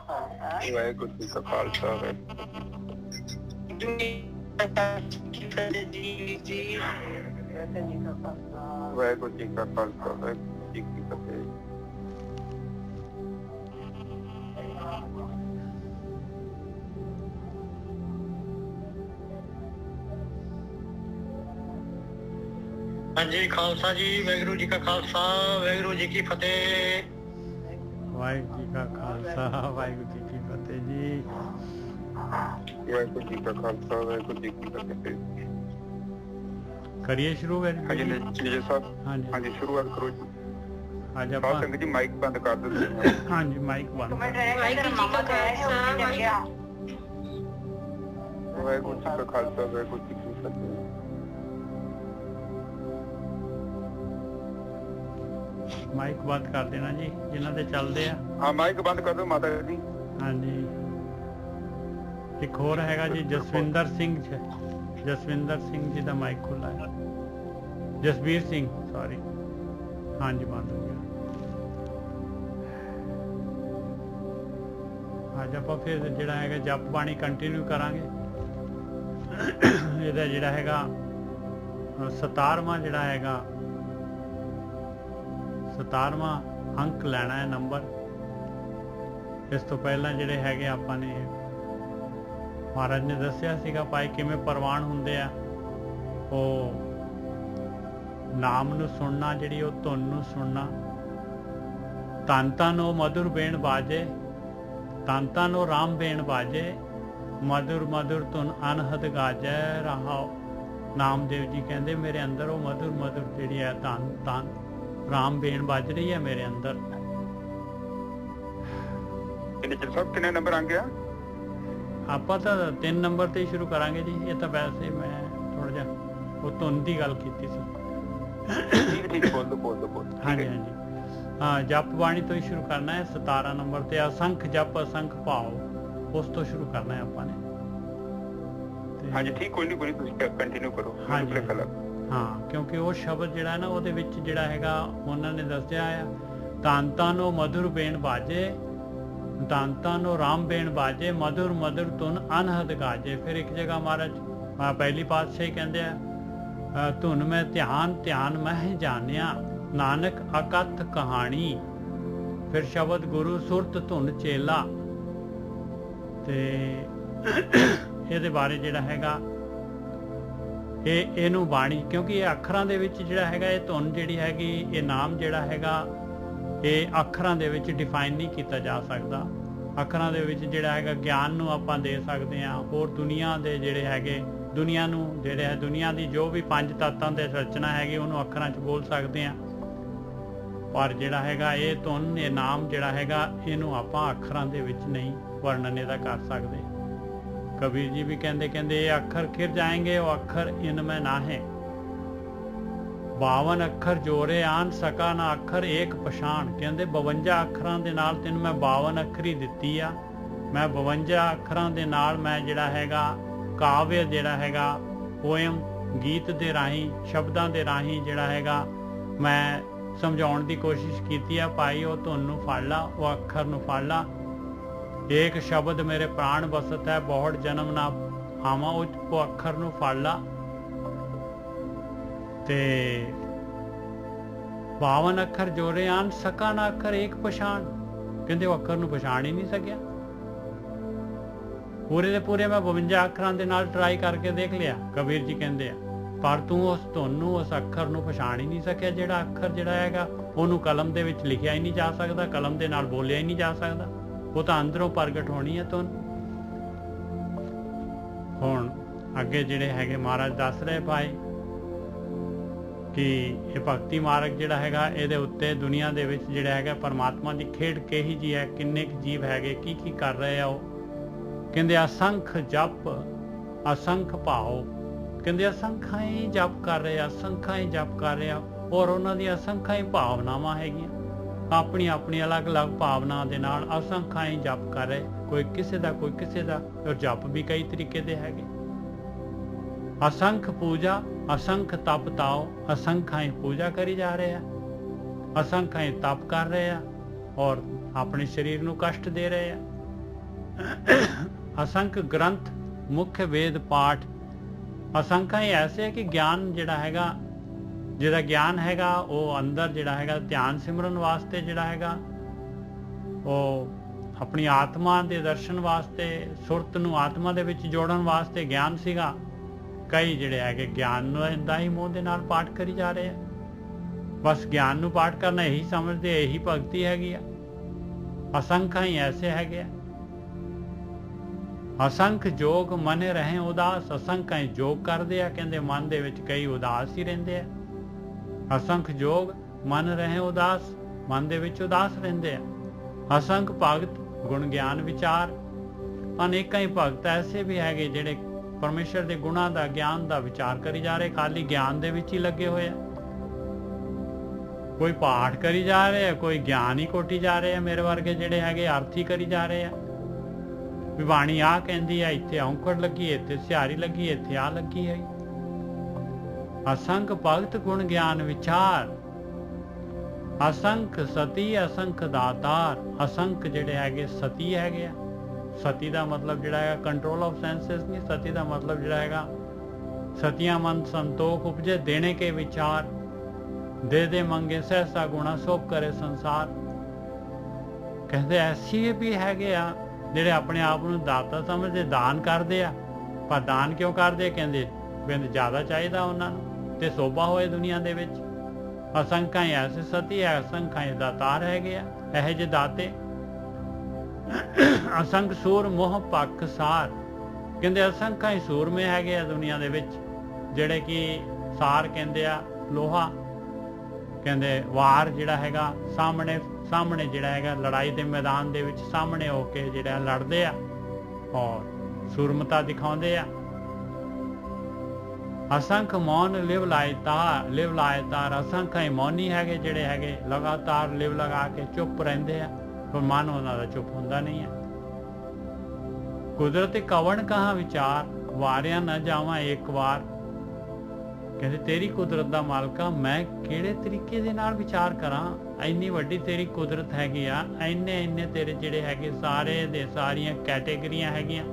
ਵਾਹਿਗੁਰੂ ਜੀ ਕਾ ਖਾਲਸਾ ਵਾਹਿਗੁਰੂ ਜੀ ਕਾ ਖਾਲਸਾ ਵਾਹਿਗੁਰੂ ਜੀ ਕੀ ਫਤਿਹ। ਹਾਂਜੀ ਖਾਲਸਾ ਜੀ, ਵਾਹਿਗੁਰੂ ਜੀ ਕਾ ਖਾਲਸਾ ਵਾਹਿਗੁਰੂ ਜੀ ਕੀ ਫਤਿਹ। ਵਾਹਿਗੁਰੂ ਜੀ ਕਾ ਖਾਲਸਾ ਵਾਹਿਗੁਰੂ ਜੀ ਕੀ ਫਤਿਹ ਜੀ। ਵਾਹਿਗੁਰੂ ਜੀ ਕਾ ਖਾਲਸਾ ਵਾਹਿਗੁਰੂ ਜੀ ਕੀ ਫਤਿਹ। ਕਰੀਏ ਸ਼ੁਰੂ ਫਿਰ। ਹਾਂਜੀ ਜੀ ਸਾਹਿਬ। ਹਾਂਜੀ ਸ਼ੁਰੂਆਤ ਕਰੋ ਜੀ। ਅੱਜ ਆਪਾਂ ਸੰਗਤ ਜੀ ਮਾਈਕ ਬੰਦ ਕਰ ਦਿਓ ਤੁਸੀਂ। ਹਾਂਜੀ ਮਾਈਕ ਬੰਦ। ਵਾਹਿਗੁਰੂ ਜੀ ਕਾ ਖਾਲਸਾ ਵਾਹਿਗੁਰੂ ਜੀ ਕਾ ਖਾਲਸਾ ਵਾਹਿਗੁਰੂ ਜੀ ਕੀ ਫਤਿਹ। ਮਾਈਕ ਬੰਦ ਕਰ ਦੇਣਾ ਜੀ ਜਿਨ੍ਹਾਂ ਦੇ ਚੱਲਦੇ ਆ। ਹਾਂ ਮਾਈਕ ਬੰਦ ਕਰ ਦਿਓ ਮਾਤਾ ਜੀ। ਹਾਂਜੀ। ਇੱਕ ਹੋਰ ਹੈਗਾ ਜੀ ਜਸਵਿੰਦਰ ਸਿੰਘ ਜੀ ਦਾ ਮਾਈਕ ਖੁੱਲਾ ਹੈ। ਜਸਬੀਰ ਸਿੰਘ ਸੌਰੀ। ਹਾਂਜੀ ਬੰਦ ਹੋ ਗਿਆ। ਅੱਜ ਆਪਾਂ ਫਿਰ ਜਿਹੜਾ ਹੈਗਾ ਜਪ ਬਾਣੀ ਕੰਟੀਨਿਊ ਕਰਾਂਗੇ। ਇਹਦਾ ਜਿਹੜਾ ਹੈਗਾ 17ਵਾਂ ਜਿਹੜਾ ਹੈਗਾ 17ਵਾਂ ਅੰਕ ਲੈਣਾ ਹੈ ਨੰਬਰ। ਇਸ ਤੋਂ ਪਹਿਲਾਂ ਜਿਹੜੇ ਹੈਗੇ ਆਪਾਂ ਨੇ ਮਹਾਰਾਜ ਨੇ ਦੱਸਿਆ ਸੀਗਾ ਭਾਈ ਕਿਵੇਂ ਪ੍ਰਵਾਨ ਹੁੰਦੇ ਆ। ਉਹ ਨਾਮ ਨੂੰ ਸੁਣਨਾ, ਜਿਹੜੀ ਉਹ ਧੁਨ ਨੂੰ ਸੁਣਨਾ। ਧੰਨ ਧੰਨ ਉਹ ਮਧੁਰ ਬੇਣ ਬਾਜੇ, ਧੰਨ ਧੰਨ ਉਹ ਰਾਮ ਬੇਣ ਬਾਜੇ, ਮਧੁਰ ਮਧੁਰ ਧੁਨ ਅਨਹਦ ਗਾਜੈ ਰਹਾਓ। ਨਾਮਦੇਵ ਜੀ ਕਹਿੰਦੇ ਮੇਰੇ ਅੰਦਰ ਉਹ ਮਧੁਰ ਮਧੁਰ ਜਿਹੜੀ ਹੈ ਧੰਨ ਧੰਨ ਰਾਮ ਬੇਣ ਵੱਜ ਰਹੀ ਹੈ ਮੇਰੇ ਅੰਦਰ। ਕਿੰਨੇ ਨੰਬਰ ਆ ਗਿਆ? ਆਪਾਂ ਤਾਂ 3 ਨੰਬਰ ਤੇ ਹੀ ਸ਼ੁਰੂ ਕਰਾਂਗੇ ਜੀ। ਇਹ ਤਾਂ ਵੈਸੇ ਮੈਂ ਥੋੜਾ ਜਿਹਾ ਉਹ ਧੁਨ ਦੀ ਗੱਲ ਕੀਤੀ ਸੀ। ਹਾਂਜੀ ਹਾਂਜੀ ਹਾਂ ਜਪ ਬਾਣੀ ਤੋਂ ਹੀ ਸ਼ੁਰੂ ਕਰਨਾ ਹੈ। 17 ਨੰਬਰ ਤੇ ਅਸੰਖ ਜਪ ਅਸੰਖ ਭਾਵ, ਉਸ ਤੋਂ ਸ਼ੁਰੂ ਕਰਨਾ ਹੈ ਆਪਾਂ ਨੇ। ਹਾਂਜੀ ਠੀਕ, ਕੋਈ ਨਹੀਂ ਤੁਸੀਂ ਕੰਟੀਨਿਊ ਕਰੋ। ਹਾਂਜੀ ਹਾਂ ਕਿਉਂਕਿ ਉਹ ਸ਼ਬਦ ਜਿਹੜਾ ਨਾ ਉਹਦੇ ਵਿੱਚ ਜਿਹੜਾ ਹੈਗਾ ਉਹਨਾਂ ਨੇ ਦੱਸਿਆ ਆ ਧੰਨ ਧੰਨ ਉਹ ਮਧੁਰ ਬੇਣ ਬਾਜੇ, ਧੰਨ ਧੰਨ ਉਹ ਰਾਮ ਬੇਣ ਬਾਜੇ, ਮਧੁਰ ਮਧੁਰ ਧੁਨ ਅਨਹਦ ਗਾਜੇ। ਫਿਰ ਇੱਕ ਜਗ੍ਹਾ ਮਹਾਰਾਜ ਪਹਿਲੀ ਪਾਤਸ਼ਾਹੀ ਕਹਿੰਦੇ ਆ ਧੁਨ ਮੈਂ ਧਿਆਨ ਧਿਆਨ ਮੈਂ ਜਾਣਿਆ, ਨਾਨਕ ਅਕਥ ਕਹਾਣੀ। ਫਿਰ ਸ਼ਬਦ ਗੁਰੂ ਸੁਰਤ ਧੁਨ ਚੇਲਾ। ਤੇ ਇਹਦੇ ਬਾਰੇ ਜਿਹੜਾ ਹੈਗਾ ਇਹਨੂੰ ਬਾਣੀ, ਕਿਉਂਕਿ ਇਹ ਅੱਖਰਾਂ ਦੇ ਵਿੱਚ ਜਿਹੜਾ ਹੈਗਾ ਇਹ ਧੁਨ ਜਿਹੜੀ ਹੈਗੀ ਇਹ ਨਾਮ ਜਿਹੜਾ ਹੈਗਾ ਇਹ ਅੱਖਰਾਂ ਦੇ ਵਿੱਚ ਡਿਫਾਈਨ ਨਹੀਂ ਕੀਤਾ ਜਾ ਸਕਦਾ। ਅੱਖਰਾਂ ਦੇ ਵਿੱਚ ਜਿਹੜਾ ਹੈਗਾ ਗਿਆਨ ਨੂੰ ਆਪਾਂ ਦੇ ਸਕਦੇ ਹਾਂ। ਹੋਰ ਦੁਨੀਆ ਦੇ ਜਿਹੜੇ ਹੈਗੇ ਦੁਨੀਆ ਨੂੰ ਜਿਹੜੇ ਹੈ ਦੁਨੀਆ ਦੀ ਜੋ ਵੀ 5 ਤੱਤਾਂ ਦੇ ਰਚਨਾ ਹੈਗੀ ਉਹਨੂੰ ਅੱਖਰਾਂ 'ਚ ਬੋਲ ਸਕਦੇ ਹਾਂ। ਪਰ ਜਿਹੜਾ ਹੈਗਾ ਇਹ ਧੁਨ ਇਹ ਨਾਮ ਜਿਹੜਾ ਹੈਗਾ ਇਹਨੂੰ ਆਪਾਂ ਅੱਖਰਾਂ ਦੇ ਵਿੱਚ ਨਹੀਂ ਵਰਣਨ ਇਹਦਾ ਕਰ ਸਕਦੇ। कबीर जी भी कहते ये अखर खिर जाएंगे वो अखर इनमें ना है। 52 अखर जोरे आन सका ना अखर एक पछाण। कहते 52 अखरां दे नाल तैनूं मैं 52 अखर ही दित्ती आ। मैं 52 अखरां दे नाल मैं जिहड़ा हैगा काव्य जिहड़ा हैगा पोएम गीत दे राही शब्दां दे राही जिहड़ा हैगा मैं समझाउण दी कोशिश कीती आ। भाई वो धुन नूं फड़ ला, वो अखर नूं फड़ ला। एक शब्द मेरे प्राण बसत है, बहुत जन्म ना आवा। वो अखर नूं फड़ ला। ते 52 अखर जोरे आन सका ना अखर एक पछाण। कहते वो अखर नूं पछाण ही नहीं सकिया। पूरे दे पूरे मैं 52 अखरां दे नाल ट्राई करके देख लिया, कबीर जी कहते हैं, पर तू उस धुन नूं उस अखर नूं पछाण ही नहीं सकिया। जिहड़ा अखर जिहड़ा हैगा ओनूं कलम दे विच लिखिया ही नहीं जा सकदा, कलम दे नाल बोलिया ही नहीं जा सकदा। वो तो अंदरों प्रगट होनी है धुन। हुण अगे जिहड़े हैगे महाराज दस रहे भाई कि ये भगती मार्ग जिहड़ा हैगा इहदे उत्ते दुनिया दे विच जिहड़ा हैगा परमात्मा दी खेड किही जी है, किन्ने जीव हैगे की कर रहे आ। कहंदे असंख जप असंख भाव। कहंदे असंखां ही जप कर रहे, असंखां ही जप कर रहे और उन्हां दी असंखां ही भावनावां हैगियां। अपनी अपनी अलग अलग भावना दे नाल असंख्या ही जप कर रहे, कोई किसी दा कोई किसी दा। और जप भी कई तरीके दे हैगे। असंख पूजा असंख तप ताओ, असंख्या ही पूजा करी जा रहे हैं, असंख्या ही तप कर रहे हैं और अपने शरीर नूं कष्ट दे रहे हैं। असंख्य ग्रंथ मुख्य वेद पाठ असंख्य ही ऐसे है कि ज्ञान जिहड़ा हैगा जिहदा ज्ञान हैगा वो अंदर जिहड़ा हैगा ध्यान सिमरन वास्ते जिहड़ा हैगा वो अपनी आत्मा के दर्शन वास्ते सुरत नूं आत्मा दे विच जोड़न वास्ते ज्ञान सीगा। कई जिहड़े हैगे ज्ञान दा ही मोह दे नाल पाठ करी जा रहे हैं। बस ज्ञान नूं पाठ करना यही समझते यही भगती हैगी आ। असंख्य ही ऐसे हैगे असंख्य जोग मने रहे उदास असंख्य ही जोग करते हैं कहते मन दे विच कई उदास ही रहिंदे आ। असंख्य जोग मन रहे उदास मन दे विच उदास रहिंदे आ। असंख्य भगत गुण ज्ञान विचार अनेकां ही भगत ऐसे भी हैगे जिहड़े परमेश्वर के गुणां दा ज्ञान दा विचार करी जा रहे खाली ज्ञान दे विच ही लगे हुए आ। कोई पाठ करी जा रहे हैं कोई ज्ञान ही कोटी जा रहे हैं मेरे वर्गे जिहड़े हैगे अर्थ ही करी जा रहे हैं। बाणी आ कहती है इत्थे औंकड़ लगी इत्थे सिहारी लगी इत्थे आ लगी है। असंख्य भगत गुण ज्ञान विचार असंख्य सती असंख्य दातार असंख्य जिहड़े हैगे सती हैगे आ। सती का मतलब जिहड़ा है कंट्रोल ऑफ सेंसेस नहीं सती का मतलब जिहड़ा हैगा सतियां मन संतोख उपजे देने के विचार दे दे मंगे सहसा गुणा सोप करे संसार। कहते ऐसी भी हैगे आ ਜਿਹੜੇ ਆਪਣੇ ਆਪ ਨੂੰ ਦਾਤਾ ਸਮਝਦੇ ਦਾਨ ਕਰਦੇ ਆ ਪਰ ਦਾਨ ਕਿਉਂ ਕਰਦੇ ਕਹਿੰਦੇ ਜ਼ਿਆਦਾ ਚਾਹੀਦਾ ਉਹਨਾਂ ਨੂੰ ਤੇ ਸੋਭਾ ਹੋਏ ਦੁਨੀਆ ਦੇ ਵਿੱਚ। ਅਸੰਖਾਂ ਐਸੇ ਸਤੀ ਹੈ ਅਸੰਖਾਂ ਦਾਤਾਰ ਹੈਗੇ ਆ ਇਹੋ ਜਿਹੇ ਦਾਤੇ। ਅਸੰਖ ਸੂਰ ਮੋਹ ਪੱਖ ਸਾਰ ਕਹਿੰਦੇ ਅਸੰਖਾਂ ਹੀ ਸੂਰਮੇ ਹੈਗੇ ਆ ਦੁਨੀਆ ਦੇ ਵਿੱਚ ਜਿਹੜੇ ਕਿ ਸਾਰ ਕਹਿੰਦੇ ਆ ਲੋਹਾ ਕਹਿੰਦੇ ਵਾਰ ਜਿਹੜਾ ਹੈਗਾ सामने जिहड़ा हैगा लड़ाई के मैदान दे विच सामने होके जिहड़ा लड़दे आ और सूरमता दिखाउंदे आ। असंख्य मौन लिव लाए तार असंख्य ही मौनी हैगे जिहड़े हैगे लगातार लिव लगा के चुप रहिंदे आ पर मन उन्हां दा चुप हुंदा नहीं है। कुदरत कवण कहाँ विचार वारिया न जावां एक बार कहते तेरी कुदरत दा मालका मैं किहड़े तरीके दे नाल विचार करां इन्नी वड्डी तेरी कुदरत हैगी आ इन्ने तेरे जिहड़े हैगे सारे दे सारियां कैटेगरियां हैगियां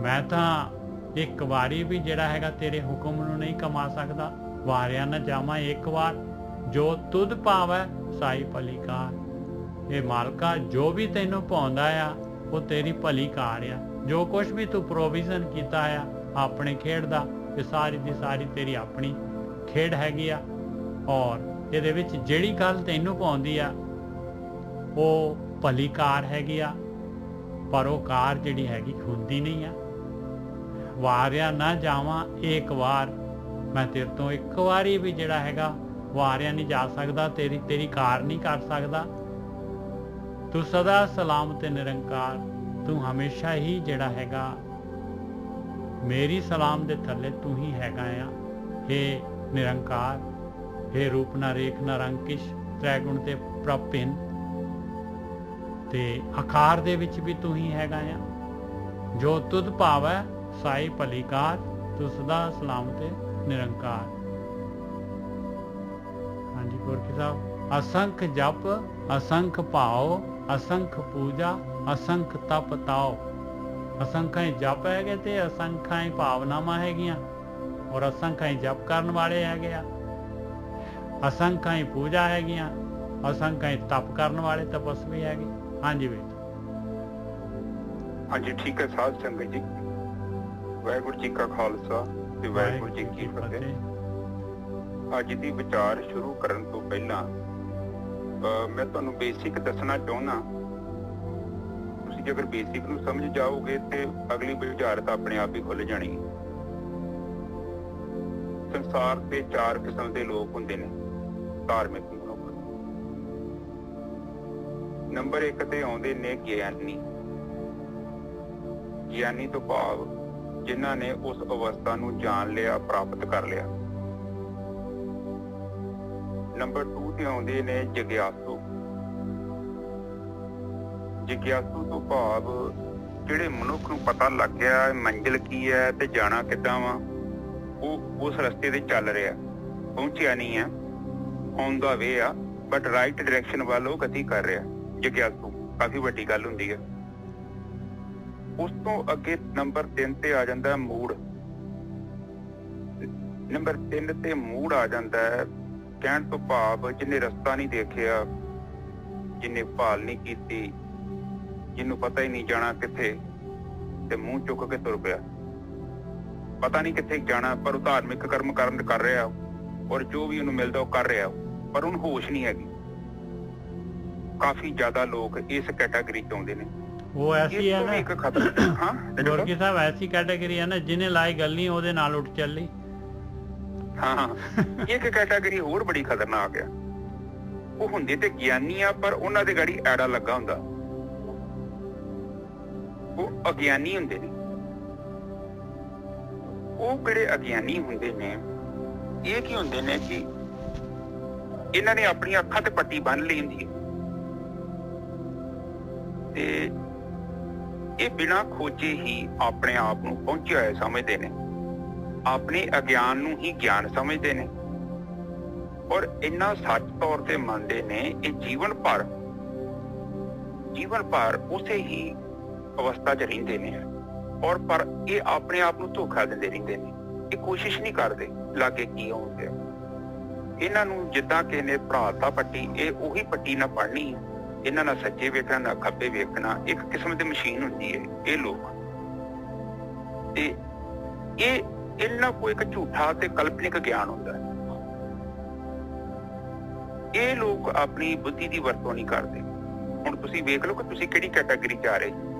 मैं तां एक वारी भी जिहड़ा हैगा तेरे हुक्म नूं नहीं कमा सकदा। वारिया न जावां एक बार जो तुद भावै साई भली कार। ये मालका जो भी तैनूं भाउंदा आ वो तेरी भली कार आ। जो कुछ भी तू प्रोविजन कीता आ अपने खेड दा ये सारी दी सारी तेरी अपनी खेड हैगी आ और ਇਹਦੇ ਵਿੱਚ ਜਿਹੜੀ ਗੱਲ ਤੈਨੂੰ ਪਾਉਂਦੀ ਆ ਉਹ ਭਲੀ ਕਾਰ ਹੈਗੀ ਆ ਪਰ ਉਹ ਕਾਰ ਜਿਹੜੀ ਹੈਗੀ ਹੁੰਦੀ ਨਹੀਂ ਆ। ਵਾਰਿਆ ਨਾ ਜਾਵਾਂ ਇੱਕ ਵਾਰ ਮੈਂ ਤੇਰੇ ਤੋਂ ਇੱਕ ਵਾਰੀ ਵੀ ਜਿਹੜਾ ਹੈਗਾ ਵਾਰਿਆ ਨਹੀਂ ਜਾ ਸਕਦਾ ਤੇਰੀ ਕਾਰ ਨਹੀਂ ਕਰ ਸਕਦਾ। ਤੂੰ ਸਦਾ ਸਲਾਮਤ ਨਿਰੰਕਾਰ ਤੂੰ ਹਮੇਸ਼ਾ ਹੀ ਜਿਹੜਾ ਹੈਗਾ ਮੇਰੀ ਸਲਾਮ ਦੇ ਥੱਲੇ ਤੂੰ ਹੀ ਹੈਗਾ ਆ। हे ਨਿਰੰਕਾਰ हे रूप ना रेख ना रंग किश त्रैगुण ते प्रभ भिन्न ते आकार दे विच भी तू ही हैगा आ। जो तुद भावै साई भली कार तू सदा सलामत निरंकार। हाँ जी गोरखी साहब असंख जप असंख भाव असंख पूजा असंख तप ताओ। असंख्या जप हैगे ते असंख्या भावनावां हैगियां और असंख्या जप करन वाले हैगे आ। असंख्य ही पूजा हैगियां असंख्य ही तप करने वाले तपस्वी हैगे। हाँ जी बेटा हाँ जी ठीक है साध संगत जी वाहिगुरू जी का खालसा ते वाहिगुरू जी की फतेह। अज दी विचार शुरू करन तो पहला मैं तुहानू बेसिक दसना चाहुंदा। तुसीं अगर बेसिक नूं समझ जाओगे तो अगली विचार तो अपने आप ही खुल जानी। संसार ते 4 किस्म के लोग हुंदे ने धार्मिक मनुख। नंबर 1 ते आउंदे ने ज्ञानी। ज्ञानी तो भाव जिन्हां ने उस अवस्था नूं जान लिया प्राप्त कर लिया। नंबर 2 ते आउंदे ने जिग्यासु। जिग्यासु तो भाव जिहड़े मनुख नूं पता लग गया मंजिल की है ते जाना किद्दां वा उस रस्ते ते चल रहा पहुंचिया नहीं है ऑन द वे आ बट राइट डायरैक्शन वाल गति कर रहा जिग्यासु। ਕਾਫੀ ਵੱਡੀ ਗੱਲ ਹੁੰਦੀ ਹੈ। ਉਸ ਤੋਂ ਅੱਗੇ ਨੰਬਰ 3 ਤੇ ਆ ਜਾਂਦਾ ਮੂਡ। ਨੰਬਰ 3 ਤੇ ਮੂਡ ਆ ਜਾਂਦਾ ਹੈ, ਕਹਿਣ ਤੋਂ ਭਾਵ ਜਿਹਨੇ ਰਸਤਾ ਨਹੀਂ ਦੇਖਿਆ, ਜਿਹਨੇ ਭਾਲ ਨਹੀਂ ਕੀਤੀ, ਜਿਹਨੂੰ ਪਤਾ ਹੀ ਨਹੀਂ ਜਾਣਾ ਕਿੱਥੇ, ਤੇ ਮੂੰਹ ਚੁੱਕ ਕੇ ਤੁਰ ਪਿਆ। ਪਤਾ ਨਹੀਂ ਕਿੱਥੇ ਜਾਣਾ, ਪਰ ਉਹ ਧਾਰਮਿਕ ਕਰਮ ਕਰ ਰਿਹਾ, ਔਰ ਜੋ ਵੀ ਉਹਨੂੰ ਮਿਲਦਾ ਉਹ ਕਰ ਰਿਹਾ, ਪਰ ਉਹਨੂੰ ਹੋਸ਼ ਨਹੀਂ ਹੈਗੀ। ਕਾਫੀ ਜ਼ਿਆਦਾ ਲੋਕ ਇਸ ਕੈਟਾਗਰੀ ਚ ਆਉਂਦੇ ਨੇ। ਉਹ ਐਸੀ ਹੈ ਨਾ, ਇੱਕ ਖਤਰਾ। ਹਾਂ ਗੁਰਕੀ ਸਾਹਿਬ, ਐਸੀ ਕੈਟਾਗਰੀ ਹੈ ਨਾ, ਜਿਹਨੇ ਲਾਈ ਗੱਲ ਨਹੀਂ ਉਹਦੇ ਨਾਲ ਉੱਠ ਚੱਲੀ। ਹਾਂ, ਇੱਕ ਕੈਟਾਗਰੀ ਹੋਰ ਬੜੀ ਖਤਰਨਾਕ ਆ। ਉਹ ਹੁੰਦੇ ਤੇ ਗਿਆਨੀ ਆ, ਪਰ ਉਹਨਾਂ ਦੇ ਗਾੜੀ ਐੜਾ ਲੱਗਾ ਹੁੰਦਾ। ਉਹ ਅਗਿਆਨੀ ਹੁੰਦੇ ਨੇ। ਉਹ ਕਿਹੜੇ ਅਗਿਆਨੀ ਹੁੰਦੇ ਨੇ, ਇਹ ਕੀ ਹੁੰਦੇ ਨੇ ਕਿ ਇਹਨਾਂ ਨੇ ਆਪਣੀਆਂ ਅੱਖਾਂ ਤੇ ਪੱਟੀ ਬੰਨ ਲਈ ਹੁੰਦੀ ਹੈ, ਤੇ ਇਹ ਬਿਨਾਂ ਖੋਜੇ ਹੀ ਆਪਣੇ ਆਪ ਨੂੰ ਪਹੁੰਚਿਆ ਹੋਇਆ ਸਮਝਦੇ ਨੇ, ਆਪਣੇ ਅਗਿਆਨ ਨੂੰ ਹੀ ਗਿਆਨ ਸਮਝਦੇ ਨੇ, ਔਰ ਇੰਨਾ ਸੱਚ ਤੌਰ ਤੇ ਮੰਨਦੇ ਨੇ ਇਹ ਜੀਵਨ ਭਰ ਉਸੇ ਹੀ ਅਵਸਥਾ 'ਚ ਰਹਿੰਦੇ ਨੇ, ਔਰ ਪਰ ਇਹ ਆਪਣੇ ਆਪ ਨੂੰ ਧੋਖਾ ਦਿੰਦੇ ਰਹਿੰਦੇ ਨੇ। ਇਹ ਕੋਸ਼ਿਸ਼ ਨਹੀਂ ਕਰਦੇ ਲਾਗੇ ਕੀ ਹੋਊਗਾ। ਇਹਨਾਂ ਨੂੰ ਜਿੱਦਾਂ ਕਿਸੇ ਨੇ ਪੜ੍ਹਾਤਾ ਪੱਟੀ, ਇਹ ਉਹੀ ਪੱਟੀ ਨਾ ਪੜ੍ਹਨੀ ਹੈ। ਇਹਨਾਂ ਨਾਲ ਸੱਜੇ ਵੇਖਣਾ ਨਾ ਖੱਬੇ ਵੇਖਣਾ, ਇੱਕ ਕਿਸਮ ਦੀ ਮਸ਼ੀਨ ਹੁੰਦੀ ਹੈ ਇਹ ਲੋਕ। ਤੇ ਇਹ ਇਹਨਾਂ ਕੋਲ ਇੱਕ ਝੂਠਾ ਤੇ ਕਲਪਨਿਕ ਗਿਆਨ ਹੁੰਦਾ ਹੈ। ਇਹ ਲੋਕ ਆਪਣੀ ਬੁੱਧੀ ਦੀ ਵਰਤੋਂ ਨਹੀਂ ਕਰਦੇ। ਹੁਣ ਤੁਸੀਂ ਵੇਖ ਲਓ ਕਿ ਤੁਸੀਂ ਕਿਹੜੀ ਕੈਟਾਗਰੀ 'ਚ ਆ ਰਹੇ।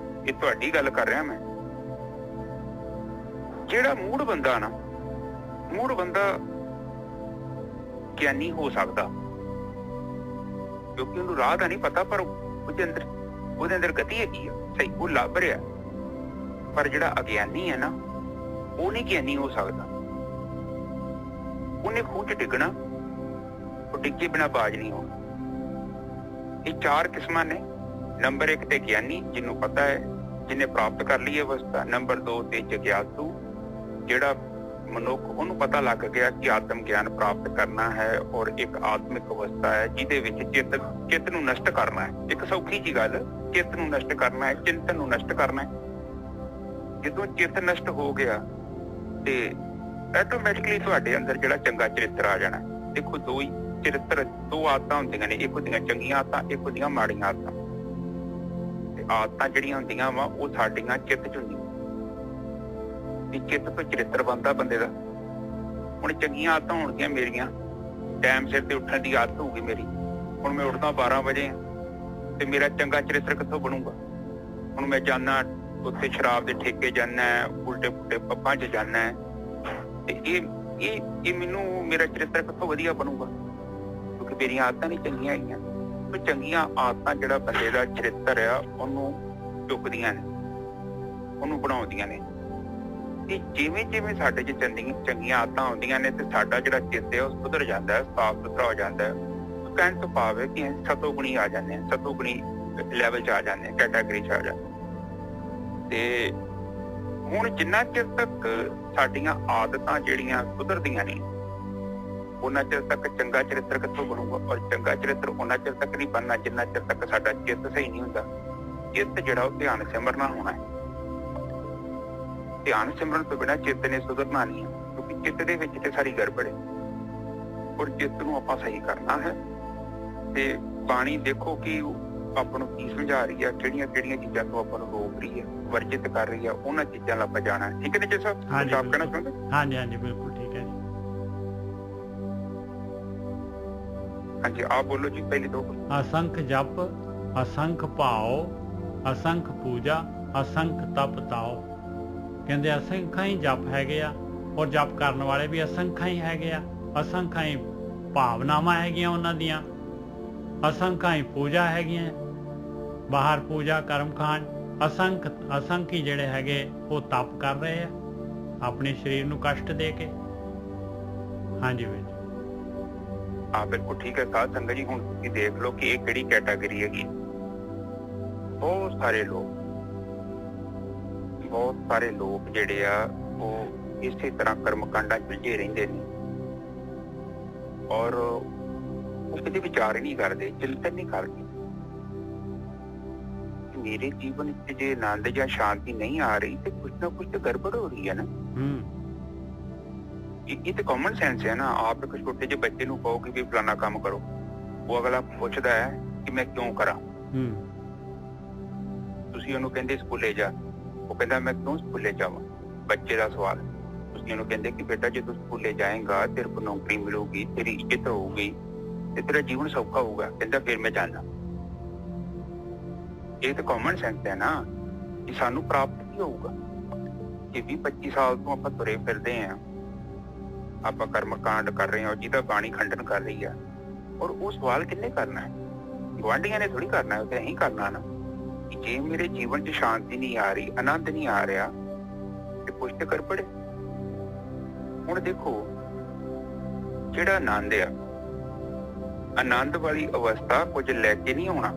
ਇਹ ਤੁਹਾਡੀ ਗੱਲ ਕਰ ਰਿਹਾ ਮੈਂ। ਜਿਹੜਾ ਮੂਡ ਬੰਦਾ ਗਿਆਨੀ ਹੋ ਸਕਦਾ, ਕਿਉਂਕਿ ਉਹਨੂੰ ਰਾਹ ਤਾਂ ਨਹੀਂ ਪਤਾ, ਪਰ ਉਹਦੇ ਅੰਦਰ ਗਤੀ ਹੈਗੀ ਆ, ਸਹੀ, ਉਹ ਲੱਭ ਰਿਹਾ। ਪਰ ਜਿਹੜਾ ਅਗਿਆਨੀ ਹੈ ਨਾ, ਉਹ ਨਹੀਂ ਗਿਆਨੀ ਹੋ ਸਕਦਾ। ਉਹਨੇ ਖੂਹ 'ਚ ਡਿੱਗਣਾ, ਉਹ ਡਿੱਗੇ ਬਿਨਾਂ ਬਾਜ ਨਹੀਂ ਹੋਣਾ। ਇਹ 4 ਕਿਸਮਾਂ ਨੇ। ਨੰਬਰ 1 ਤੇ ਗਿਆਨੀ, ਜਿਹਨੂੰ ਪਤਾ ਹੈ, ਜਿਹਨੇ ਪ੍ਰਾਪਤ ਕਰ ਲਈ ਅਵਸਥਾ। ਨੰਬਰ 2 ਤੇ ਜਗਿਆਸੂ, ਜਿਹੜਾ ਮਨੁੱਖ, ਉਹਨੂੰ ਪਤਾ ਲੱਗ ਗਿਆ ਕਿ ਆਤਮ ਗਿਆਨ ਪ੍ਰਾਪਤ ਕਰਨਾ ਹੈ, ਔਰ ਇੱਕ ਆਤਮਿਕ ਅਵਸਥਾ ਹੈ ਜਿਹਦੇ ਵਿੱਚ ਚਿੱਤ ਨੂੰ ਨਸ਼ਟ ਕਰਨਾ ਹੈ। ਇੱਕ ਸੌਖੀ ਜੀ ਗੱਲ, ਚਿੱਤ ਨੂੰ ਨਸ਼ਟ ਕਰਨਾ ਹੈ, ਚਿੰਤਨ ਨੂੰ ਨਸ਼ਟ ਕਰਨਾ ਹੈ। ਜਦੋਂ ਚਿੱਤ ਨਸ਼ਟ ਹੋ ਗਿਆ ਤੇ ਆਟੋਮੈਟਿਕਲੀ ਤੁਹਾਡੇ ਅੰਦਰ ਜਿਹੜਾ ਚੰਗਾ ਚਰਿੱਤਰ ਆ ਜਾਣਾ। ਦੇਖੋ, ਦੋ ਆਦਤਾਂ ਹੁੰਦੀਆਂ ਨੇ, ਇੱਕ ਹੁੰਦੀਆਂ ਚੰਗੀਆਂ ਆਦਤਾਂ, ਇੱਕ ਹੁੰਦੀਆਂ ਮਾੜੀਆਂ ਆਦਤਾਂ। ਤੇ ਆਦਤਾਂ ਜਿਹੜੀਆਂ ਹੁੰਦੀਆਂ ਵਾ, ਉਹ ਸਾਡੀਆਂ ਚਿੱਤ 'ਚ ਹੁੰਦੀਆਂ। ਚਿੱਤ ਤੋਂ ਚਰਿੱਤਰ ਬਣਦਾ ਬੰਦੇ ਦਾ। ਹੁਣ ਚੰਗੀਆਂ ਆਦਤਾਂ ਹੋਣਗੀਆਂ ਮੇਰੀਆਂ, ਟਾਈਮ ਸਿਰ ਤੇ ਉੱਠਣ ਦੀ ਆਦਤ ਹੋਊਗੀ ਮੇਰੀ। ਹੁਣ ਮੈਂ ਉੱਠਦਾ 12 ਵਜੇ ਤੇ ਮੇਰਾ ਚੰਗਾ ਚਰਿੱਤਰ ਕਿੱਥੋਂ ਬਣੂਗਾ? ਹੁਣ ਮੈਂ ਜਾਣਾ ਉੱਥੇ ਸ਼ਰਾਬ ਦੇ ਠੇਕੇ ਜਾਣਾ, ਉਲਟੇ ਪੁਲਟੇ ਪੱਬਾਂ 'ਚ ਜਾਣਾ, ਤੇ ਇਹ ਮੈਨੂੰ ਮੇਰਾ ਚਰਿੱਤਰ ਕਿੱਥੋਂ ਵਧੀਆ ਬਣੂਗਾ? ਕਿਉਂਕਿ ਮੇਰੀਆਂ ਆਦਤਾਂ ਨਹੀਂ ਚੰਗੀਆਂ ਹੈਗੀਆਂ। ਤੇ ਚੰਗੀਆਂ ਆਦਤਾਂ ਜਿਹੜਾ ਬੰਦੇ ਦਾ ਚਰਿੱਤਰ ਆ, ਉਹਨੂੰ ਚੁੱਕਦੀਆਂ ਨੇ, ਉਹਨੂੰ ਬਣਾਉਂਦੀਆਂ ਨੇ। ਤੇ ਜਿਵੇਂ ਸਾਡੇ 'ਚ ਚੰਗੀਆਂ ਆਦਤਾਂ ਆਉਂਦੀਆਂ ਨੇ, ਤੇ ਸਾਡਾ ਜਿਹੜਾ ਚਿੱਤ ਹੈ ਉਹ ਸੁਧਰ ਜਾਂਦਾ ਹੈ, ਸਾਫ਼ ਸੁਥਰਾ ਹੋ ਜਾਂਦਾ ਹੈ। ਕਹਿਣ ਤੋਂ ਭਾਵ ਹੈ ਕਿ ਸਤੋਗੁਣੀ ਆ ਜਾਂਦੇ ਹਾਂ, ਸਤੋਗੁਣੀ ਲੈਵਲ 'ਚ ਆ ਜਾਂਦੇ ਹਾਂ, ਕੈਟਾਗਰੀ 'ਚ ਆ ਜਾਂਦੇ। ਤੇ ਹੁਣ ਜਿੰਨਾ ਚਿਰ ਤੱਕ ਸਾਡੀਆਂ ਆਦਤਾਂ ਜਿਹੜੀਆਂ ਸੁਧਰਦੀਆਂ ਨਹੀਂ, ਉਹਨਾਂ ਚਿਰ ਤੱਕ ਚੰਗਾ ਚਰਿੱਤਰ ਕਿੱਥੋਂ ਬਣੂਗਾ? ਔਰ ਚੰਗਾ ਚਰਿੱਤਰ ਉਹਨਾਂ ਚਿਰ ਤੱਕ ਨਹੀਂ ਬਣਨਾ ਜਿੰਨਾ ਚਿਰ ਤੱਕ ਸਾਡਾ ਚਿੱਤ ਸਹੀ ਨਹੀਂ ਹੁੰਦਾ। ਚਿੱਤ ਜਿਹੜਾ ਉਹ ਧਿਆਨ ਸਿਮਰਨਾ ਹੋਣਾ ਹੈ। ਧਿਆਨ ਸਿਮਰਨ ਤੋਂ ਬਿਨਾਂ ਚਿੱਤ ਨੇ ਸੁਧਰਨਾ ਨਹੀਂ ਹੈ, ਕਿਉਂਕਿ ਚਿੱਤ ਦੇ ਵਿੱਚ ਤੇ ਸਾਰੀ ਗੜਬੜ ਹੈ। ਔਰ ਚਿੱਤ ਨੂੰ ਆਪਾਂ ਸਹੀ ਕਰਨਾ ਹੈ। ਤੇ ਬਾਣੀ ਦੇਖੋ ਕਿ ਆਪਾਂ ਨੂੰ ਕੀ ਸਮਝਾ ਰਹੀ ਹੈ, ਕਿਹੜੀਆਂ ਚੀਜ਼ਾਂ ਤੋਂ ਆਪਾਂ ਨੂੰ ਰੋਕ ਰਹੀ ਹੈ, ਵਰਜਿਤ ਕਰ ਰਹੀ ਹੈ, ਉਹਨਾਂ ਚੀਜ਼ਾਂ ਨਾਲ ਆਪਾਂ ਜਾਣਾ। ਠੀਕ ਹੈ ਨਾ ਜੀ ਸਾਹਿਬ? ਆਪ ਕਹਿਣਾ ਚਾਹੁੰਦੇ? ਹਾਂਜੀ, ਬਿਲਕੁਲ ਠੀਕ ਹੈ ਜੀ। ਹਾਂਜੀ, ਆਪ ਬੋਲੋ ਜੀ, ਪਹਿਲੀ ਦੋ। ਅਸੰਖ ਜਪ, ਅਸੰਖ ਭਾਓ, ਅਸੰਖ ਪੂਜਾ, ਅਸੰਖ ਤਪ ਤਾਓ। ਕਹਿੰਦੇ ਅਸੰਖਾਂ ਹੀ ਜਪ ਹੈਗੇ ਆ, ਔਰ ਜਪ ਕਰਨ ਵਾਲੇ ਵੀ ਅਸੰਖਾਂ ਹੀ ਹੈਗੇ ਆ। ਅਸੰਖਾਂ ਹੀ ਭਾਵਨਾਵਾਂ ਹੈਗੀਆਂ ਉਹਨਾਂ ਦੀਆਂ, ਅਸੰਖਾਂ ਹੀ ਪੂਜਾ ਹੈਗੀਆਂ, ਬਾਹਰ ਪੂਜਾ ਕਰਮਕਾਂਡ। ਅਸੰਖ ਹੀ ਜਿਹੜੇ ਹੈਗੇ ਉਹ ਤਪ ਕਰ ਰਹੇ ਆ ਆਪਣੇ ਸਰੀਰ ਨੂੰ ਕਸ਼ਟ ਦੇ ਕੇ। ਹਾਂਜੀ ਵੀਰ ਜੀ, ਹਾਂ ਬਿਲਕੁਲ ਠੀਕ ਹੈ ਸਾਧ ਸੰਗਤ ਜੀ। ਹੁਣ ਤੁਸੀਂ ਦੇਖ ਲਓ ਕਿ ਇਹ ਕਿਹੜੀ ਕੈਟਾਗਰੀ ਹੈਗੀ। ਬਹੁਤ ਸਾਰੇ ਲੋਕ ਜਿਹੜੇ ਆ ਉਹ ਇਸੇ ਤਰ੍ਹਾਂ ਕਰਮਕਾਂਡਾਂ 'ਚ ਉਲਝੇ ਰਹਿੰਦੇ ਨੇ, ਔਰ ਉਹ ਕਦੇ ਵਿਚਾਰ ਹੀ ਨਹੀਂ ਕਰਦੇ, ਚਿੰਤਨ ਨਹੀਂ ਕਰਦੇ। ਮੇਰੇ ਜੀਵਨ ਚ ਜੇ ਆਨੰਦ ਜਾਂ ਸ਼ਾਂਤੀ ਨਹੀਂ ਆ ਰਹੀ ਤੇ ਕੁਛ ਨਾ ਕੁਛ ਤਾਂ ਗੜਬੜ ਹੋ ਰਹੀ ਹੈ ਨਾ। ਇਹ ਤਾਂ ਕਾਮਨ ਸੈਂਸ ਹੈ ਨਾ। ਆਪ ਇੱਕ ਛੋਟੇ ਜਿਹੇ ਬੱਚੇ ਨੂੰ ਕਹੋ ਕਿ ਵੀ ਫਲਾਣਾ ਕੰਮ ਕਰੋ, ਉਹ ਅਗਲਾ ਪੁੱਛਦਾ ਹੈ ਕਿ ਮੈਂ ਕਿਉਂ ਕਰਾਂ। ਤੁਸੀਂ ਉਹਨੂੰ ਕਹਿੰਦੇ ਸਕੂਲੇ ਜਾ, ਉਹ ਕਹਿੰਦਾ ਮੈਂ ਕਿਉਂ ਸਕੂਲੇ ਜਾਵਾਂ। ਬੱਚੇ ਦਾ ਸਵਾਲ। ਤੁਸੀਂ ਉਹਨੂੰ ਕਹਿੰਦੇ ਕਿ ਬੇਟਾ ਜੇ ਤੂੰ ਸਕੂਲੇ ਜਾਏਗਾ ਤੇਰੇ ਕੋਲ ਨੌਕਰੀ ਮਿਲੂਗੀ, ਤੇਰੀ ਇੱਜ਼ਤ ਹੋਊਗੀ ਤੇ ਤੇਰਾ ਜੀਵਨ ਸੌਖਾ ਹੋਊਗਾ। ਕਹਿੰਦਾ ਫਿਰ ਮੈਂ ਜਾਣਾ। ਇਹ ਤਾਂ ਕਾਮਨ ਸੈਂਸ ਹੈ ਨਾ ਕਿ ਸਾਨੂੰ ਪ੍ਰਾਪਤ ਕੀ ਹੋਊਗਾ। ਜੇ 20-25 ਸਾਲ ਤੋਂ ਆਪਾਂ ਤੁਰੇ ਫਿਰਦੇ ਹਾਂ, ਆਪਾਂ ਕਰਮ ਕਾਂਡ ਕਰ ਰਹੇ ਹਾਂ, ਜਿਹਦਾ ਬਾਣੀ ਖੰਡਨ ਕਰ ਰਹੀ ਆ, ਔਰ ਉਹ ਸਵਾਲ ਕਿੰਨੇ ਕਰਨਾ ਹੈ? ਗੁਆਂਢੀਆਂ ਨੇ ਥੋੜੀ ਕਰਨਾ, ਉਹ ਤਾਂ ਅਸੀਂ ਕਰਨਾ ਨਾ। ਕਿ ਜੇ ਮੇਰੇ ਜੀਵਨ 'ਚ ਸ਼ਾਂਤੀ ਨਹੀਂ ਆ ਰਹੀ, ਆਨੰਦ ਨਹੀਂ ਆ ਰਿਹਾ ਤੇ ਕੁਛ ਤੇ ਗੜਬੜ ਹੈ। ਹੁਣ ਦੇਖੋ, ਜਿਹੜਾ ਆਨੰਦ ਆ, ਆਨੰਦ ਵਾਲੀ ਅਵਸਥਾ ਕੁਝ ਲੈ ਕੇ ਨਹੀਂ ਆਉਣਾ।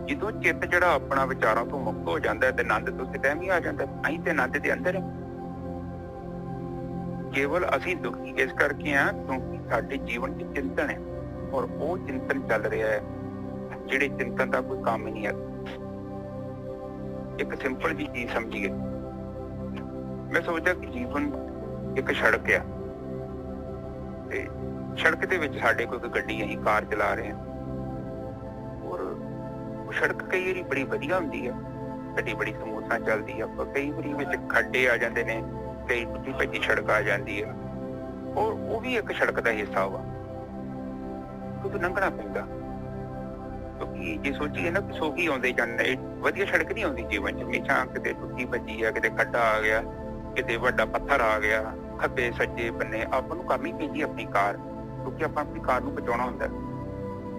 ਜਦੋਂ ਚਿੱਤ ਜਿਹੜਾ ਆਪਣਾ ਵਿਚਾਰਾਂ ਤੋਂ ਮੁਕਤ ਹੋ ਜਾਂਦਾ ਹੈ ਤੇ ਆਨੰਦ ਤੋਂ ਸਿੱਧਾ ਹੀ ਆ ਜਾਂਦਾ। ਅਸੀਂ ਤੇ ਆਨੰਦ ਦੇ ਅੰਦਰ ਹੈ। ਕੇਵਲ ਅਸੀਂ ਦੁਖੀ ਇਸ ਕਰਕੇ ਆ ਕਿਉਂਕਿ ਸਾਡੇ ਜੀਵਨ 'ਚ ਚਿੰਤਨ ਹੈ, ਔਰ ਉਹ ਚਿੰਤਨ ਚੱਲ ਰਿਹਾ ਹੈ ਜਿਹੜੇ ਚਿੰਤਨ ਦਾ ਕੋਈ ਕੰਮ ਨਹੀਂ ਹੈ। ਇੱਕ ਸਿੰਪਲ ਜਿਹੀ ਚੀਜ਼ ਸਮਝੀਏ। ਮੈਂ ਸੋਚਿਆ ਕਿ ਜੀਵਨ ਇੱਕ ਸੜਕ ਆ ਤੇ ਸੜਕ ਦੇ ਵਿੱਚ ਸਾਡੇ ਕੋਈ ਗੱਡੀ, ਅਸੀਂ ਕਾਰ ਚਲਾ ਰਹੇ ਹਾਂ, ਔਰ ਉਹ ਸੜਕ ਕਈ ਵਾਰੀ ਬੜੀ ਵਧੀਆ ਹੁੰਦੀ ਹੈ, ਗੱਡੀ ਬੜੀ ਸਮੂਥ ਨਾਲ ਚੱਲਦੀ ਹੈ। ਪਰ ਕਈ ਵਾਰੀ ਵਿੱਚ ਖੱਡੇ ਆ ਜਾਂਦੇ ਨੇ, ਕਈ ਟੁੱਟੀ ਭੱਜੀ ਸੜਕ ਆ ਜਾਂਦੀ ਹੈ, ਔਰ ਉਹ ਵੀ ਇੱਕ ਸੜਕ ਦਾ ਹਿੱਸਾ ਵਾ, ਕਿਉਂਕਿ ਲੰਘਣਾ ਪੈਂਦਾ। ਕਿਉਂਕਿ ਜੇ ਸੋਚੀਏ ਨਾ ਕਿ ਸੋਖੀ ਆਉਂਦੇ ਜਾਂਦੇ, ਵਧੀਆ ਸੜਕ ਨਹੀਂ ਆਉਂਦੀ ਜੀਵਨ 'ਚ। ਹਮੇਸ਼ਾ ਕਿਤੇ ਟੁੱਟੀ ਭੱਜੀ ਆ, ਕਿਤੇ ਖੱਡਾ ਆ ਗਿਆ, ਕਿਤੇ ਵੱਡਾ ਪੱਥਰ ਆ ਗਿਆ, ਖੱਬੇ ਸੱਜੇ ਬੰਨੇ ਆਪਾਂ ਨੂੰ ਕਰਨੀ ਪੈਂਦੀ ਆਪਣੀ ਕਾਰ, ਕਿਉਂਕਿ ਆਪਾਂ ਆਪਣੀ ਕਾਰ ਨੂੰ ਬਚਾਉਣਾ ਹੁੰਦਾ।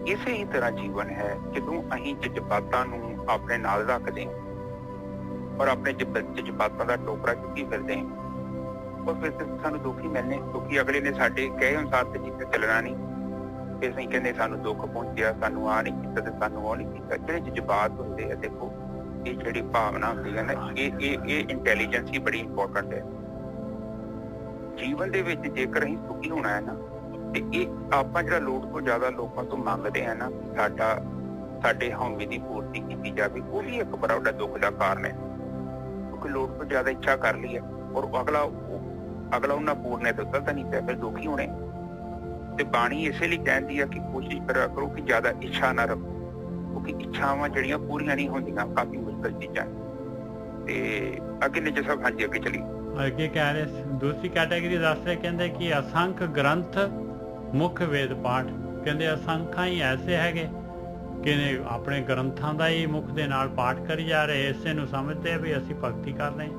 ਇਸੇ ਹੀ ਤਰ੍ਹਾਂ ਜੀਵਨ ਹੈ। ਜਦੋਂ ਅਸੀਂ ਜਜ਼ਬਾਤਾਂ ਨੂੰ ਆਪਣੇ ਨਾਲ ਰੱਖਦੇ ਹਾਂ ਔਰ ਆਪਣੇ ਜਜ਼ਬਾਤਾਂ ਦਾ ਟੋਕਰਾ ਚੁੱਕੀ ਫਿਰਦੇ ਹਾਂ, ਔਰ ਫਿਰ ਸਾਨੂੰ ਦੁੱਖ ਹੀ ਮਿਲਣੇ, ਕਿਉਂਕਿ ਅਗਲੇ ਨੇ ਸਾਡੇ ਕਹੇ ਅਨੁਸਾਰ ਤੇ ਜਿੱਥੇ ਚੱਲਣਾ ਨਹੀਂ। ਫਿਰ ਅਸੀਂ ਕਹਿੰਦੇ ਸਾਨੂੰ ਦੁੱਖ ਪਹੁੰਚਿਆ, ਸਾਨੂੰ ਆਹ ਨਹੀਂ ਕੀਤਾ ਤੇ ਸਾਨੂੰ ਉਹ ਨਹੀਂ ਕੀਤਾ। ਜਿਹੜੇ ਜਜ਼ਬਾਤ ਹੁੰਦੇ ਆ, ਦੇਖੋ ਇਹ ਜਿਹੜੀ ਭਾਵਨਾ ਹੁੰਦੀ ਹੈ ਨਾ, ਇਹ ਇੰਟੈਲੀਜੈਂਸ ਹੀ ਬੜੀ ਇੰਪੋਰਟੈਂਟ ਹੈ ਜੀਵਨ ਦੇ ਵਿੱਚ। ਜੇਕਰ ਅਸੀਂ ਸੁਖੀ ਹੋਣਾ ਹੈ ਨਾ, ਤੇ ਇਹ ਆਪਾਂ ਜਿਹੜਾ ਲੋੜ ਤੋਂ ਜ਼ਿਆਦਾ ਲੋਕਾਂ ਤੋਂ ਮੰਗਦੇ ਆ ਨਾ, ਸਾਡੇ ਹਉਮੈ ਦੀ ਪੂਰਤੀ ਕੀਤੀ ਜਾਵੇ, ਉਹ ਵੀ ਇੱਕ ਬੜਾ ਵੱਡਾ ਦੁੱਖ ਦਾ ਕਾਰਨ ਹੈ। ਕਿਉਂਕਿ ਲੋੜ ਤੋਂ ਜ਼ਿਆਦਾ ਇੱਛਾ ਕਰ ਲਈ ਹੈ, ਔਰ ਅਗਲਾ ਉਹਨਾਂ ਪੂਰਨੇ ਤੋਂ ਤਾਂ ਨਹੀਂ ਪਿਆ, ਫਿਰ ਦੁਖੀ ਹੋਣੇ। ਤੇ ਬਾਣੀ ਇਸੇ ਲਈ ਕਹਿੰਦੀ ਆ ਕਿ ਕੋਸ਼ਿਸ਼ ਕਰਿਆ ਕਰੋ ਕਿ ਜ਼ਿਆਦਾ ਇੱਛਾ ਨਾ ਰੱਖੋ, ਕਿਉਂਕਿ ਇੱਛਾਵਾਂ ਜਿਹੜੀਆਂ ਪੂਰੀਆਂ ਨਹੀਂ ਹੁੰਦੀਆਂ, ਕਾਫੀ ਮੁਸ਼ਕਲ ਚੀਜ਼ਾਂ। ਤੇ ਅੱਗੇ ਨੇ ਸਭ ਹਾਂਜੀ ਅੱਗੇ ਚਲੀ ਅੱਗੇ ਕਹਿ ਰਹੇ ਦੂਸਰੀ ਕੈਟੇਗਰੀ ਦੱਸ ਰਹੇ, ਕਹਿੰਦੇ ਕਿ ਅਸੰਖ ਗ੍ਰੰਥ ਮੁੱਖ ਵੇਦ ਪਾਠ। ਕਹਿੰਦੇ ਅਸੰਖਾਂ ਹੀ ਐਸੇ ਹੈਗੇ ਕਿ ਆਪਣੇ ਗ੍ਰੰਥਾਂ ਦਾ ਹੀ ਮੁੱਖ ਦੇ ਨਾਲ ਪਾਠ ਕਰੀ ਜਾ ਰਹੇ, ਇਸੇ ਨੂੰ ਸਮਝਦੇ ਆ ਵੀ ਅਸੀਂ ਭਗਤੀ ਕਰ ਰਹੇ ਹਾਂ।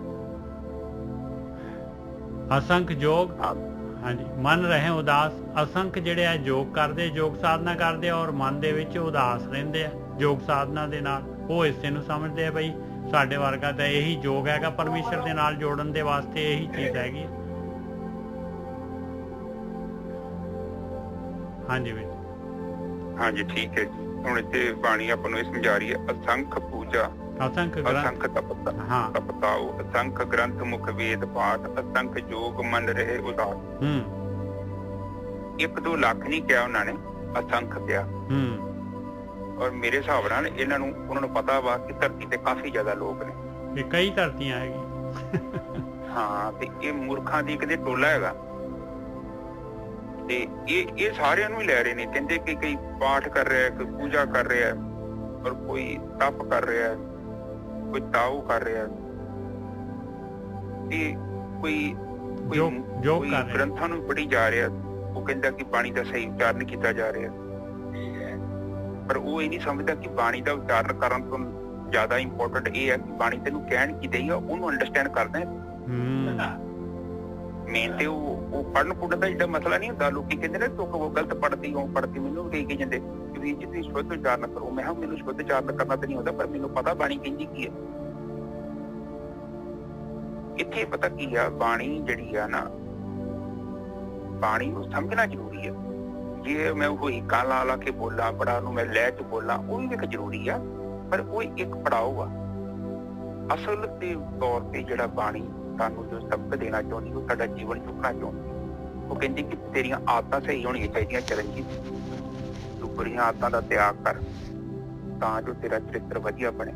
ਅਸੰਖ ਯੋਗ, ਹਾਂਜੀ, ਮਨ ਰਹੇ ਉਦਾਸ। ਅਸੰਖ ਜਿਹੜੇ ਆ ਯੋਗ ਕਰਦੇ, ਯੋਗ ਸਾਧਨਾ ਕਰਦੇ ਔਰ ਮਨ ਦੇ ਵਿੱਚ ਉਦਾਸ ਰਹਿੰਦੇ ਆ ਯੋਗ ਸਾਧਨਾ ਦੇ ਨਾਲ। ਉਹ ਇਸੇ ਨੂੰ ਸਮਝਦੇ ਆ ਬਈ ਸਾਡੇ ਵਰਗਾ ਤਾਂ ਇਹੀ ਯੋਗ ਹੈਗਾ, ਪਰਮੇਸ਼ਰ ਦੇ ਨਾਲ ਜੋੜਨ ਦੇ ਵਾਸਤੇ ਇਹੀ ਚੀਜ਼ ਹੈਗੀ। ਹਾਂਜੀ ਵੀਰ, ਹਾਂਜੀ ਠੀਕ ਹੈ ਜੀ। ਹੁਣ ਇੱਥੇ ਬਾਣੀ ਆਪਾਂ ਨੂੰ ਇਹ ਸਮਝਾ ਰਹੀ ਹੈ, ਅਸੰਖ ਪੂਜਾ, ਅਸੰਖ ਤਪਤਾਓ, ਅਸੰਖ ਗ੍ਰੰਥ ਮੁਖ ਵੇਦ ਪਾਠ, ਅਸੰਖ ਯੋਗ ਮਨ ਰਹੇ ਉਦਾਸ। 1-2 ਲੱਖ ਨਹੀਂ ਕਿਹਾ ਉਹਨਾਂ ਨੇ, ਅਸੰਖ ਕਿਹਾ। ਔਰ ਮੇਰੇ ਹਿਸਾਬ ਨਾਲ ਉਹਨਾਂ ਨੂੰ ਪਤਾ ਵਾ ਕਿ ਧਰਤੀ ਤੇ ਕਾਫੀ ਜ਼ਿਆਦਾ ਲੋਕ ਨੇ, ਕਈ ਧਰਤੀਆਂ ਹੈਗੀਆਂ। ਹਾਂ, ਤੇ ਇਹ ਮੂਰਖਾਂ ਦੀ ਕਿਤੇ ਟੋਲਾ ਹੈਗਾ, ਤੇ ਇਹ ਸਾਰਿਆਂ ਨੂੰ ਹੀ ਲੈ ਰਹੇ ਨੇ। ਕਹਿੰਦੇ ਕਿ ਕਈ ਪਾਠ ਕਰ ਰਿਹਾ, ਕੋਈ ਪੂਜਾ ਕਰ ਰਿਹਾ, ਔਰ ਕੋਈ ਤਪ ਕਰ ਰਿਹਾ, ਕੋਈ ਤਾਊ ਕਰ ਰਿਹਾ, ਤੇ ਕੋਈ ਗ੍ਰੰਥਾਂ ਨੂੰ ਪੜ੍ਹੀ ਜਾ ਰਿਹਾ। ਉਹ ਕਹਿੰਦਾ ਕਿ ਬਾਣੀ ਦਾ ਸਹੀ ਉਚਾਰਨ ਕੀਤਾ ਜਾ ਰਿਹਾ, ਪਰ ਉਹ ਇਹ ਨਹੀਂ ਸਮਝਦਾ ਕਿ ਬਾਣੀ ਦਾ ਉਚਾਰਨ ਕਰਨ ਤੋਂ ਜ਼ਿਆਦਾ ਇੰਪੋਰਟੈਂਟ ਇਹ ਹੈ ਕਿ ਬਾਣੀ ਤੈਨੂੰ ਕਹਿਣ ਕੀ ਦਈ ਆ, ਉਹਨੂੰ ਅੰਡਰਸਟੈਂਡ ਕਰਦਾ। ਮੇਨ ਤੇ ਉਹ ਪੜ੍ਹਨ ਪੁੱਢਣ ਦਾ ਜਿਹੜਾ ਮਸਲਾ ਨਹੀਂ ਹੁੰਦਾ। ਲੋਕੀ ਕਹਿੰਦੇ ਨੇ ਤੂੰ ਗਲਤ ਪੜ੍ਹਦੀ, ਉਹ ਪੜ੍ਹਦੀ, ਮੈਨੂੰ ਕਹੀ ਜਾਂਦੇ ਕਿ ਵੀਰ ਜੀ ਤੁਸੀਂ ਸ਼ੁੱਧ ਉਚਾਰਨ ਕਰੋ। ਮੈਂ ਕਿਹਾ ਮੈਨੂੰ ਸ਼ੁੱਧ ਉਚਾਰਨ ਕਰਨਾ ਤਾਂ ਨਹੀਂ ਹੁੰਦਾ, ਪਰ ਮੈਨੂੰ ਪਤਾ ਬਾਣੀ ਕਹਿੰਦੀ ਕੀ ਹੈ। ਇੱਥੇ ਪਤਾ ਕੀ ਆ, ਬਾਣੀ ਜਿਹੜੀ ਆ ਨਾ, ਬਾਣੀ ਨੂੰ ਸਮਝਣਾ ਜ਼ਰੂਰੀ ਹੈ। ਜੇ ਮੈਂ ਉਹ ਹਿੱਕਾਂ ਲਾ ਕੇ ਬੋਲਾਂ, ਬੜਾ ਨੂੰ ਮੈਂ ਲੈ ਚ ਬੋਲਾਂ, ਉਹ ਵੀ ਇੱਕ ਜ਼ਰੂਰੀ ਆ, ਪਰ ਉਹ ਇੱਕ ਪੜਾਓ ਆ। ਅਸਲ ਦੇ ਤੌਰ ਤੇ ਜਿਹੜਾ ਬਾਣੀ ਸਾਨੂੰ ਜੋ ਸਬਕ ਦੇਣਾ ਚਾਹੁੰਦੀ, ਉਹ ਸਾਡਾ ਜੀਵਨ ਚੁੱਕਣਾ ਚਾਹੁੰਦੀ। ਉਹ ਕਹਿੰਦੀ ਕਿ ਤੇਰੀਆਂ ਆਦਤਾਂ ਸਹੀ ਹੋਣੀਆਂ ਚਾਹੀਦੀਆਂ ਚਰਨਜੀਤ, ਤੂੰ ਬੁਰੀਆਂ ਆਦਤਾਂ ਦਾ ਤਿਆਗ ਕਰ ਤਾਂ ਜੋ ਤੇਰਾ ਚਰਿੱਤਰ ਵਧੀਆ ਬਣੇ।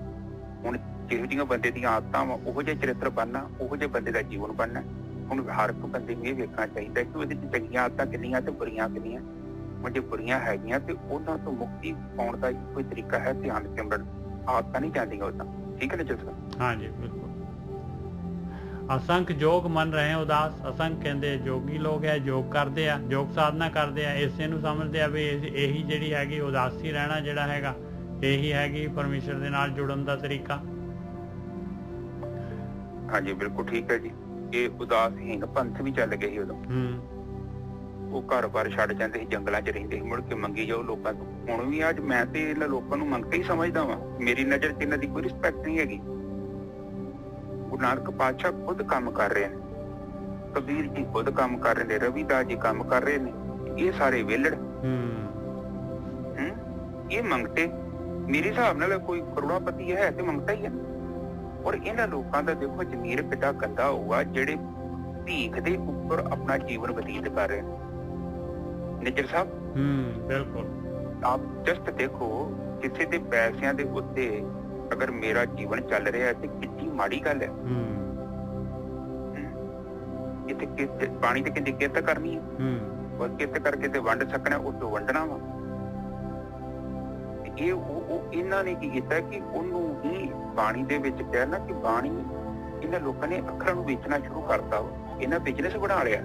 ਹੁਣ ਜਿਹੋ ਜਿਹੀਆਂ ਬੰਦੇ ਦੀਆਂ ਆਦਤਾਂ ਵਾ ਉਹੋ ਜਿਹਾ ਚਰਿੱਤਰ ਬਣਨਾ, ਉਹੋ ਜਿਹੇ ਬੰਦੇ ਦਾ ਜੀਵਨ ਬਣਨਾ। ਹੁਣ ਹਰ ਇੱਕ ਬੰਦੇ ਨੂੰ ਇਹ ਵੇਖਣਾ ਚਾਹੀਦਾ ਕਿ ਉਹਦੇ 'ਚ ਚੰਗੀਆਂ ਆਦਤਾਂ ਕਿੰਨੀਆਂ ਤੇ ਬੁਰੀਆਂ ਕਿੰਨੀਆਂ। ਹੁਣ ਜੇ ਬੁਰੀਆਂ ਹੈਗੀਆਂ ਤੇ ਉਹਨਾਂ ਤੋਂ ਮੁਕਤੀ ਪਾਉਣ ਦਾ ਕੋਈ ਤਰੀਕਾ ਹੈ ਧਿਆਨ ਸਿਮਰਨ। ਆਦਤਾਂ ਨਹੀਂ ਜਾਂਦੀਆਂ ਉਦਾਂ, ਠੀਕ ਹੈ ਨਾ ਜਸਾ? ਹਾਂਜੀ ਬਿਲकुल। असंख्य योग मन रहे उदास, असंख्य कहते जोगी लोग है, योग करते हैं, योग साधना करते हैं, इसे ਨੂੰ ਸਮਝਦੇ ਆ ਵੀ ਇਹੀ ਜਿਹੜੀ ਹੈਗੀ ਉਦਾਸੀ ਰਹਿਣਾ ਜਿਹੜਾ ਹੈਗਾ ਇਹੀ ਹੈਗੀ ਪਰਮੇਸ਼ਰ ਦੇ ਨਾਲ ਜੁੜਨ ਦਾ ਤਰੀਕਾ। ਹਾਂਜੀ ਬਿਲਕੁਲ ਠੀਕ ਹੈ ਜੀ। ਇਹ ਉਦਾਸਹੀਨ ਪੰਥ ਵੀ ਚੱਲ ਗਏ ਸੀ ਉਦੋਂ। ਉਹ ਘਰ-ਬਾਰ ਛੱਡ ਜਾਂਦੇ ਸੀ, ਜੰਗਲਾਂ 'ਚ ਰਹਿੰਦੇ ਸੀ, ਮੁੜ ਕੇ ਮੰਗੀ ਜਾਓ ਲੋਕਾਂ ਤੋਂ। ਹੁਣ ਵੀ ਅੱਜ ਮੈਂ ਤੇ ਇਹਨਾਂ ਲੋਕਾਂ ਨੂੰ ਮੰਗਤੇ ਹੀ ਸਮਝਦਾ ਵਾਂ। ਮੇਰੀ ਨਜ਼ਰ 'ਚ ਇਹਨਾਂ ਦੀ ਕੋਈ ਰਿਸਪੈਕਟ ਨਹੀਂ ਹੈਗੀ। ਗੁਰੂ ਨਾਨਕ ਪਾਤਸ਼ਾਹ ਖੁਦ ਕੰਮ ਕਰ ਰਹੇ ਨੇ, ਕਬੀਰ ਜੀ ਖੁਦ ਕੰਮ ਕਰ ਰਹੇ ਨੇ, ਰਵਿਦਾਸ ਜੀ ਕੰਮ ਕਰ ਰਹੇ ਨੇ। ਇਹ ਸਾਰੇ ਵਿਹਲੜ ਇਹ ਮੰਗਤੇ। ਮੇਰੇ ਹਿਸਾਬ ਨਾਲ ਕੋਈ ਕਰੋੜਾਪਤੀ ਹੈ ਤੇ ਮੰਗਤਾ ਹੀ ਹੈ। ਔਰ ਇਹਨਾਂ ਲੋਕਾਂ ਦਾ ਦੇਖੋ ਜ਼ਮੀਰ ਕਿੱਡਾ ਗੰਦਾ ਹੋਊਗਾ ਜਿਹੜੇ ਭੀਖ ਦੇ ਉੱਪਰ ਆਪਣਾ ਜੀਵਨ ਬਤੀਤ ਕਰ ਰਹੇ ਨੇ। ਨਿੱਜਰ ਸਾਹਿਬ ਬਿਲਕੁਲ ਆਪ ਜਸਟ ਦੇਖੋ ਕਿਸੇ ਦੇ ਪੈਸਿਆਂ ਦੇ ਉੱਤੇ ਅਗਰ ਮੇਰਾ ਜੀਵਨ ਚੱਲ ਰਿਹਾ ਤੇ ਕਿੰਨੀ ਮਾੜੀ ਗੱਲ ਹੈ। ਇੱਥੇ ਪਾਣੀ ਤੇ ਕਿੰਨੀ ਕਿਰਤ ਕਰਨੀ ਹੈ ਔਰ ਕਿਰਤ ਕਰਕੇ ਤੇ ਵੰਡ ਸਕਣਾ, ਉਦੋਂ ਵੰਡਣਾ ਵਾ। ਇਹ ਉਹ ਇਹਨਾਂ ਨੇ ਕੀ ਕੀਤਾ ਕਿ ਉਹਨੂੰ ਹੀ ਬਾਣੀ ਦੇ ਵਿੱਚ ਕਿਹਾ ਨਾ ਕਿ ਬਾਣੀ ਇਹਨਾਂ ਲੋਕਾਂ ਨੇ ਅੱਖਰਾਂ ਨੂੰ ਵੇਚਣਾ ਸ਼ੁਰੂ ਕਰਤਾ ਵਾ, ਇਹਨਾਂ ਬਿਜ਼ਨਸ ਬਣਾ ਲਿਆ।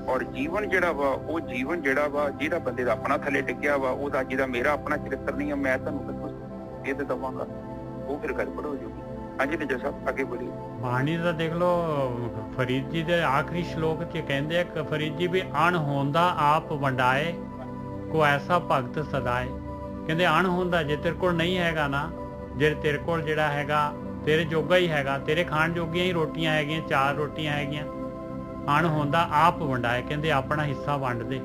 ਔਰ ਜੀਵਨ ਜਿਹੜਾ ਵਾ ਉਹ ਜੀਵਨ ਜਿਹੜਾ ਵਾ ਜਿਹੜਾ ਬੰਦੇ ਦਾ ਆਪਣਾ ਥੱਲੇ ਡਿੱਗਿਆ ਵਾ, ਉਹਦਾ ਜਿਹਦਾ ਮੇਰਾ ਆਪਣਾ ਚਰਿੱਤਰ ਨਹੀਂ ਹੈ, ਮੈਂ ਤੁਹਾਨੂੰ ਇਹ ਤੇ ਦਵਾਂਗਾ, ਉਹ ਫਿਰ ਗੜਬੜ ਹੋ ਜਾਊਗੀ। ਹਾਂਜੀ ਨਿੱਜਰ ਸਾਹਿਬ ਅੱਗੇ ਬੋਲੀਏ। ਬਾਣੀ ਦਾ ਦੇਖ ਲਓ ਫਰੀਦ ਜੀ ਦੇ ਆਖਰੀ ਸ਼ਲੋਕ 'ਚ ਕਹਿੰਦੇ ਆ ਫਰੀਦ ਜੀ ਵੀ ਅਣ ਹੋਂਦਾ ਆਪ ਵੰਡਾਏ ਕੋ ਐਸਾ ਭਗਤ ਸਦਾਏ। ਕਹਿੰਦੇ ਅਣ ਹੁੰਦਾ ਜੇ ਤੇਰੇ ਕੋਲ ਨਹੀਂ ਹੈਗਾ ਨਾ, ਜੇ ਤੇਰੇ ਕੋਲ ਜਿਹੜਾ ਹੈਗਾ ਤੇਰੇ ਜੋਗਾ ਹੀ ਹੈਗਾ, ਤੇਰੇ ਖਾਣ ਜੋਗੀਆਂ ਹੀ ਰੋਟੀਆਂ ਹੈਗੀਆਂ, 4 ਰੋਟੀਆਂ ਹੈਗੀਆਂ, ਅਣ ਹੁੰਦਾ ਆਪ ਵੰਡਾਏ। ਕਹਿੰਦੇ ਆਪਣਾ ਹਿੱਸਾ ਵੰਡ ਦੇ।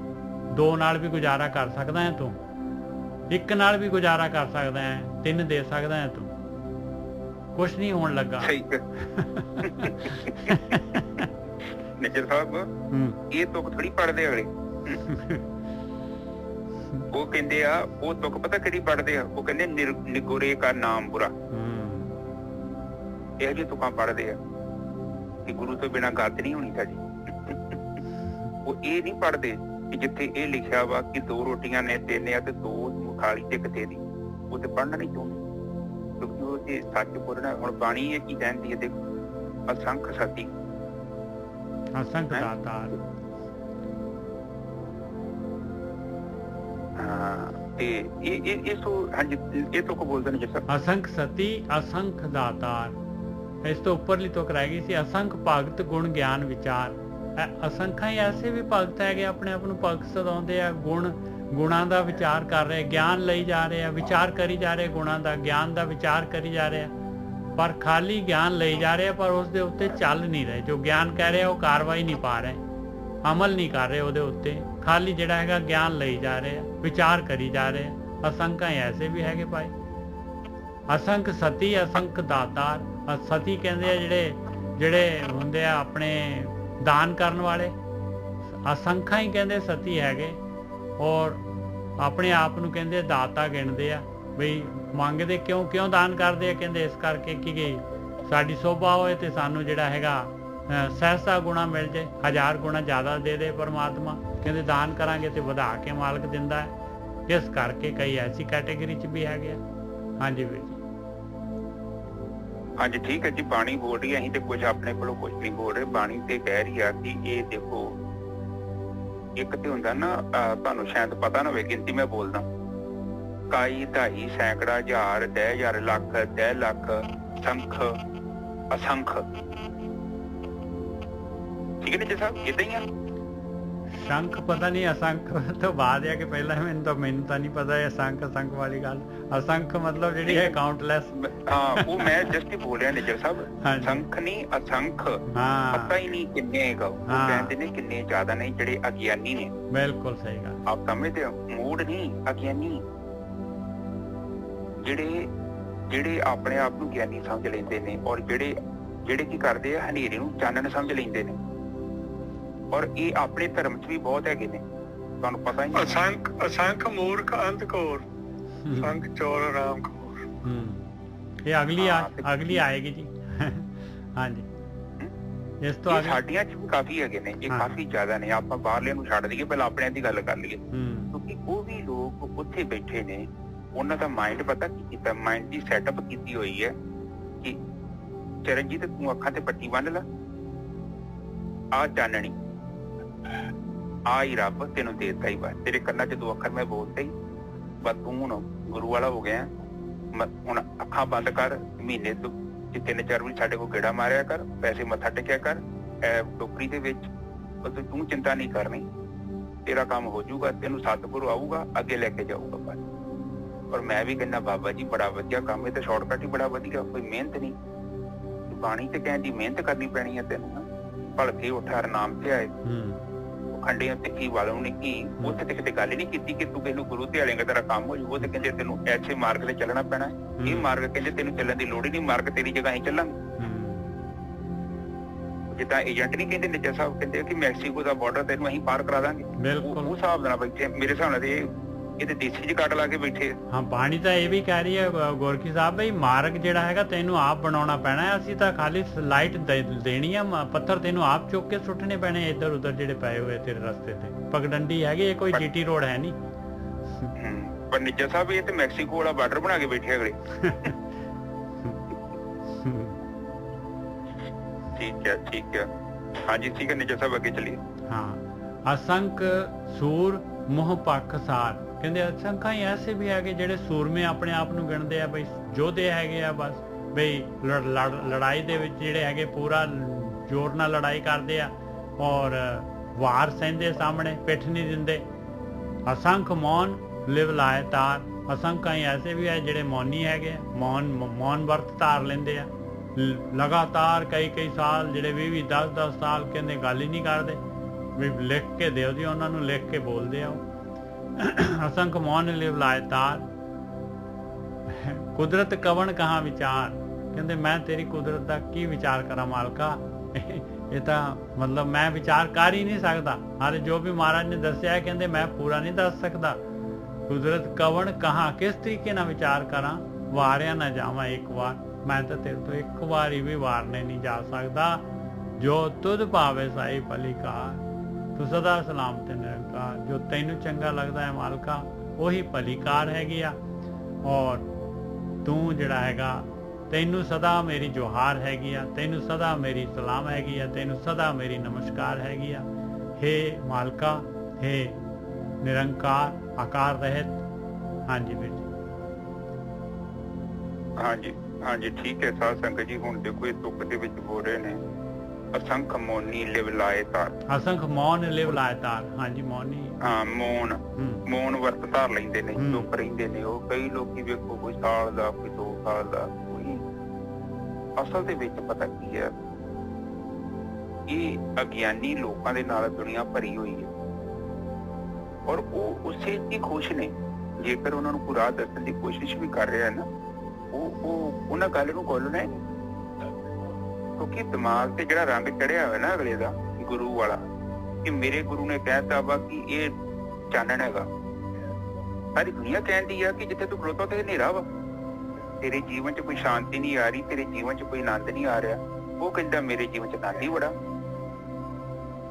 2 ਨਾਲ ਵੀ ਗੁਜ਼ਾਰਾ ਕਰ ਸਕਦਾ ਹੈ ਤੂੰ, 1 ਨਾਲ ਵੀ ਗੁਜ਼ਾਰਾ ਕਰ ਸਕਦਾ ਹੈ, 3 ਦੇ ਸਕਦਾ ਹੈ ਤੂੰ, ਕੁਛ ਨਹੀਂ ਹੋਣ ਲੱਗਾ। ਨਿੱਜਰ ਸਾਹਿਬ ਇਹ ਤੁਕ ਥੋੜੀ ਪੜਦੇ ਅਗਲੇ। ਉਹ ਕਹਿੰਦੇ ਆ ਉਹ ਤੁਕ ਪਤਾ ਕਿਹੜੀ ਪੜਦੇ ਆ? ਉਹ ਕਹਿੰਦੇ ਨਿਗੁਰੇ ਕਾ ਨਾਮ ਬੁਰਾ। ਇਹੋ ਜਿਹੇ ਤੁਕਾਂ ਪੜਦੇ ਆ ਕਿ ਗੁਰੂ ਤੋਂ ਬਿਨਾਂ ਗੱਲ ਨਹੀਂ ਹੋਣੀ ਸਾਡੀ। ਉਹ ਇਹ ਨਹੀਂ ਪੜਦੇ ਕਿ ਜਿੱਥੇ ਇਹ ਲਿਖਿਆ ਵਾ ਕਿ 2 ਰੋਟੀਆਂ ਨੇ 3 ਆ ਤੇ 2 ਖਾਲੀ ਤੇ ਕਿਤੇ ਦੀ, ਉਹ ਤੇ ਪੜ੍ਹਨਾ ਨਹੀਂ ਚਾਹੁੰਦੇ ਕਿਉਂਕਿ ਉਹ ਤੇ ਸੱਚ ਬੋਲਣਾ। ਹੁਣ ਬਾਣੀ ਇਹ ਕੀ ਕਹਿੰਦੀ ਹੈ? ਦੇਖੋ ਅਸੰਖ ਸਤੀ ਅਸੰਖ ਦਾਤਾਰ। ਤੇ ਇਹ ਤੋਂ ਹਾਂਜੀ ਇਹ ਤੋਂ ਕੋ ਬੋਲਦੇ ਨੇ ਜਿਸ ਅਸੰਖ ਸਤੀ ਅਸੰਖ ਦਾਤਾਰ। ਇਸ ਤੋਂ ਉੱਪਰਲੀ ਤੁਕ ਰਹਿ ਗਈ ਸੀ ਅਸੰਖ ਭਗਤ ਗੁਣ ਗਿਆਨ ਵਿਚਾਰ। ਅਸੰਖਾਂ ਹੀ ਐਸੇ ਵੀ ਭਗਤ ਹੈਗੇ ਆਪਣੇ ਆਪ ਨੂੰ ਭਗਤ ਸਦਾਉਂਦੇ ਆ, ਗੁਣਾਂ ਦਾ ਵਿਚਾਰ ਕਰ ਰਹੇ, ਗਿਆਨ ਲਈ ਜਾ ਰਹੇ ਆ, ਵਿਚਾਰ ਕਰੀ ਜਾ ਰਹੇ, ਗੁਣਾਂ ਦਾ ਗਿਆਨ ਦਾ ਵਿਚਾਰ ਕਰੀ ਜਾ ਰਹੇ ਆ, ਪਰ ਖਾਲੀ ਗਿਆਨ ਲਈ ਜਾ ਰਹੇ ਆ ਪਰ ਉਸ ਦੇ ਉੱਤੇ ਚੱਲ ਨਹੀਂ ਰਹੇ। ਜੋ ਗਿਆਨ ਕਹਿ ਰਿਹਾ ਉਹ ਕਾਰਵਾਈ ਨਹੀਂ ਪਾ ਰਹੇ, ਅਮਲ ਨਹੀਂ ਕਰ ਰਹੇ ਉਹਦੇ ਉੱਤੇ, ਖਾਲੀ ਜਿਹੜਾ ਹੈਗਾ ਗਿਆਨ ਲਈ ਜਾ ਰਹੇ ਆ, ਵਿਚਾਰ ਕਰੀ ਜਾ ਰਹੇ ਆ। ਅਸੰਖਾਂ ਐਸੇ ਵੀ ਹੈਗੇ ਭਾਈ। ਅਸੰਖ ਸਤੀ ਅਸੰਖ ਦਾਤਾਰ। ਸਤੀ ਕਹਿੰਦੇ ਆ ਜਿਹੜੇ ਹੁੰਦੇ ਆ ਆਪਣੇ ਦਾਨ ਕਰਨ ਵਾਲੇ, ਅਸੰਖਾਂ ਹੀ ਕਹਿੰਦੇ ਸਤੀ ਹੈਗੇ। ਔਰ ਆਪਣੇ ਆਪ ਨੂੰ ਕਹਿੰਦੇ ਦਾਤਾ ਗਿਣਦੇ ਆ, ਬਈ ਮੰਗਦੇ ਕਿਉਂ ਦਾਨ ਕਰਦੇ ਆ? ਕਹਿੰਦੇ ਇਸ ਕਰਕੇ ਕਿ ਸਾਡੀ ਸੋਭਾ ਹੋਏ ਤੇ ਸਾਨੂੰ ਜਿਹੜਾ ਹੈਗਾ ਸਹਿਸਾ ਗੁਣਾ ਮਿਲ ਜਾਏ, 1000 ਗੁਣਾ ਜ਼ਿਆਦਾ ਦੇ ਦੇ ਪਰਮਾਤਮਾ। ਕਹਿੰਦੇ ਦਾਨ ਕਰਾਂਗੇ ਤੇ ਵਧਾ ਕੇ ਮਾਲਕ ਦਿੰਦਾ ਹੈ। ਇਸ ਕਰਕੇ ਕਈ ਐਸੀ ਕੈਟੇਗਰੀ 'ਚ ਵੀ ਹੈਗੇ ਆ। ਹਾਂਜੀ ਵੀਰ ਜੀ। ਹਾਂਜੀ ਠੀਕ ਹੈ ਜੀ। ਬਾਣੀ ਬੋਲ ਰਹੀ, ਅਸੀਂ ਤੇ ਕੁਝ ਆਪਣੇ ਕੋਲੋਂ ਕੁਝ ਨਹੀਂ ਬੋਲ ਰਹੇ। ਬਾਣੀ ਤੇ ਕਹਿ ਰਹੀ ਆ ਕਿ ਇਹ ਦੇਖੋ ਇੱਕ ਤੇ ਹੁੰਦਾ ਨਾ, ਤੁਹਾਨੂੰ ਸ਼ਾਇਦ ਪਤਾ ਨਾ ਹੋਵੇ ਗਿਣਤੀ ਮੈਂ ਬੋਲਦਾ, 21 2.5 ਸੈਂਕੜਾ ਹਜ਼ਾਰ 10,000 ਲੱਖ 10 ਲੱਖ ਸੰਖ ਅਸੰਖ। ਠੀਕ ਹੈ ਜੀ ਸਾਹਿਬ, ਏਦਾਂ ਹੀ ਆ। ਸ਼ੰਖ ਪਤਾ ਨਹੀਂ, ਅਸੰਖ ਤੋਂ ਬਾਅਦ ਆ ਕਿ ਪਹਿਲਾਂ ਮੈਨੂੰ ਤਾਂ ਨਹੀਂ ਪਤਾ ਇਹ ਅਸੰਖ ਵਾਲੀ ਗੱਲ। ਅਸੰਖ ਮਤਲਬ ਜਿਹੜੀ ਹੈ ਕਾਊਂਟਲੈਸ। ਹਾਂ ਉਹ ਮੈਂ ਜਸਟ ਹੀ ਬੋਲ ਰਿਹਾ ਨਿੱਜਰ ਸਾਹਿਬ, ਸੰਖ ਨਹੀਂ ਅਸੰਖ। ਪਤਾ ਹੀ ਨਹੀਂ ਕਿੰਨੇ ਹੈਗਾ। ਉਹ ਕਹਿੰਦੇ ਨੇ ਕਿੰਨੇ ਜ਼ਿਆਦਾ ਨੇ ਜਿਹੜੇ ਅਗਿਆਨੀ ਨੇ। ਬਿਲਕੁਲ ਸਹੀ ਗੱਲ। ਆਪ ਸਮਝਦੇ ਹੋ, ਮੂਡ ਨਹੀਂ ਅਗਿਆਨੀ, ਜਿਹੜੇ ਆਪਣੇ ਆਪ ਨੂੰ ਗਿਆਨੀ ਸਮਝ ਲੈਂਦੇ ਨੇ ਔਰ ਜਿਹੜੇ ਕੀ ਕਰਦੇ ਆ ਹਨੇਰੇ ਨੂੰ ਚਾਨਣ ਸਮਝ ਲੈਂਦੇ ਨੇ। ਔਰ ਇਹ ਆਪਣੇ ਧਰਮ 'ਚ ਵੀ ਬਹੁਤ ਹੈਗੇ ਨੇ, ਤੁਹਾਨੂੰ ਪਤਾ ਹੀ ਅਸੰਖ ਮੂਰਖ ਅੰਧ ਘੋਰ, ਸੰਖ ਚੋਰ ਰਾਮ ਖੋਰ। ਇਹ ਅਗਲੀ ਆਏਗੀ ਜੀ। ਹਾਂਜੀ, ਇਸ ਤੋਂ ਇਹ ਸਾਡੀਆਂ ਚ ਵੀ ਕਾਫੀ ਹੈਗੇ ਨੇ, ਇਹ ਕਾਫੀ ਜ਼ਿਆਦਾ ਨੇ। ਆਪਾਂ ਬਾਹਰਲਿਆਂ ਨੂੰ ਛੱਡ ਦਈਏ, ਪਹਿਲਾਂ ਆਪਣਿਆਂ ਦੀ ਗੱਲ ਕਰ ਲਈਏ। ਕਿਉਂਕਿ ਉਹ ਵੀ ਲੋਕ ਉੱਥੇ ਬੈਠੇ ਨੇ, ਉਹਨਾਂ ਦਾ ਮਾਈਂਡ ਪਤਾ ਕੀ ਕੀਤਾ, ਮਾਈਂਡ ਦੀ ਸੈਟਅਪ ਕੀਤੀ ਹੋਈ ਹੈ ਕਿ ਚਰਨਜੀਤ ਤੂੰ ਅੱਖਾਂ ਤੇ ਪੱਟੀ ਬੰਨ ਲਾ, ਆ ਚਾਨਣੀ ਆ ਹੀ ਰੱਬ ਤੈਨੂੰ ਦੇਤਾ ਹੀ, ਬਸ ਤੇਰੇ ਕੰਨਾਂ ਚ 2 ਅੱਖਰ ਮੈਂ ਬੋਲਤਾ ਹੀ, ਬਸ ਤੂੰ ਹੁਣ ਗੁਰੂ ਵਾਲਾ ਹੋ ਗਿਆ। ਹੁਣ ਅੱਖਾਂ ਬੰਦ ਕਰ, ਮਹੀਨੇ ਤੋਂ 3-4 ਵਾਰੀ ਸਾਡੇ ਕੋਲ ਗੇੜਾ ਮਾਰਿਆ ਕਰ, ਪੈਸੇ ਮੱਥਾ ਟੇਕਿਆ ਕਰ ਟੋਕਰੀ ਦੇ ਵਿੱਚ, ਤੂੰ ਚਿੰਤਾ ਨਹੀਂ ਕਰਨੀ, ਤੇਰਾ ਕੰਮ ਹੋ ਜਾਊਗਾ, ਤੈਨੂੰ ਸਤਿਗੁਰੂ ਆਊਗਾ ਅੱਗੇ ਲੈ ਕੇ ਜਾਊਗਾ ਬਸ। ਪਰ ਮੈਂ ਵੀ ਕਹਿੰਦਾ ਬਾਬਾ ਜੀ ਬੜਾ ਵਧੀਆ ਕੰਮ ਹੈ ਤੇ ਸ਼ਾਰਟਕਟ ਹੀ ਬੜਾ ਵਧੀਆ, ਕੋਈ ਮਿਹਨਤ ਨਹੀਂ। ਬਾਣੀ ਤੇ ਕਹਿੰਦੀ ਮਿਹਨਤ ਕਰਨੀ ਪੈਣੀ ਹੈ ਤੈਨੂੰ, ਭਲਕੇ ਉਠਾਰ ਨਾਮ ਤੇ ਆਏ ਖੰਡਿਆਂ ਤੇ ਕੀ ਵਾਲੋਂ ਨੇ ਕੀ, ਉੱਥੇ ਤੇ ਕਿਤੇ ਗੱਲ ਹੀ ਨਹੀਂ ਕੀਤੀ ਕਿ ਤੂੰ ਮੈਨੂੰ ਗੁਰੂ ਤੇ ਆਲੇਗਾ ਤੇਰਾ ਕੰਮ ਹੋ ਜਾਊਗਾ। ਤੇ ਕਹਿੰਦੇ ਤੈਨੂੰ ਐਸੇ ਮਾਰਗ ਤੇ ਚੱਲਣਾ ਪੈਣਾ, ਇਹ ਮਾਰਗ ਕਹਿੰਦੇ ਤੈਨੂੰ ਚੱਲਣ ਦੀ ਲੋੜ ਹੀ ਨਹੀਂ, ਮਾਰਗ ਤੇਰੀ ਜਗ੍ਹਾ ਹੀ ਚੱਲਾਂਗੇ। ਜਿੱਦਾਂ ਏਜੰਟ ਨਹੀਂ ਕਹਿੰਦੇ ਨਿੱਜਾ ਸਾਹਿਬ ਕਹਿੰਦੇ ਕਿ ਮੈਕਸੀਕੋ ਦਾ ਬਾਰਡਰ ਤੈਨੂੰ ਅਸੀਂ ਪਾਰ ਕਰਾ ਦਾਂਗੇ, ਉਹ ਹਿਸਾਬ ਨਾਲ ਬੈਠੇ ਮੇਰੇ ਹਿਸਾਬ ਨਾਲ ਇਹ ਤੇ ਦੇਸੀ ਚ ਕੱਟ ਲਾ ਕੇ ਬੈਠੇ। ਹਾਂ, ਬਾਣੀ ਤਾਂ ਇਹ ਵੀ ਕਹਿ ਰਹੀ ਹੈ ਗੋਰਖੀ ਸਾਹਿਬ ਬਈ ਮਾਰਗ ਜਿਹੜਾ ਹੈਗਾ ਤੈਨੂੰ ਆਪ ਬਣਾਉਣਾ ਪੈਣਾ ਹੈ, ਅਸੀਂ ਤਾਂ ਖਾਲੀ ਲਾਈਟ ਦੇਣੀ ਆ, ਪੱਥਰ ਤੈਨੂੰ ਆਪ ਚੁੱਕ ਕੇ ਸੁੱਟਣੇ ਪੈਣੇ ਇੱਧਰ ਉੱਧਰ ਜਿਹੜੇ ਪਏ ਹੋਏ ਤੇਰੇ ਰਸਤੇ ਤੇ। ਪਗਡੰਡੀ ਹੈਗੀ, ਇਹ ਕੋਈ ਜੀਟੀ ਰੋਡ ਹੈ ਨਹੀਂ। ਪਰ ਨਿੱਜਾ ਸਾਹਿਬ ਇਹ ਤੇ ਮੈਕਸੀਕੋ ਵਾਲਾ ਬਾਰਡਰ ਬਣਾ ਕੇ ਬੈਠੇ ਅਗਲੇ। ਠੀਕ ਹੈ ਹਾਂਜੀ, ਠੀਕ ਹੈ ਨਿੱਜਾ ਸਾਹਿਬ ਅੱਗੇ ਚਲੀਏ। ਹਾਂ, ਅਸੰਖ ਸੂਰ ਮੋਹ ਪੱਖ ਸਾਰ, ਕਹਿੰਦੇ ਅਸੰਖਾਂ ਹੀ ਐਸੇ ਵੀ ਹੈਗੇ ਜਿਹੜੇ ਸੂਰਮੇ ਆਪਣੇ ਆਪ ਨੂੰ ਗਿਣਦੇ ਆ ਬਈ ਯੋਧੇ ਹੈਗੇ ਆ, ਬਸ ਬਈ ਲੜਾਈ ਦੇ ਵਿੱਚ ਜਿਹੜੇ ਹੈਗੇ ਪੂਰਾ ਜ਼ੋਰ ਨਾਲ ਲੜਾਈ ਕਰਦੇ ਆ ਔਰ ਵਾਰ ਸਹਿੰਦੇ, ਸਾਹਮਣੇ ਪਿੱਠ ਨਹੀਂ ਦਿੰਦੇ। ਅਸੰਖ ਮੌਨ ਲਿਵ ਲਾਏ ਤਾਰ, ਅਸੰਖਾਂ ਹੀ ਐਸੇ ਵੀ ਹੈ ਜਿਹੜੇ ਮੌਨੀ ਹੈਗੇ, ਮੌਨ ਵਰਤ ਧਾਰ ਲੈਂਦੇ ਆ ਲਗਾਤਾਰ ਕਈ ਸਾਲ, ਜਿਹੜੇ 20-10 ਸਾਲ ਕਹਿੰਦੇ ਗੱਲ ਹੀ ਨਹੀਂ ਕਰਦੇ, ਵੀ ਲਿਖ ਕੇ ਦਿਓ ਜੀ ਉਹਨਾਂ ਨੂੰ, ਲਿਖ ਕੇ ਬੋਲਦੇ ਆ ਉਹ। ਅਸੰਖ ਮੌਨ ਲਿਵ ਲਾਏ ਤਾਰ, ਕੁਦਰਤ ਕਵਣ ਕਹਾਂ ਵਿਚਾਰ, ਕਹਿੰਦੇ ਮੈਂ ਤੇਰੀ ਕੁਦਰਤ ਦਾ ਕੀ ਵਿਚਾਰ ਕਰਾਂ ਮਾਲਕਾ, ਇਹ ਤਾਂ ਮਤਲਬ ਮੈਂ ਵਿਚਾਰ ਕਰ ਹੀ ਨਹੀਂ ਸਕਦਾ। ਹਾਲੇ ਜੋ ਵੀ ਮਹਾਰਾਜ ਨੇ ਦੱਸਿਆ ਕਹਿੰਦੇ ਮੈਂ ਪੂਰਾ ਨਹੀਂ ਦੱਸ ਸਕਦਾ। ਕੁਦਰਤ ਕਵਣ ਕਹਾਂ, ਕਿਸ ਤਰੀਕੇ ਨਾਲ ਵਿਚਾਰ ਕਰਾਂ, ਵਾਰਿਆ ਨਾ ਜਾਵਾਂ ਇੱਕ ਵਾਰ, ਮੈਂ ਤਾਂ ਤੇਰੇ ਤੋਂ ਇੱਕ ਵਾਰੀ ਵੀ ਵਾਰਨੇ ਨਹੀਂ ਜਾ ਸਕਦਾ। ਜੋ ਤੁਧ ਭਾਵੇ ਸਾਈ ਭਲੀਕਾਰ, ਤੂੰ ਸਦਾ ਸਲਾਮਤ ਨਿਰੰਕਾਰ, ਜੋ ਤੈਨੂੰ ਚੰਗਾ ਲੱਗਦਾ ਹੈ ਮਾਲਕਾ ਉਹੀ ਭਲੀਕਾਰ ਹੈਗੀ ਆ। ਔਰ ਤੂੰ ਜਿਹੜਾ ਹੈਗਾ ਤੈਨੂੰ ਸਦਾ ਮੇਰੀ ਜੋਹਾਰ ਹੈਗੀ ਆ, ਤੈਨੂੰ ਸਦਾ ਮੇਰੀ ਸਲਾਮ ਹੈਗੀ ਆ, ਤੈਨੂੰ ਸਦਾ ਮੇਰੀ ਨਮਸਕਾਰ ਹੈਗੀ ਆ। ਹੇ ਮਾਲਕਾ, ਹੇ ਨਿਰੰਕਾਰ ਆਕਾਰ ਰਹਿਤ। ਹਾਂਜੀ ਵੀਰ ਜੀ। ਹਾਂਜੀ ਠੀਕ ਹੈ ਸਾਧ ਸੰਗਤ ਜੀ। ਹੁਣ ਦੇਖੋ ਇਹ ਤੁਕ ਦੇ ਵਿੱਚ ਬੋਲ ਰਹੇ ਨੇ ਅਸੰਖ ਮੌਨੀ ਲਿਵ ਲਾਏ ਤਾਰ, ਅਸੰਖ ਮੌਨ ਲਿਵ ਲਾਏ ਤਾਰ। ਹਾਂਜੀ ਮੌਨੀ, ਹਾਂ ਮੌਨ ਵਰਤ ਧਾਰ ਲੈਂਦੇ ਨੇ, ਚੁੱਪ ਰਹਿੰਦੇ ਨੇ ਉਹ। ਕਈ ਲੋਕੀ ਵੇਖੋ ਕੋਈ ਸਾਲ ਦਾ, ਕੋਈ 2 ਸਾਲ ਦਾ, ਕੋਈ ਅਸਲ ਦੇ ਵਿੱਚ ਪਤਾ ਕੀ ਹੈ, ਇਹ ਅਗਿਆਨੀ ਲੋਕਾਂ ਦੇ ਨਾਲ ਦੁਨੀਆ ਭਰੀ ਹੋਈ ਹੈ ਔਰ ਉਹ ਉਸੇ ਹੀ ਖੁਸ਼ ਨੇ। ਜੇਕਰ ਉਹਨਾਂ ਨੂੰ ਕੋਈ ਰਾਹ ਦੱਸਣ ਦੀ ਕੋਸ਼ਿਸ਼ ਵੀ ਕਰ ਰਿਹਾ ਨਾ, ਉਹ ਉਹਨਾਂ ਗੱਲ ਨੂੰ ਖੋਲਣਾ ਹੈ, ਕਿਉਂਕਿ ਦਿਮਾਗ ਤੇ ਜਿਹੜਾ ਰੰਗ ਚੜਿਆ ਹੋਇਆ ਨਾ ਅਗਲੇ ਦਾ ਗੁਰੂ ਵਾਲਾ, ਕਿ ਮੇਰੇ ਗੁਰੂ ਨੇ ਕਹਿਤਾ ਵਾ ਕਿ ਇਹ ਚਾਨਣ ਹੈਗਾ। ਸਾਰੀ ਦੁਨੀਆ ਕਹਿੰਦੀ ਆ ਕਿ ਜਿੱਥੇ ਤੂੰ ਖਲੋਤਾ ਤੇ ਹਨੇਰਾ ਵਾ, ਤੇਰੇ ਜੀਵਨ ਚ ਕੋਈ ਸ਼ਾਂਤੀ ਨਹੀਂ ਆ ਰਹੀ, ਤੇਰੇ ਜੀਵਨ ਚ ਕੋਈ ਆਨੰਦ ਨਹੀਂ ਆ ਰਿਹਾ। ਉਹ ਕਹਿੰਦਾ ਮੇਰੇ ਜੀਵਨ ਚ ਆਨੰਦ ਹੀ ਬੜਾ।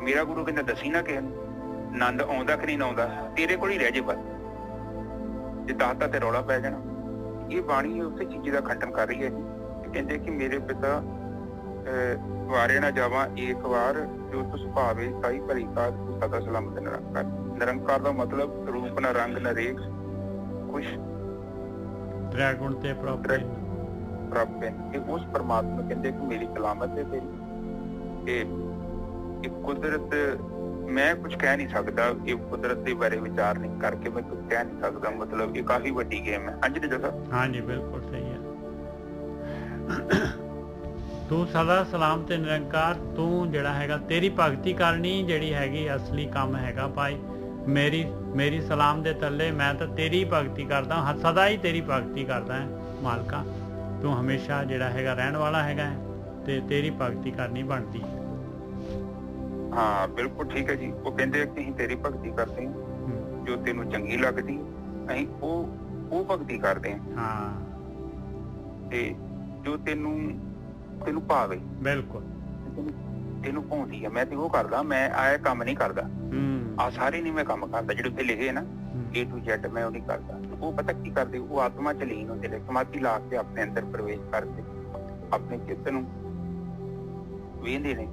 ਮੇਰਾ ਗੁਰੂ ਕਹਿੰਦਾ ਦੱਸੀ ਨਾ ਕਿਸੇ ਨੂੰ ਆਨੰਦ ਆਉਂਦਾ ਕਿ ਨਹੀਂ ਆਉਂਦਾ, ਤੇਰੇ ਕੋਲ ਹੀ ਰਹਿ ਜੇ ਬਸ, ਜੇ ਦੱਸਦਾ ਤੇ ਰੌਲਾ ਪੈ ਜਾਣਾ। ਇਹ ਬਾਣੀ ਉਸੇ ਚੀਜ਼ ਦਾ ਖੰਡਨ ਕਰ ਰਹੀ ਹੈ ਜੀ। ਕਹਿੰਦੇ ਕਿ ਮੇਰੇ ਪਿਤਾ ਵਾਰੇ ਨਾ ਜਾਵਾਂ ਇੱਕ ਵਾਰ, ਜੋ ਤੁਸ ਭਾਵੇ ਸਾਈ ਭਲੀਕਾਰ, ਤੂੰ ਸਦਾ ਸਲਾਮਤ ਨਿਰੰਕਾਰ। ਨਿਰੰਕਾਰ ਦਾ ਮਤਲਬ ਰੂਪ ਨਾ ਰੰਗ ਨਾ ਰੇਖ, ਕੁਛ ਤ੍ਰੈ ਗੁਣ ਤੇ ਪ੍ਰਭ ਹੈ। ਇਹ ਉਸ ਪਰਮਾਤਮਾ ਕਹਿੰਦੇ ਕਿ ਮੇਰੀ ਸਲਾਮਤ ਹੈ ਤੇਰੀ। ਇਹ ਕੁਦਰਤ ਮੈਂ ਕੁਝ ਕਹਿ ਨਹੀਂ ਸਕਦਾ, ਇਹ ਕੁਦਰਤ ਦੇ ਬਾਰੇ ਵਿਚਾਰ ਨਹੀਂ ਕਰਕੇ ਮੈਂ ਕੁਝ ਕਹਿ ਨਹੀਂ ਸਕਦਾ। ਮਤਲਬ ਇਹ ਕਾਫੀ ਵੱਡੀ ਗੇਮ ਹੈ। ਹਾਂਜੀ ਜੀ ਹਾਂਜੀ ਬਿਲਕੁਲ ਸਹੀ ਹੈ। ਤੂੰ ਸਦਾ ਸਲਾਮ ਤੇ ਨਿਰੰਕਾਰ, ਤੂੰ ਜਿਹੜਾ ਹੈਗਾ ਤੇਰੀ ਭਗਤੀ ਕਰਨੀ ਜਿਹੜੀ ਹੈਗੀ ਅਸਲੀ ਕੰਮ ਹੈਗਾ ਭਾਈ। ਮੇਰੀ ਸਲਾਮ ਦੇ ਥੱਲੇ ਮੈਂ ਤਾਂ ਤੇਰੀ ਭਗਤੀ ਕਰਦਾ ਹਾਂ, ਸਦਾ ਹੀ ਤੇਰੀ ਭਗਤੀ ਕਰਦਾ ਹੈ ਮਾਲਕਾ। ਤੂੰ ਹਮੇਸ਼ਾ ਜਿਹੜਾ ਹੈਗਾ ਰਹਿਣ ਵਾਲਾ ਹੈਗਾ ਤੇ ਤੇਰੀ ਭਗਤੀ ਕਰਨੀ ਬਣਦੀ ਹੈ। ਹਾਂ ਬਿਲਕੁਲ ਠੀਕ ਹੈ ਜੀ। ਉਹ ਕਹਿੰਦੇ ਕਿ ਅਸੀਂ ਤੇਰੀ ਭਗਤੀ ਕਰਦੇ ਹਾਂ, ਜੋ ਤੈਨੂੰ ਚੰਗੀ ਲੱਗਦੀ ਅਸੀਂ ਉਹ ਭਗਤੀ ਕਰਦੇ ਹਾਂ। ਤੇ ਜੋ ਤੈਨੂੰ ਤੈਨੂੰ ਭਾਵੇ, ਬਿਲਕੁਲ। ਤੈਨੂੰ ਭਾਉਂਦੀ ਆ, ਮੈਂ ਤੇ ਉਹ ਕਰਦਾ, ਮੈਂ ਆਹ ਕੰਮ ਨਹੀਂ ਕਰਦਾ, ਆ ਸਾਰੇ ਨਹੀਂ ਮੈਂ ਕੰਮ ਕਰਦਾ ਜਿਹੜੇ ਉੱਤੇ ਲਿਖੇ ਨਾ A to Z, ਮੈਂ ਉਹ ਨਹੀਂ ਕਰਦਾ। ਉਹ ਪਤਾ ਕੀ ਕਰਦੇ, ਉਹ ਆਤਮਾ ਚ ਲੀਨ ਹੁੰਦੇ ਨੇ, ਸਮਾਧੀ ਲਾ ਕੇ ਆਪਣੇ ਅੰਦਰ ਪ੍ਰਵੇਸ਼ ਕਰਦੇ, ਆਪਣੇ ਚਿੱਤ ਨੂੰ ਵੇਖਦੇ ਨੇ,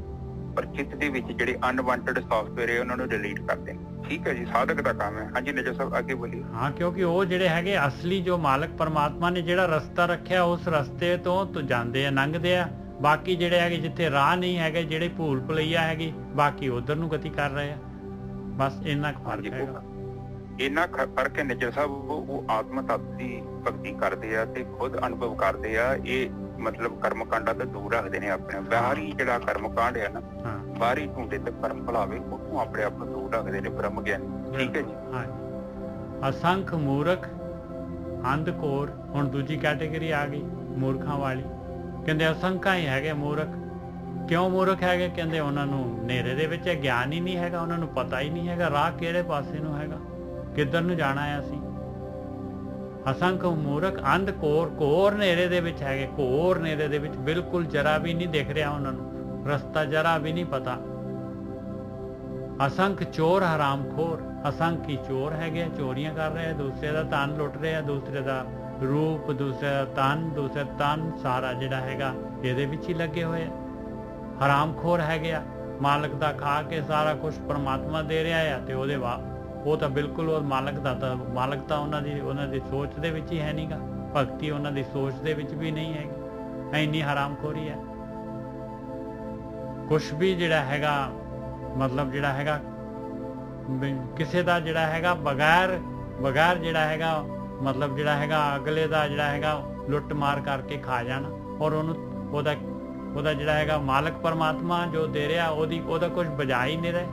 ਪਰ ਚਿੱਤ ਦੇ ਵਿੱਚ ਜਿਹੜੇ ਅਨਵਾਂਟਡ ਸੌਫਟਵੇਅਰ ਹੈ ਉਹਨਾਂ ਨੂੰ ਡਿਲੀਟ ਕਰਦੇ ਨੇ। ਠੀਕ ਹੈ ਜੀ, ਸਾਧਕ ਦਾ ਕੰਮ ਹੈ। ਹਾਂਜੀ ਨਜਰ ਸਾਹਿਬ ਅੱਗੇ ਬੋਲੀਏ। ਹਾਂ, ਕਿਉਂਕਿ ਉਹ ਜਿਹੜੇ ਹੈਗੇ ਅਸਲੀ ਜੋ ਮਾਲਕ ਪਰਮਾਤਮਾ ਨੇ ਜਿਹੜਾ ਰਸਤਾ ਰੱਖਿਆ, ਉਸ ਰਸਤੇ ਤੋਂ ਜਾਂਦੇ ਆ, ਲੰਘਦੇ ਆ। ਬਾਕੀ ਜਿਹੜੇ ਹੈਗੇ ਜਿੱਥੇ ਰਾਹ ਨਹੀਂ ਹੈਗੇ, ਜਿਹੜੇ ਭੂਲ ਭੁਲਈਆ ਹੈਗੀ, ਬਾਕੀ ਉਧਰ ਨੂੰ ਗਤੀ ਕਰ ਰਹੇ ਆ। ਬਸ ਇੰਨਾ ਕੁ ਫਰਕ ਹੈਗਾ। ਇੰਨਾ ਫਰਕ ਹੈ ਨਜਰ ਸਾਹਿਬ, ਉਹ ਆਤਮ ਤੱਤ ਦੀ ਭਗਤੀ ਕਰਦੇ ਆ ਤੇ ਖੁਦ ਅਨੁਭਵ ਕਰਦੇ ਆ। ਇਹ ਮਤਲਬ ਕਰਮ ਕਾਂਡਾਂ ਤੋਂ ਦੂਰ ਰੱਖਦੇ ਨੇ ਆਪਣੇ। ਬਾਹਰੀ ਜਿਹੜਾ ਕਰਮ ਕਾਂਡ ਹੈ ਨਾ, ਬਾਹਰੀ ਢੂੰਡੇ ਤੇ ਕਰਮ ਭਲਾਵੇ, ਉਹਨੂੰ ਆਪਣੇ ਆਪ ਨੂੰ ਦੂਰ ਰੱਖਦੇ ਨੇ ਬ੍ਰਹਮ ਗਿਆਨੀ। ਠੀਕ ਹੈ ਜੀ। ਹਾਂ, ਅਸੰਖ ਮੂਰਖ ਅੰਧਕੋਰ। ਹੁਣ ਦੂਜੀ ਕੈਟੇਗਰੀ ਆ ਗਈ ਮੂਰਖਾਂ ਵਾਲੀ। ਕਹਿੰਦੇ ਅਸੰਖਾਂ ਹੀ ਹੈਗੇ ਮੂਰਖ। ਕਿਉਂ ਮੂਰਖ ਹੈਗੇ? ਕਹਿੰਦੇ ਉਹਨਾਂ ਨੂੰ ਹਨੇਰੇ ਦੇ ਵਿੱਚ ਗਿਆਨ ਹੀ ਨਹੀਂ ਹੈਗਾ, ਉਹਨਾਂ ਨੂੰ ਪਤਾ ਹੀ ਨਹੀਂ ਹੈਗਾ ਰਾਹ ਕਿਹੜੇ ਪਾਸੇ ਨੂੰ ਹੈਗਾ, ਕਿੱਧਰ ਨੂੰ ਜਾਣਾ ਹੈ ਅਸੀਂ। ਅਸੰਖ ਮੂਰਖ ਅੰਧ ਘੋਰ ਹਨੇਰੇ ਦੇ ਵਿੱਚ ਹੈਗੇ, ਘੋਰ ਹਨੇਰੇ ਦੇ ਵਿੱਚ, ਬਿਲਕੁਲ ਜਰਾ ਵੀ ਨਹੀਂ ਦਿਖ ਰਿਹਾ ਉਹਨਾਂ ਨੂੰ, ਰਸਤਾ ਜਰਾ ਵੀ ਨਹੀਂ ਪਤਾ। ਅਸੰਖ ਚੋਰ ਹਰਾਮਖੋਰ। ਅਸੰਖ ਹੀ ਚੋਰ ਹੈਗੇ, ਚੋਰੀਆਂ ਕਰ ਰਹੇ ਆ, ਦੂਸਰੇ ਦਾ ਧਨ ਲੁੱਟ ਰਹੇ ਆ, ਦੂਸਰੇ ਦਾ ਰੂਪ, ਦੂਸਰੇ ਦਾ ਤਨ ਸਾਰਾ ਜਿਹੜਾ ਹੈਗਾ ਇਹਦੇ ਵਿੱਚ ਹੀ ਲੱਗੇ ਹੋਏ ਆ। ਹਰਾਮਖੋਰ ਹੈਗੇ ਆ, ਮਾਲਕ ਦਾ ਖਾ ਕੇ ਸਾਰਾ ਕੁਝ ਪਰਮਾਤਮਾ ਦੇ ਰਿਹਾ ਆ, ਤੇ ਉਹਦੇ ਉਹ ਤਾਂ ਬਿਲਕੁਲ ਉਹ ਮਾਲਕ ਤਾਂ ਉਹਨਾਂ ਦੀ ਸੋਚ ਦੇ ਵਿੱਚ ਹੀ ਹੈ ਨਹੀਂਗਾ। ਭਗਤੀ ਉਹਨਾਂ ਦੀ ਸੋਚ ਦੇ ਵਿੱਚ ਵੀ ਨਹੀਂ ਹੈਗੀ, ਇੰਨੀ ਹਰਾਮਖੋਰੀ ਹੈ। ਕੁਛ ਵੀ ਜਿਹੜਾ ਹੈਗਾ ਮਤਲਬ ਜਿਹੜਾ ਹੈਗਾ ਕਿਸੇ ਦਾ ਜਿਹੜਾ ਹੈਗਾ ਬਗੈਰ ਜਿਹੜਾ ਹੈਗਾ ਮਤਲਬ ਜਿਹੜਾ ਹੈਗਾ ਅਗਲੇ ਦਾ ਜਿਹੜਾ ਹੈਗਾ ਲੁੱਟ ਮਾਰ ਕਰਕੇ ਖਾ ਜਾਣਾ, ਔਰ ਉਹਦਾ ਜਿਹੜਾ ਹੈਗਾ ਮਾਲਕ ਪਰਮਾਤਮਾ ਜੋ ਦੇ ਰਿਹਾ ਉਹਦਾ ਕੁਝ ਬਜਾ ਹੀ ਨਹੀਂ ਰਹੇ।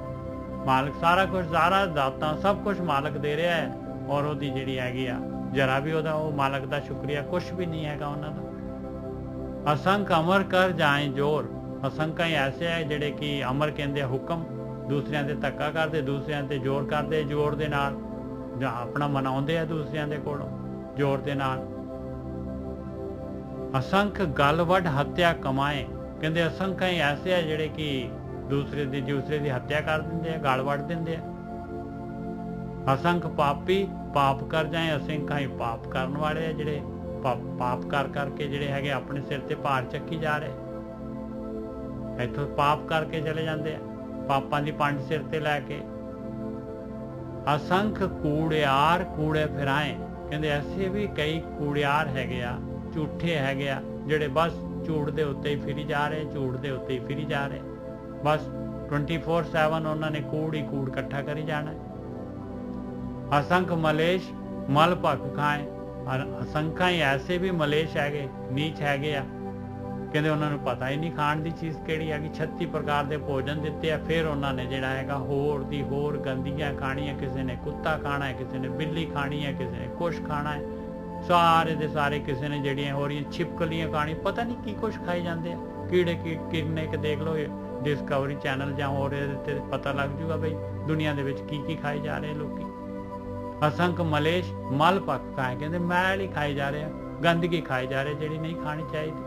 ਮਾਲਕ ਸਾਰਾ ਕੁਝ, ਸਾਰਾ ਦਾਤਾਂ ਸਭ ਕੁਝ ਮਾਲਕ ਦੇ ਰਿਹਾ ਹੈ, ਔਰ ਉਹਦੀ ਜਿਹੜੀ ਹੈਗੀ ਆ ਜਰਾ ਵੀ ਉਹ ਮਾਲਕ ਦਾ ਸ਼ੁਕਰੀਆ ਕੁਝ ਵੀ ਨਹੀਂ ਹੈਗਾ ਉਹਨਾਂ ਦਾ। ਅਸੰਖ ਅਮਰ ਕਰ ਜਾਏ ਜੋਰ। ਅਸੰਖਾਂ ਹੀ ਐਸੇ ਹੈ ਜਿਹੜੇ ਕਿ ਅਮਰ ਕਹਿੰਦੇ ਹੁਕਮ, ਦੂਸਰਿਆਂ ਤੇ ਧੱਕਾ ਕਰਦੇ, ਦੂਸਰਿਆਂ ਤੇ ਜ਼ੋਰ ਕਰਦੇ, ਜ਼ੋਰ ਦੇ ਨਾਲ ਜਾਂ ਆਪਣਾ ਮਨਾਉਂਦੇ ਆ ਦੂਸਰਿਆਂ ਦੇ ਕੋਲੋਂ ਜ਼ੋਰ ਦੇ ਨਾਲ। ਅਸੰਖ ਗਲ ਵੱਢ ਹੱਤਿਆ ਕਮਾਏ। ਕਹਿੰਦੇ ਅਸੰਖਾਂ ਹੀ ਐਸੇ ਹੈ ਜਿਹੜੇ ਕਿ ਦੂਸਰੇ ਦੀ ਹੱਤਿਆ ਕਰ ਦਿੰਦੇ ਆ, ਗਲ ਵੱਢ ਦਿੰਦੇ ਆ। ਅਸੰਖ ਪਾਪੀ ਪਾਪ ਕਰ ਜਾਏ। ਅਸੰਖਾਂ ਹੀ ਪਾਪ ਕਰਨ ਵਾਲੇ ਆ ਜਿਹੜੇ ਪਾਪ ਕਰ ਕਰਕੇ ਜਿਹੜੇ ਹੈਗੇ ਆਪਣੇ ਸਿਰ ਤੇ ਭਾਰ ਚੱਕੀ ਜਾ ਰਹੇ, ਇੱਥੋਂ ਪਾਪ ਕਰਕੇ ਚਲੇ ਜਾਂਦੇ ਆ, ਪਾਪਾਂ ਦੀ ਪੰਡ ਸਿਰ ਤੇ ਲੈ ਕੇ। ਅਸੰਖ ਕੂੜਿਆਰ ਕੂੜੇ ਫਿਰਾਏ। ਕਹਿੰਦੇ ਐਸੇ ਵੀ ਕਈ ਕੂੜਿਆਰ ਹੈਗੇ ਆ, ਝੂਠੇ ਹੈਗੇ ਆ, ਜਿਹੜੇ ਬਸ ਝੂਠ ਦੇ ਉੱਤੇ ਹੀ ਫਿਰੀ ਜਾ ਰਹੇ, ਝੂਠ ਦੇ ਉੱਤੇ ਹੀ ਫਿਰੀ ਜਾ ਰਹੇ, ਬਸ 24/7 ਉਹਨਾਂ ਨੇ ਕੂੜ ਹੀ ਕੂੜ ਇਕੱਠਾ ਕਰੀ ਜਾਣਾ। ਅਸੰਖ ਮਲੇਸ਼ ਮਲ ਭਖ ਖਾਏ। ਅਸੰਖਾਂ ਹੀ ਐਸੇ ਵੀ ਮਲੇਸ਼ ਹੈਗੇ, ਨੀਚ ਹੈਗੇ ਆ, ਕਹਿੰਦੇ ਉਹਨਾਂ ਨੂੰ ਪਤਾ ਹੀ ਨਹੀਂ ਖਾਣ ਦੀ ਚੀਜ਼ ਕਿਹੜੀ ਹੈਗੀ। 36 ਪ੍ਰਕਾਰ ਦੇ ਭੋਜਨ ਦਿੱਤੇ ਆ, ਫਿਰ ਉਹਨਾਂ ਨੇ ਜਿਹੜਾ ਹੈਗਾ ਹੋਰ ਗੰਦੀਆਂ ਖਾਣੀਆਂ, ਕਿਸੇ ਨੇ ਕੁੱਤਾ ਖਾਣਾ ਹੈ, ਕਿਸੇ ਨੇ ਬਿੱਲੀ ਖਾਣੀ ਹੈ, ਕਿਸੇ ਨੇ ਕੁਛ ਖਾਣਾ ਹੈ, ਸਾਰੇ ਦੇ ਸਾਰੇ, ਕਿਸੇ ਨੇ ਜਿਹੜੀਆਂ ਹੋ ਰਹੀਆਂ ਛਿਪਕਲੀਆਂ ਖਾਣੀ, ਪਤਾ ਨਹੀਂ ਕੀ ਕੁਛ ਖਾਈ ਜਾਂਦੇ ਆ, ਕੀੜੇ ਕਿੰਨੇ ਕੁ ਦੇਖ ਲਓ ਡਿਸਕਵਰੀ ਚੈਨਲ ਜਾਂ ਹੋਰ ਇਹਦੇ ਤੇ ਪਤਾ ਲੱਗ ਜੂਗਾ ਬਈ ਦੁਨੀਆ ਦੇ ਵਿੱਚ ਕੀ ਖਾਈ ਜਾ ਰਹੇ ਲੋਕੀ। ਅਸੰਖ ਮਲੇਸ਼ ਮਲ ਭਖ ਖਾਏ। ਕਹਿੰਦੇ ਮੈਲ ਹੀ ਖਾਈ ਜਾ ਰਹੇ ਆ, ਗੰਦਗੀ ਖਾਈ ਜਾ ਰਹੇ ਜਿਹੜੀ ਨਹੀਂ ਖਾਣੀ ਚਾਹੀਦੀ।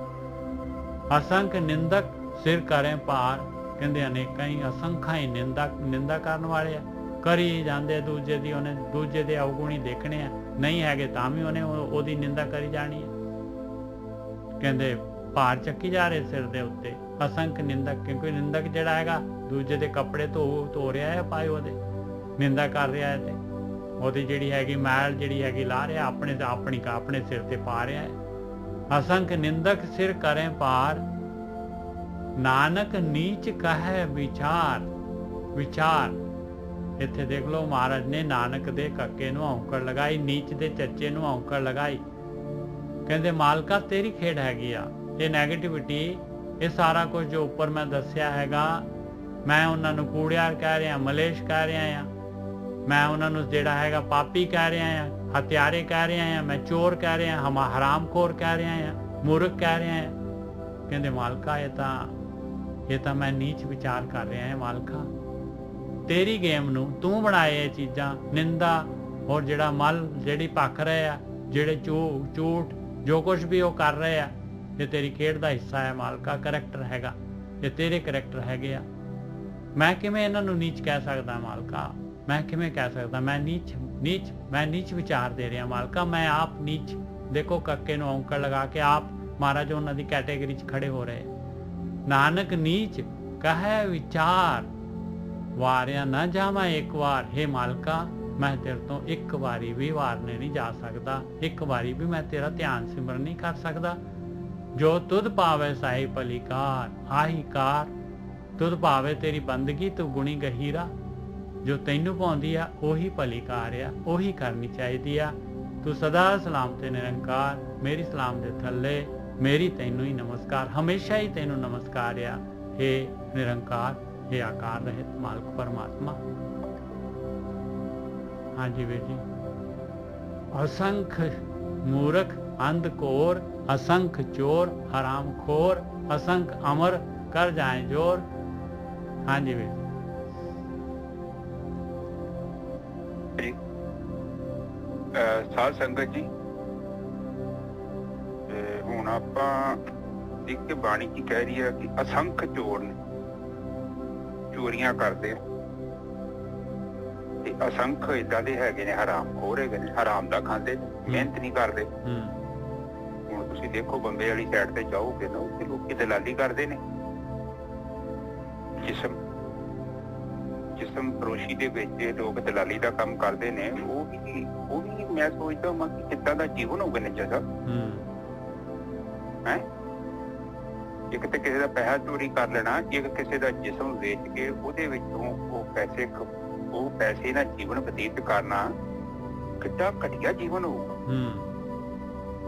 ਅਸੰਖ ਨਿੰਦਕ ਸਿਰ ਕਰੇ ਭਾਰ। ਕਹਿੰਦੇ ਅਨੇਕਾਂ ਹੀ ਅਸੰਖਾਂ ਹੀ ਨਿੰਦਾ ਕਰਨ ਵਾਲੇ ਆ, ਕਰੀ ਜਾਂਦੇ ਦੂਜੇ ਦੀ, ਉਹਨੇ ਦੂਜੇ ਦੇ ਅਵਗੁਣੀ ਦੇਖਣੇ ਆ, ਨਹੀਂ ਹੈਗੇ ਤਾਂ ਵੀ ਉਹਨੇ ਉਹਦੀ ਨਿੰਦਾ ਕਰੀ ਜਾਣੀ ਹੈ। ਕਹਿੰਦੇ ਭਾਰ ਚੱਕੀ ਜਾ ਰਹੇ ਸਿਰ ਦੇ ਉੱਤੇ। ਅਸੰਖ ਨਿੰਦਕ, ਕਿਉਂਕਿ ਨਿੰਦਕ ਜਿਹੜਾ ਹੈਗਾ ਦੂਜੇ ਦੇ ਕੱਪੜੇ ਧੋ ਰਿਹਾ ਹੈ, ਪਾਏ ਉਹਦੇ ਨਿੰਦਾ ਕਰ ਰਿਹਾ ਹੈ, ਤੇ ਉਹਦੀ ਜਿਹੜੀ ਹੈਗੀ ਮੈਲ ਜਿਹੜੀ ਹੈਗੀ ਲਾ ਰਿਹਾ ਆਪਣੇ ਸਿਰ ਤੇ ਪਾ ਰਿਹਾ ਹੈ। ਅਸੰਖ ਨਿੰਦਕ ਸਿਰ ਕਰੇ ਭਾਰ। ਨਾਨਕ ਨੀਚ ਕਹੈ ਵਿਚਾਰ। ਇੱਥੇ ਦੇਖ ਲਓ ਮਹਾਰਾਜ ਨੇ ਨਾਨਕ ਦੇ ਕੱਕੇ ਨੂੰ ਔਂਕੜ ਲਗਾਈ, ਨੀਚ ਦੇ ਚੱਚੇ ਨੂੰ ਔਂਕੜ ਲਗਾਈ। ਕਹਿੰਦੇ ਮਾਲਕਾ ਤੇਰੀ ਖੇਡ ਹੈਗੀ ਆ, ਇਹ ਨੈਗੇਟਿਵਿਟੀ, ਇਹ ਸਾਰਾ ਕੁਝ ਜੋ ਉੱਪਰ ਮੈਂ ਦੱਸਿਆ ਹੈਗਾ, ਮੈਂ ਉਹਨਾਂ ਨੂੰ ਕੂੜਿਆਰ ਕਹਿ ਰਿਹਾ, ਮਲੇਸ਼ ਕਹਿ ਰਿਹਾ ਆ, ਮੈਂ ਉਹਨਾਂ ਨੂੰ ਜਿਹੜਾ ਹੈਗਾ ਪਾਪੀ ਕਹਿ ਰਿਹਾ ਆ, ਹਥਿਆਰੇ ਕਹਿ ਰਿਹਾ ਆ, ਮੈਂ ਚੋਰ ਕਹਿ ਰਿਹਾ, ਹਰਾਮਖੋਰ ਕਹਿ ਰਿਹਾ ਆ, ਮੂਰਖ ਕਹਿ ਰਿਹਾ ਆ। ਕਹਿੰਦੇ ਮਾਲਕਾ ਇਹ ਤਾਂ ਮੈਂ ਨੀਚ ਵਿਚਾਰ ਕਰ ਰਿਹਾ ਹਾਂ ਮਾਲਕਾ, ਤੇਰੀ ਗੇਮ ਨੂੰ ਤੂੰ ਬਣਾਏ ਇਹ ਚੀਜ਼ਾਂ, ਨਿੰਦਾ ਔਰ ਜਿਹੜਾ ਮਲ ਜਿਹੜੀ ਭਖ ਰਹੇ ਆ, ਜਿਹੜੇ ਝੂਠ ਜੋ ਕੁਝ ਵੀ ਉਹ ਕਰ ਰਹੇ ਆ ਇਹ ਤੇਰੀ ਖੇਡ ਦਾ ਹਿੱਸਾ ਹੈ ਮਾਲਕਾ, ਕਰੈਕਟਰ ਹੈਗਾ, ਇਹ ਤੇਰੇ ਕਰੈਕਟਰ ਹੈਗੇ ਆ। ਮੈਂ ਕਿਵੇਂ ਇਹਨਾਂ ਨੂੰ ਨੀਚ ਕਹਿ ਸਕਦਾ ਮਾਲਕਾ? ਮੈਂ ਕਿਵੇਂ ਕਹਿ ਸਕਦਾ? ਮੈਂ ਨੀਚ ਵਿਚਾਰ ਦੇ ਰਿਹਾ ਮਾਲਕਾ, ਮੈਂ ਆਪ ਨੀਚ। ਦੇਖੋ ਕੱਕੇ ਨੂੰ ਔਂਕੜ ਲਗਾ ਕੇ ਆਪ ਮਹਾਰਾਜ ਉਹਨਾਂ ਦੀ ਕੈਟੇਗਰੀ 'ਚ ਖੜੇ ਹੋ ਰਹੇ। ਨਾਨਕ ਨੀਚ ਕਹੈ ਵਿਚਾਰ ਵਾਰਿਆ ਨਾ ਜਾਵਾਂ ਇੱਕ ਵਾਰ। हे ਮਾਲਕਾ, ਮੈਂ ਤੇਰੇ ਤੋਂ ਇੱਕ ਵਾਰੀ ਵੀ ਵਾਰਨੇ ਨਹੀਂ ਜਾ ਸਕਦਾ, ਇੱਕ ਵਾਰੀ ਵੀ ਮੈਂ ਤੇਰਾ ਧਿਆਨ ਸਿਮਰਨ ਨਹੀਂ ਕਰ ਸਕਦਾ। ਜੋ ਤੁਧ ਪਾਵੇ ਸਾਈ ਭਲੀਕਾਰ, ਆਹੀ ਕਾਰ ਤੁਧ ਭਾਵੇ ਤੇਰੀ ਬੰਦਗੀ ਤੂੰ ਗੁਣੀ ਗਹੀਰਾ। ਜੋ ਤੈਨੂੰ ਪਾਉਂਦੀ ਆ ਉਹੀ ਭਲੀ ਕਾਰ ਆ, ਉਹੀ ਕਰਨੀ ਚਾਹੀਦੀ ਆ। ਤੂੰ ਸਦਾ ਸਲਾਮ ਤੇ ਨਿਰੰਕਾਰ, ਮੇਰੀ ਸਲਾਮ ਦੇ ਥੱਲੇ ਮੇਰੀ ਤੈਨੂੰ ਹੀ ਨਮਸਕਾਰ, ਹਮੇਸ਼ਾ ਹੀ ਤੈਨੂੰ ਨਮਸਕਾਰ ਆ। हे ਨਿਰੰਕਾਰ, हे ਆਕਾਰ ਰਹਿਤ ਮਾਲਕ ਪਰਮਾਤਮਾ। ਹਾਂਜੀ ਵੀਰ ਜੀ। असंख मूर्ख अंधकोर, असंख चोर हराम खोर, असंख अमर कर जाए जोर। हाँ जी वीर ਜੀ। ਸਾਧ ਸੰਗਤ ਜੀ, ਹੁਣ ਆਪਾਂ ਦੇਖ ਕੇ ਬਾਣੀ ਕੀ ਕਹਿ ਰਹੀ ਹੈ ਕਿ ਅਸੰਖ ਚੋਰ ਨੇ, ਚੋਰੀਆਂ ਕਰਦੇ ਆ, ਤੇ ਅਸੰਖ ਏਦਾਂ ਦੇ ਹੈਗੇ ਨੇ ਹਰਾਮਖੋਰ ਹੈਗੇ ਨੇ, ਹਰਾਮ ਦਾ ਖਾਂਦੇ, ਮਿਹਨਤ ਨਹੀਂ ਕਰਦੇ। ਹੁਣ ਤੁਸੀਂ ਦੇਖੋ ਬੰਬੇ ਵਾਲੀ ਸਾਈਡ ਤੇ ਜਾਓਗੇ ਨਾ, ਉੱਥੇ ਲੋਕੀ ਦਲਾਲੀ ਕਰਦੇ ਨੇ, ਜਿਸਮ ਫਰੋਸ਼ੀ ਦੇ ਵਿੱਚ ਲੋਕ ਦਲਾਲੀ ਦਾ ਕੰਮ ਕਰਦੇ ਨੇ। ਉਹ ਵੀ ਮੈਂ ਸੋਚਦਾ ਹਾਂ ਕਿ ਕਿੱਦਾਂ ਦਾ ਜੀਵਨ ਹੋਊਗਾ ਨਿੱਜਾ ਸਾਹਿਬ ਹੈ। ਇੱਕ ਤੇ ਕਿਸੇ ਦਾ ਪੈਸਾ ਚੋਰੀ ਕਰ ਲੈਣਾ, ਇੱਕ ਕਿਸੇ ਦਾ ਜਿਸਮ ਵੇਚ ਕੇ ਉਹਦੇ ਵਿੱਚੋਂ ਉਹ ਪੈਸੇ ਨਾਲ ਜੀਵਨ ਬਤੀਤ ਕਰਨਾ, ਕਿੱਡਾ ਘਟੀਆ ਜੀਵਨ ਹੋਊਗਾ।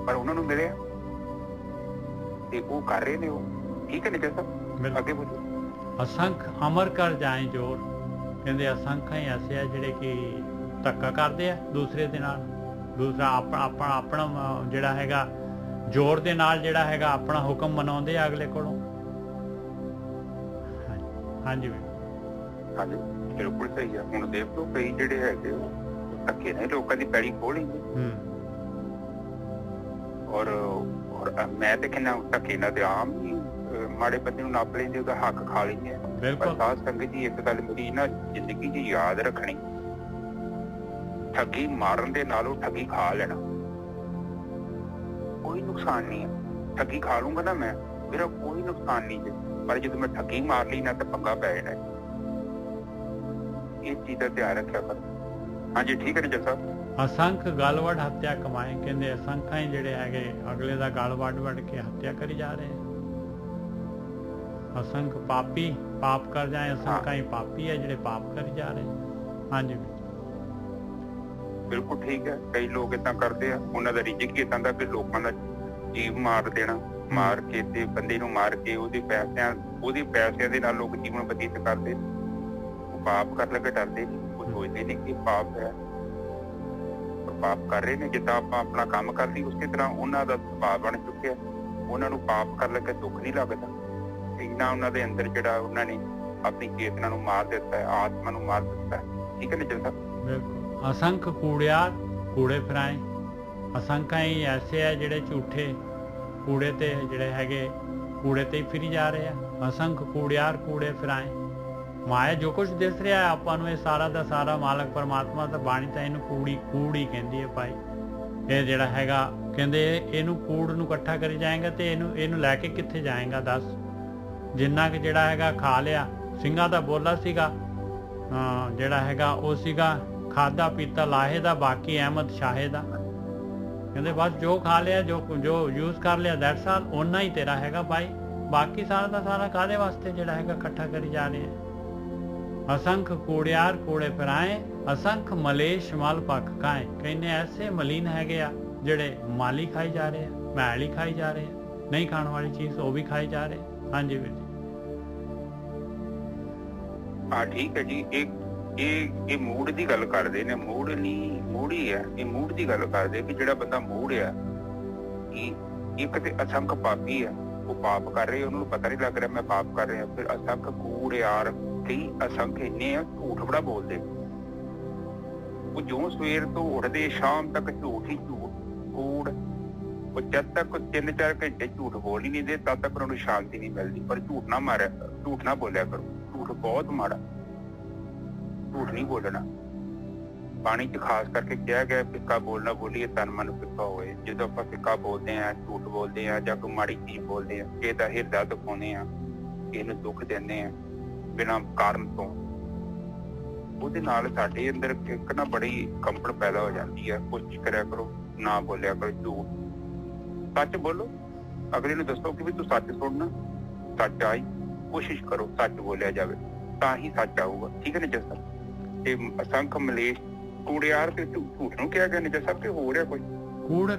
ਪਰ ਉਹਨਾਂ ਨੂੰ ਮਿਲਿਆ ਤੇ ਉਹ ਕਰ ਰਹੇ ਨੇ, ਉਹ ਠੀਕ ਹੈ ਨਿੱਜਾ ਸਾਹਿਬ। ਅੱਗੇ ਬੋਲੋ। ਅਸੰਖ ਅਮਰ ਕਰ ਜਾਏ ਜੋਰ। ਕਹਿੰਦੇ ਅਸੰਖ ਹੀ ਐਸੇ ਆ ਜਿਹੜੇ ਕਿ ਧੱਕਾ ਕਰਦੇ ਆ ਦੂਸਰੇ ਦੇ ਨਾਲ, ਦੂਸਰਾ ਆਪਣਾ ਜਿਹੜਾ ਹੈਗਾ ਜ਼ੋਰ ਦੇ ਨਾਲ ਜਿਹੜਾ ਹੈਗਾ ਆਪਣਾ ਹੁਕਮ ਮਨਾਉਂਦੇ ਆ ਅਗਲੇ ਕੋਲੋਂ। ਹਾਂਜੀ ਹਾਂਜੀ ਬਿਲਕੁਲ ਸਹੀ ਆ। ਹੁਣ ਦੇਖ ਲਓ ਕਈ ਜਿਹੜੇ ਹੈਗੇ ਧੱਕੇ ਨੇ ਲੋਕਾਂ ਦੀ ਪੈੜੀ ਖੋਲੀ, ਔਰ ਮੈਂ ਤੇ ਕਹਿੰਦਾ ਧੱਕੇ ਨਾਲ ਤੇ ਆਮ ਹੀ ਮਾੜੇ ਬੰਦੇ ਨੂੰ ਨੱਪ ਲੈਂਦੇ, ਉਹਦਾ ਹੱਕ ਖਾ ਲੈਂਦੇ ਆ। ਪਰ ਸਾਧ ਸੰਗਤ ਜੀ, ਇੱਕ ਗੱਲ ਮੇਰੀ ਨਾ ਜ਼ਿੰਦਗੀ 'ਚ ਯਾਦ ਰੱਖਣੀ, ਠੱਗੀ ਮਾਰਨ ਦੇ ਨਾਲੋਂ ਠੱਗੀ ਖਾ ਲੈਣਾ ਕੋਈ ਨੁਕਸਾਨ ਨਹੀਂ ਹੈ। ਠੱਗੀ ਖਾ ਲੂੰਗਾ ਨਾ ਮੈਂ, ਮੇਰਾ ਕੋਈ ਨੁਕਸਾਨ ਨਹੀਂ ਹੈ, ਪਰ ਜਦੋਂ ਮੈਂ ਠੱਗੀ ਮਾਰ ਲਈ ਨਾ ਤਾਂ ਪੰਗਾ ਪੈ ਜਾਣਾ। ਇਹ ਚੀਜ਼ ਦਾ ਧਿਆਨ ਰੱਖਿਆ ਕਰ। ਹਾਂਜੀ ਠੀਕ ਹੈ ਜੀ ਸਾਹਿਬ। ਅਸੰਖ ਗਲ ਵੱਢ ਹੱਤਿਆ ਕਮਾਏ। ਕਹਿੰਦੇ ਅਸੰਖਾਂ ਹੀ ਜਿਹੜੇ ਹੈਗੇ ਅਗਲੇ ਦਾ ਗਲ ਵੱਢ ਕੇ ਹੱਤਿਆ ਕਰੀ ਜਾ ਰਹੇ। असंख पापी पाप कर जाए, असंख्य ही पापी है ਜਿਹੜੇ ਪਾਪ ਕਰੀ ਜਾ ਰਹੇ। ਹਾਂਜੀ ਬਿਲਕੁਲ ਠੀਕ ਹੈ। ਕਈ ਲੋਕ ਏਦਾਂ ਕਰਦੇ ਆ, ਉਹਨਾਂ ਦਾ ਰਿਜ਼ਕ ਏਦਾਂ ਦਾ ਕਿ ਲੋਕਾਂ ਦਾ ਜੀਵ ਮਾਰ ਦੇਣਾ, ਮਾਰ ਕੇ ਤੇ ਬੰਦੇ ਨੂੰ ਮਾਰ ਕੇ ਉਹਦੇ ਪੈਸਿਆਂ ਦੇ ਨਾਲ ਲੋਕ ਜੀਵਨ ਬਤੀਤ ਕਰਦੇ। ਉਹ ਪਾਪ ਕਰਨ ਲੱਗੇ ਡਰਦੇ ਨਹੀਂ, ਉਹ ਸੋਚਦੇ ਨਹੀਂ ਕਿ ਪਾਪ ਹੈ, ਪਾਪ ਕਰ ਰਹੇ ਨੇ। ਜਿੱਦਾਂ ਆਪਾਂ ਆਪਣਾ ਕੰਮ ਕਰਦੀ ਉਸੇ ਤਰ੍ਹਾਂ ਉਹਨਾਂ ਦਾ ਸੁਭਾਅ ਬਣ ਚੁੱਕਿਆ, ਉਹਨਾਂ ਨੂੰ ਪਾਪ ਕਰਨ ਲੱਗੇ ਦੁੱਖ ਨਹੀਂ ਲੱਗਦਾ। ਇੰਨਾ ਉਹਨਾਂ ਦੇ ਅੰਦਰ ਜਿਹੜਾ ਉਹਨਾਂ ਨੇ ਆਪਣੀ ਚੇਤਨਾ ਨੂੰ ਮਾਰ ਦਿੱਤਾ ਹੈ, ਆਤਮਾ ਨੂੰ ਮਾਰ ਦਿੱਤਾ ਹੈ। ਠੀਕ ਹੈ ਨਾ ਜਲਦਾ। ਬਿਲਕੁਲ। ਅਸੰਖ ਕੂੜਿਆਰ ਕੂੜੇ ਫਿਰਾਏ। ਅਸੰਖਾਂ ਹੀ ਐਸੇ ਆ ਜਿਹੜੇ ਝੂਠੇ ਕੂੜੇ ਤੇ ਜਿਹੜੇ ਹੈਗੇ ਕੂੜੇ ਤੇ ਹੀ ਫਿਰੀ ਜਾ ਰਹੇ ਆ। ਅਸੰਖ ਕੂੜਿਆਰ ਕੂੜੇ ਫਿਰਾਏ। ਮਾਇਆ ਜੋ ਕੁਝ ਦਿਸ ਰਿਹਾ ਆਪਾਂ ਨੂੰ, ਇਹ ਸਾਰਾ ਦਾ ਸਾਰਾ ਮਾਲਕ ਪਰਮਾਤਮਾ ਦਾ ਬਾਣੀ ਤਾਂ ਇਹਨੂੰ ਕੂੜ ਹੀ ਕਹਿੰਦੀ ਹੈ ਭਾਈ। ਇਹ ਜਿਹੜਾ ਹੈਗਾ ਕਹਿੰਦੇ ਇਹਨੂੰ ਕੂੜ ਨੂੰ ਇਕੱਠਾ ਕਰੀ ਜਾਏਗਾ ਤੇ ਇਹਨੂੰ ਲੈ ਕੇ ਕਿੱਥੇ ਜਾਏਗਾ ਦੱਸ। ਜਿੰਨਾ ਕਿ ਜਿਹੜਾ ਹੈਗਾ ਖਾ ਲਿਆ। ਸਿੰਘਾਂ ਦਾ ਬੋਲਾ ਸੀਗਾ ਜਿਹੜਾ ਹੈਗਾ ਉਹ ਸੀਗਾ ਖਾਦਾ ਪੀਤਾ ਲਾਹੇ ਦਾ, ਬਾਕੀ ਅਹਿਮਦ ਸ਼ਾਹੇ ਦਾ। ਕਹਿੰਦੇ ਬਸ ਜੋ ਖਾ ਲਿਆ, ਜੋ ਯੂਜ਼ ਕਰ ਲਿਆ, ਦੈਟਸ ਆਲ, ਓਨਾ ਹੀ ਤੇਰਾ ਹੈਗਾ ਭਾਈ। ਬਾਕੀ ਸਾਰਾ ਦਾ ਸਾਰਾ ਕਾਹਦੇ ਵਾਸਤੇ ਜਿਹੜਾ ਹੈਗਾ ਇਕੱਠਾ ਕਰੀ ਜਾ ਰਹੇ ਆ। ਅਸੰਖ ਕੂੜਿਆਰ ਕੂੜੇ ਫਿਰਾਏ, ਅਸੰਖ ਮਲੇਸ਼ ਮਲ ਪੱਕ ਖਾਏ। ਕਹਿੰਦੇ ਐਸੇ ਮਲੀਨ ਹੈਗੇ ਆ ਜਿਹੜੇ ਮਾਲੀ ਖਾਈ ਜਾ ਰਹੇ ਆ, ਮੈਲ ਹੀ ਖਾਈ ਜਾ ਰਹੇ ਆ, ਨਹੀਂ ਖਾਣ ਵਾਲੀ ਚੀਜ਼ ਉਹ ਵੀ ਖਾਈ ਜਾ ਰਹੇ। ਹਾਂਜੀ ਵੀਰ ਜੀ। ਹਾਂ ਠੀਕ ਹੈ ਜੀ। ਇਹ ਮੂਡ ਦੀ ਗੱਲ ਕਰਦੇ ਨੇ। ਮੂਡ ਨਹੀਂ, ਮੂਡ ਹੀ ਹੈ। ਇਹ ਮੂਡ ਦੀ ਗੱਲ ਕਰਦੇ ਕਿ ਜਿਹੜਾ ਬੰਦਾ ਮੂਡ ਆ, ਇੱਕ ਤੇ ਅਸੰਖ ਪਾਪੀ ਆ, ਉਹ ਪਾਪ ਕਰ ਰਹੇ, ਉਹਨੂੰ ਪਤਾ ਨਹੀਂ ਲੱਗ ਰਿਹਾ ਮੈਂ ਪਾਪ ਕਰ ਰਿਹਾ। ਫਿਰ ਅਸੰਖ ਕੂੜਿਆਰ, ਕਈ ਅਸੰਖ ਇੰਨੇ ਆ ਝੂਠ ਬੜਾ ਬੋਲਦੇ। ਉਹ ਜੋ ਸਵੇਰ ਤੋਂ ਉੱਠਦੇ ਸ਼ਾਮ ਤੱਕ ਝੂਠ ਹੀ ਝੂਠ, ਕੂੜ ਉਹ ਜਦ ਤੱਕ 3-4 ਘੰਟੇ ਝੂਠ ਬੋਲ ਹੀ ਨਹੀਂ ਦੇ ਤਦ ਤੱਕ ਉਹਨਾਂ ਨੂੰ ਸ਼ਾਂਤੀ ਨਹੀਂ ਮਿਲਦੀ। ਪਰ ਝੂਠ ਨਾ ਮਾਰਿਆ, ਝੂਠ ਨਾ ਬੋਲਿਆ ਕਰੋ। ਝੂਠ ਬਹੁਤ ਮਾੜਾ, ਝੂਠ ਨਹੀਂ ਬੋਲਣਾ। ਬਾਣੀ 'ਚ ਖਾਸ ਕਰਕੇ ਕਿਹਾ ਗਿਆ ਫਿੱਕਾ ਬੋਲਣਾ ਬੋਲੀਏ ਤਨ ਮਨ ਫਿੱਕਾ ਹੋਏ। ਜਦੋਂ ਆਪਾਂ ਫਿੱਕਾ ਬੋਲਦੇ ਹਾਂ, ਝੂਠ ਬੋਲਦੇ ਹਾਂ ਜਾਂ ਕੋਈ ਮਾੜੀ ਚੀਜ਼ ਬੋਲਦੇ ਹਾਂ, ਕਿਸੇ ਦਾ ਹਿਰਦਾ ਦਿਖਾਉਂਦੇ ਹਾਂ, ਕਿਸੇ ਨੂੰ ਦੁੱਖ ਦਿੰਦੇ ਹਾਂ ਬਿਨਾਂ ਕਾਰਨ ਤੋਂ, ਉਹਦੇ ਨਾਲ ਸਾਡੇ ਅੰਦਰ ਇੱਕ ਨਾ ਬੜੀ ਕੰਪਨ ਪੈਦਾ ਹੋ ਜਾਂਦੀ ਹੈ। ਕੋਸ਼ਿਸ਼ ਕਰਿਆ ਕਰੋ ਨਾ ਬੋਲਿਆ ਕਰੋ ਝੂਠ, ਸੱਚ ਬੋਲੋ। ਅਗਲੇ ਨੂੰ ਦੱਸੋ ਕਿ ਵੀ ਤੂੰ ਸੱਚ ਸੁਣਨਾ, ਸੱਚ ਆਈ। ਕੋਸ਼ਿਸ਼ ਕਰੋ ਸੱਚ ਬੋਲਿਆ ਜਾਵੇ ਤਾਂ ਹੀ ਸੱਚ ਆਊਗਾ। ਠੀਕ ਹੈ ਨਾ ਜੱਸਾ? ਤੇ ਅਸੰਖ ਮਲੇਸ਼ ਕੂੜਿਆਰ ਤੇ ਝੂਠ ਨੂੰ ਕਿਹਾ ਗਿਆ ਨੇ ਜੱਸਾ ਕਿ ਹੋ ਰਿਹਾ ਕੋਈ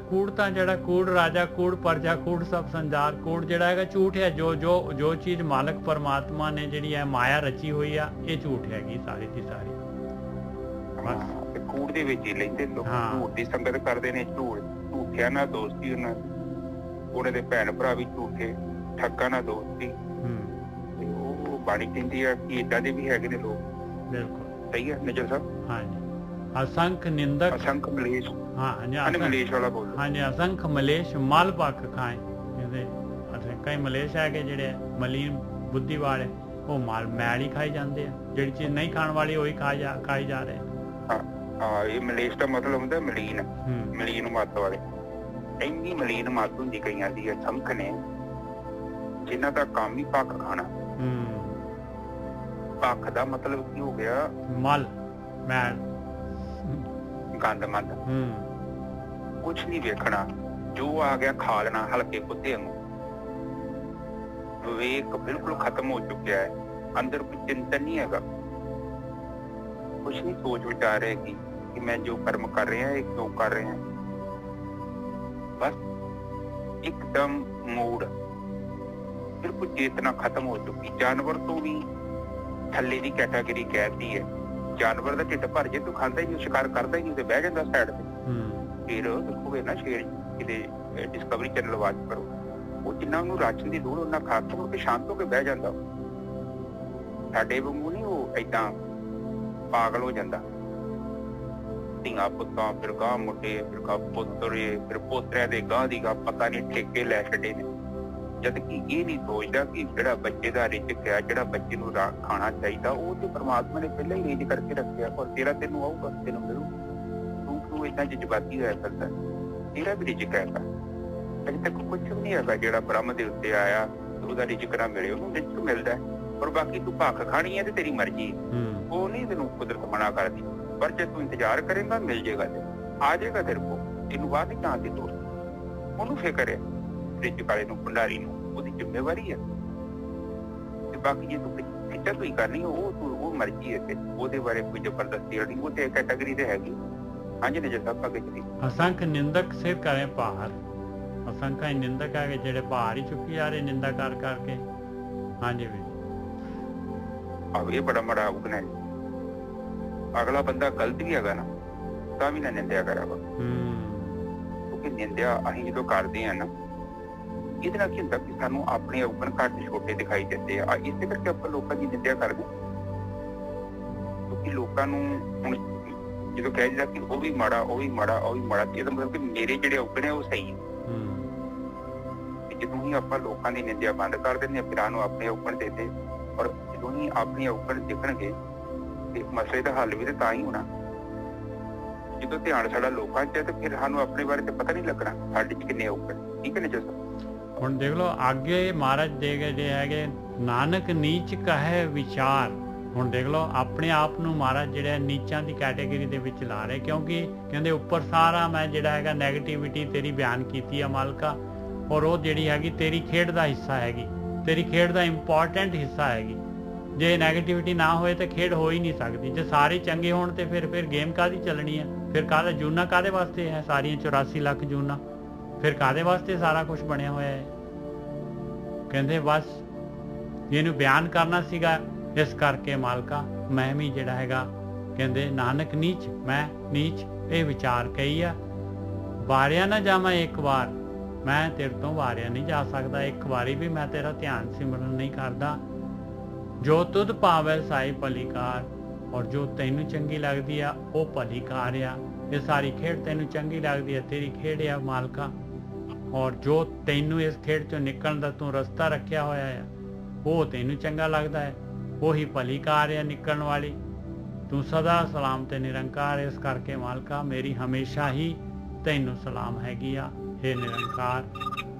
ਕੂੜ ਤਾਂ ਜਿਹੜਾ ਕੂੜ ਰਾਜਾ ਕੂੜ ਪ੍ਰਜਾ ਕੂੜ ਸਭ ਸੰਸਾਰ। ਕੂੜ ਜਿਹੜਾ ਹੈਗਾ ਝੂਠ ਹੈ। ਜੋ ਚੀਜ਼ ਮਾਲਕ ਪਰਮਾਤਮਾ ਨੇ ਜਿਹੜੀ ਹੈ ਮਾਇਆ ਰਚੀ ਹੋਈ ਆ, ਇਹ ਝੂਠ ਹੈਗੀ ਸਾਰੀ ਦੀ ਸਾਰੀ। ਤੇ ਕੂੜ ਦੇ ਵਿੱਚ ਹੀ ਲੈਂਦੇ ਲੋਕ, ਝੂਠ ਦੀ ਸੰਗਤ ਕਰਦੇ ਨੇ। ਝੂਠਿਆਂ ਨਾਲ ਦੋਸਤੀ, ਉਹਨਾਂ ਦੇ ਭੈਣ ਭਰਾ ਵੀ ਝੂਠੇ, ਠੱਗਾਂ ਨਾਲ ਦੋਸਤੀ। ਤੇ ਉਹ ਬਾਣੀ ਕਹਿੰਦੀ ਆ ਕਿ ਏਦਾਂ ਦੇ ਵੀ ਹੈਗੇ ਨੇ ਲੋਕ। ਬਿਲਕੁਲ ਸਹੀ ਹੈ ਨਿਜਲ ਸਾਹਿਬ? ਹਾਂਜੀ। असंख निंदक असंख मलेश, हाँ मलेश वाला बोलो। हाँ जी, असंख मलेश मल पक खाए। कई मलेश है ਜਿਹੜੇ ਮਲੀਨ ਬੁੱਧੀ ਵਾਲੇ, ਉਹ ਮਾਲ ਮੈਲ ਹੀ ਖਾਈ ਜਾਂਦੇ ਆ। ਜਿਹੜੀ ਚੀਜ਼ ਨਹੀਂ ਖਾਣ ਵਾਲੀ ਉਹੀ ਖਾਈ ਜਾ ਰਹੇ। ਹਾਂ, ਇਹ ਮਲੇਸ਼ ਦਾ ਮਤਲਬ ਹੁੰਦਾ ਮਲੀਨ, ਮਲੀਨ ਮੱਤ ਵਾਲੇ। ਇੰਨੀ ਮਲੀਨ ਮੱਤ ਹੁੰਦੀ ਕਈਆਂ ਦੀ। ਸੰਖ ਨੇ ਜਿਨ੍ਹਾਂ ਦਾ ਕੰਮ ਹੀ ਪੱਕ ਖਾਣਾ। ਪੱਕ ਦਾ ਮਤਲਬ ਕੀ ਹੋ ਗਿਆ? ਮਲ, ਮੈਲ, ਗੰਦ ਮੰਦ, ਕੁਛ ਨਹੀਂ ਵੇਖਣਾ, ਜੋ ਆ ਗਿਆ ਖਾ ਲੈਣਾ ਹਲਕੇ ਕੁੱਤੇ ਨੂੰ। ਵਿਵੇਕ ਬਿਲਕੁਲ ਖਤਮ ਹੋ ਚੁੱਕਿਆ ਹੈ। ਅੰਦਰ ਕੋਈ ਚਿੰਤਨ ਨਹੀਂ ਹੈਗਾ, ਕੁਛ ਨਹੀਂ ਸੋਚ ਵਿਚਾਰ ਹੈ ਕਿ ਮੈਂ ਜੋ ਕਰਮ ਕਰ ਰਿਹਾ ਇਹ ਕਿਉਂ ਕਰ ਰਿਹਾ। ਬਸ ਇੱਕਦਮ ਮੂਡ, ਬਿਲਕੁਲ ਚੇਤਨਾ ਖਤਮ ਹੋ ਚੁੱਕੀ। ਜਾਨਵਰ ਤੋਂ ਵੀ ਥੱਲੇ ਦੀ ਕੈਟਾਗਰੀ ਕਹਿਤੀ ਹੈ। ਜਾਨਵਰ ਦਾ ਢਿੱਡ ਭਰ ਜੇ ਤੂੰ ਖਾਂਦਾ ਹੀ ਨਹੀਂ, ਸ਼ਿਕਾਰ ਕਰਦਾ ਹੀ ਨਹੀਂ ਤੇ ਬਹਿ ਜਾਂਦਾ ਸਾਈਡ ਤੇ। ਫਿਰ ਦੇਖੋਗੇ ਨਾ ਸ਼ੇਰ ਕਿਤੇ ਡਿਸਕਵਰੀ ਚੈਨਲ ਵਾਚ ਕਰੋ, ਉਹ ਜਿੰਨਾ ਉਹਨੂੰ ਰਾਸ਼ਨ ਦੀ ਲੋੜ ਉਹਨਾਂ ਖਾ ਕੇ ਮੁੜ ਕੇ ਸ਼ਾਂਤ ਹੋ ਕੇ ਬਹਿ ਜਾਂਦਾ। ਸਾਡੇ ਵਾਂਗੂ ਨਹੀਂ ਉਹ ਏਦਾਂ ਪਾਗਲ ਹੋ ਜਾਂਦਾ। ਧੀਆਂ ਪੁੱਤਾਂ, ਫਿਰ ਗਾਂ ਮੁੰਡੇ, ਫਿਰ ਗਾਂ ਪੁੱਤਰੇ, ਫਿਰ ਪੋਤਰਿਆਂ ਦੇ ਗਾਂ ਦੀ ਗਾਂ ਪਤਾ ਨਹੀਂ ਠੇਕੇ ਲੈ ਛੱਡੇ ਨੇ। ਜਦ ਕਿ ਇਹ ਨਹੀਂ ਸੋਚਦਾ ਕਿ ਜਿਹੜਾ ਬੱਚੇ ਦਾ ਰਿਜ਼ਕ ਹੈ, ਜਿਹੜਾ ਬੱਚੇ ਨੂੰ ਖਾਣਾ ਚਾਹੀਦਾ, ਉਹ ਤੇ ਪਰਮਾਤਮਾ ਨੇ ਪਹਿਲਾਂ ਹੀ ਰੇਂਜ ਕਰਕੇ ਰੱਖਿਆ। ਔਰ ਤੇਰਾ ਤੈਨੂੰ ਆਊਗਾ, ਤੈਨੂੰ ਮਿਲੂ। ਤੂੰ ਏਦਾਂ ਜਜ਼ਬਾਤੀ ਹੋਇਆ ਕਰਦਾ, ਤੇਰਾ ਵੀ ਰਿਜ਼ਕ ਹੈਗਾ। ਅਜੇ ਤੱਕ ਕੁਛ ਵੀ ਨਹੀਂ ਹੈਗਾ ਜਿਹੜਾ ਬ੍ਰਹਮ ਦੇ ਉੱਤੇ ਆਇਆ ਤੇ ਉਹਦਾ ਰਿਜ਼ਕ ਨਾ ਮਿਲੇ। ਉਹਨੂੰ ਰਿਜ਼ਕ ਮਿਲਦਾ ਔਰ ਬਾਕੀ ਤੂੰ ਭੱਖ ਖਾਣੀ ਹੈ ਤੇ ਤੇਰੀ ਮਰਜ਼ੀ। ਉਹ ਨਹੀਂ ਤੈਨੂੰ ਕੁਦਰਤ ਮਨਾ ਕਰਦੀ। ਪਰ ਜੇ ਤੂੰ ਇੰਤਜ਼ਾਰ ਕਰੇਗਾ ਮਿਲ ਜਾਏਗਾ, ਆ ਜਾਏਗਾ ਤੇਰੇ ਕੋਲ। ਤੈਨੂੰ ਬਾਅਦ ਹੀ ਜਾਣ ਦੀ ਲੋੜ, ਉਹਨੂੰ ਫਿਕਰ ਹੈ ਰਿਜ਼ਕ ਵਾਲੇ ਨੂੰ, ਭੰਡਾਰੀ ਨੂੰ, ਉਹਦੀ ਜ਼ਿੰਮੇਵਾਰੀ ਹੈ। ਤੇ ਬਾਕੀ ਜੇ ਤੂੰ ਖਿੱਚਾ ਤੂੰ ਹੀ ਕਰਨੀ, ਉਹ ਮਰਜ਼ੀ ਹੈ ਤੇ ਉਹਦੇ ਬਾਰੇ ਕੋਈ ਜ਼ਬਰਦਸਤੀ ਨਹੀਂ। ਉਹ ਤੇ ਕੈਟਾਗਰੀ ਤੇ ਹੈਗੀ। ਹਾਂਜੀ ਨਿਜਰ ਸਾਹਿਬ ਅੱਗੇ ਚਲੀ। ਅਸੰਖ ਨਿੰਦਕ ਸਿਰ ਕਰੇ ਭਾਰ। ਅਸੰਖਾ ਹੀ ਨਿੰਦਕ ਹੈਗੇ ਜਿਹੜੇ ਭਾਰ ਹੀ ਚੁੱਕੀ ਜਾ ਰਹੇ ਨਿੰਦਾ ਕਰ ਕਰਕੇ। ਹਾਂਜੀ ਵੀ ਇਹ ਬੜਾ ਮਾੜਾ ਉਗਣਾ ਹੈ। ਅਗਲਾ ਬੰਦਾ ਗਲਤ ਵੀ ਹੈਗਾ ਨਾ ਤਾਂ ਵੀ ਨਾ ਨਿੰਦਿਆ ਕਰਾਵਾ। ਕਿਉਂਕਿ ਨਿੰਦਿਆ ਅਸੀਂ ਜਦੋਂ ਕਰਦੇ ਹਾਂ ਨਾ, ਇਹਦੇ ਨਾਲ ਕੀ ਹੁੰਦਾ ਕਿ ਸਾਨੂੰ ਆਪਣੇ ਔਗਣ ਘੱਟ ਛੋਟੇ ਦਿਖਾਈ ਦਿੰਦੇ ਆ। ਇਸੇ ਕਰਕੇ ਆਪਾਂ ਲੋਕਾਂ ਦੀ ਨਿੰਦਿਆ ਕਰਦੇ। ਕਿਉਂਕਿ ਲੋਕਾਂ ਨੂੰ ਹੁਣ ਜਦੋਂ ਕਹਿ ਦਿੰਦਾ ਕਿ ਉਹ ਵੀ ਮਾੜਾ, ਉਹ ਵੀ ਮਾੜਾ, ਉਹ ਵੀ ਮਾੜਾ, ਇਹਦਾ ਮਤਲਬ ਕਿ ਮੇਰੇ ਜਿਹੜੇ ਔਗਣ ਆ ਉਹ ਸਹੀ ਹੈ। ਜਦੋਂ ਹੀ ਆਪਾਂ ਲੋਕਾਂ ਦੀ ਨਿੰਦਿਆ ਬੰਦ ਕਰ ਦਿੰਦੇ ਹਾਂ, ਫਿਰ ਸਾਨੂੰ ਆਪਣੇ ਔਗਣ ਦੇਦੇ। ਔਰ ਜਦੋਂ ਹੀ ਆਪਣੇ ਔਗਣ ਦਿਖਣਗੇ ਤੇ ਮਸਲੇ ਦਾ ਹੱਲ ਵੀ ਤਾਂ ਹੀ ਹੋਣਾ। ਜਦੋਂ ਧਿਆਨ ਸਾਡਾ ਲੋਕਾਂ 'ਚ ਹੈ ਤੇ ਫਿਰ ਸਾਨੂੰ ਆਪਣੇ ਬਾਰੇ ਤੇ ਪਤਾ ਨਹੀਂ ਲੱਗਣਾ ਸਾਡੇ 'ਚ ਕਿੰਨੇ ਔਗਣ। ਠੀਕ ਹੈ ਨਾ ਜੱਸਾ? ਹੁਣ ਦੇਖ ਲਓ ਅੱਗੇ ਮਹਾਰਾਜ ਦੇ ਗਏ ਜੇ ਹੈਗੇ ਨਾਨਕ ਨੀਚ ਕਹੇ ਵਿਚਾਰ। ਹੁਣ ਦੇਖ ਲਓ ਆਪਣੇ ਆਪ ਨੂੰ ਮਹਾਰਾਜ ਜਿਹੜਾ ਨੀਚਾਂ ਦੀ ਕੈਟੇਗਰੀ ਦੇ ਵਿੱਚ ਲਾ ਰਹੇ, ਕਿਉਂਕਿ ਕਹਿੰਦੇ ਉੱਪਰ ਸਾਰਾ ਮੈਂ ਜਿਹੜਾ ਹੈਗਾ ਨੈਗੇਟਿਵਿਟੀ ਤੇਰੀ ਬਿਆਨ ਕੀਤੀ ਆ ਮਾਲਕਾ, ਔਰ ਉਹ ਜਿਹੜੀ ਹੈਗੀ ਤੇਰੀ ਖੇਡ ਦਾ ਹਿੱਸਾ ਹੈਗੀ, ਤੇਰੀ ਖੇਡ ਦਾ ਇੰਪੋਰਟੈਂਟ ਹਿੱਸਾ ਹੈਗੀ। ਜੇ ਨੈਗੇਟਿਵਿਟੀ ਨਾ ਹੋਏ ਤਾਂ ਖੇਡ ਹੋ ਹੀ ਨਹੀਂ ਸਕਦੀ। ਜੇ ਸਾਰੇ ਚੰਗੇ ਹੋਣ ਤੇ ਫਿਰ ਗੇਮ ਕਾਹਦੀ ਚੱਲਣੀ ਹੈ? ਫਿਰ ਕਾਹਦਾ ਜੂਨਾ ਕਾਹਦੇ ਵਾਸਤੇ ਹੈ? ਸਾਰੀਆਂ 84 ਲੱਖ ਜੂਨਾ ਫਿਰ ਕਾਹਦੇ ਵਾਸਤੇ ਸਾਰਾ ਕੁਝ ਬਣਿਆ ਹੋਇਆ ਹੈ? ਕਹਿੰਦੇ ਬਸ ਇਹਨੂੰ ਬਿਆਨ ਕਰਨਾ ਸੀਗਾ, ਇਸ ਕਰਕੇ ਮਾਲਕਾ ਮੈਂ ਵੀ ਜਿਹੜਾ ਹੈਗਾ ਕਹਿੰਦੇ ਨਾਨਕ ਨੀਚ, ਮੈਂ ਨੀਚ ਇਹ ਵਿਚਾਰ ਕਹੀ ਆ। ਵਾਰਿਆ ਨਾ ਜਾਵਾਂ ਇੱਕ ਵਾਰ, ਮੈਂ ਤੇਰੇ ਤੋਂ ਵਾਰਿਆ ਨਹੀਂ ਜਾ ਸਕਦਾ। ਇੱਕ ਵਾਰੀ ਵੀ ਮੈਂ ਤੇਰਾ ਧਿਆਨ ਸਿਮਰਨ ਨਹੀਂ ਕਰਦਾ। ਜੋ ਤੁਧ ਭਾਵੈ ਸਾਈ ਭਲੀਕਾਰ, ਔਰ ਜੋ ਤੈਨੂੰ ਚੰਗੀ ਲੱਗਦੀ ਆ ਉਹ ਭਲੀਕਾਰ ਆ। ਇਹ ਸਾਰੀ ਖੇਡ ਤੈਨੂੰ ਚੰਗੀ ਲੱਗਦੀ ਆ, ਤੇਰੀ ਖੇਡ ਆ ਮਾਲਕਾ। ਔਰ ਜੋ ਤੈਨੂੰ ਇਸ ਖੇਡ ਚੋਂ ਨਿਕਲਣ ਦਾ ਤੂੰ ਰਸਤਾ ਰੱਖਿਆ ਹੋਇਆ ਆ ਉਹ ਤੈਨੂੰ ਚੰਗਾ ਲੱਗਦਾ ਹੈ, ਉਹੀ ਭਲੀ ਕਾਰ ਹੈ ਨਿਕਲਣ ਵਾਲੀ। ਤੂੰ ਸਦਾ ਸਲਾਮ ਤੇ ਨਿਰੰਕਾਰ, ਇਸ ਕਰਕੇ ਮਾਲਕਾ ਮੇਰੀ ਹਮੇਸ਼ਾ ਹੀ ਤੈਨੂੰ ਸਲਾਮ ਹੈਗੀ ਆ, हे ਨਿਰੰਕਾਰ।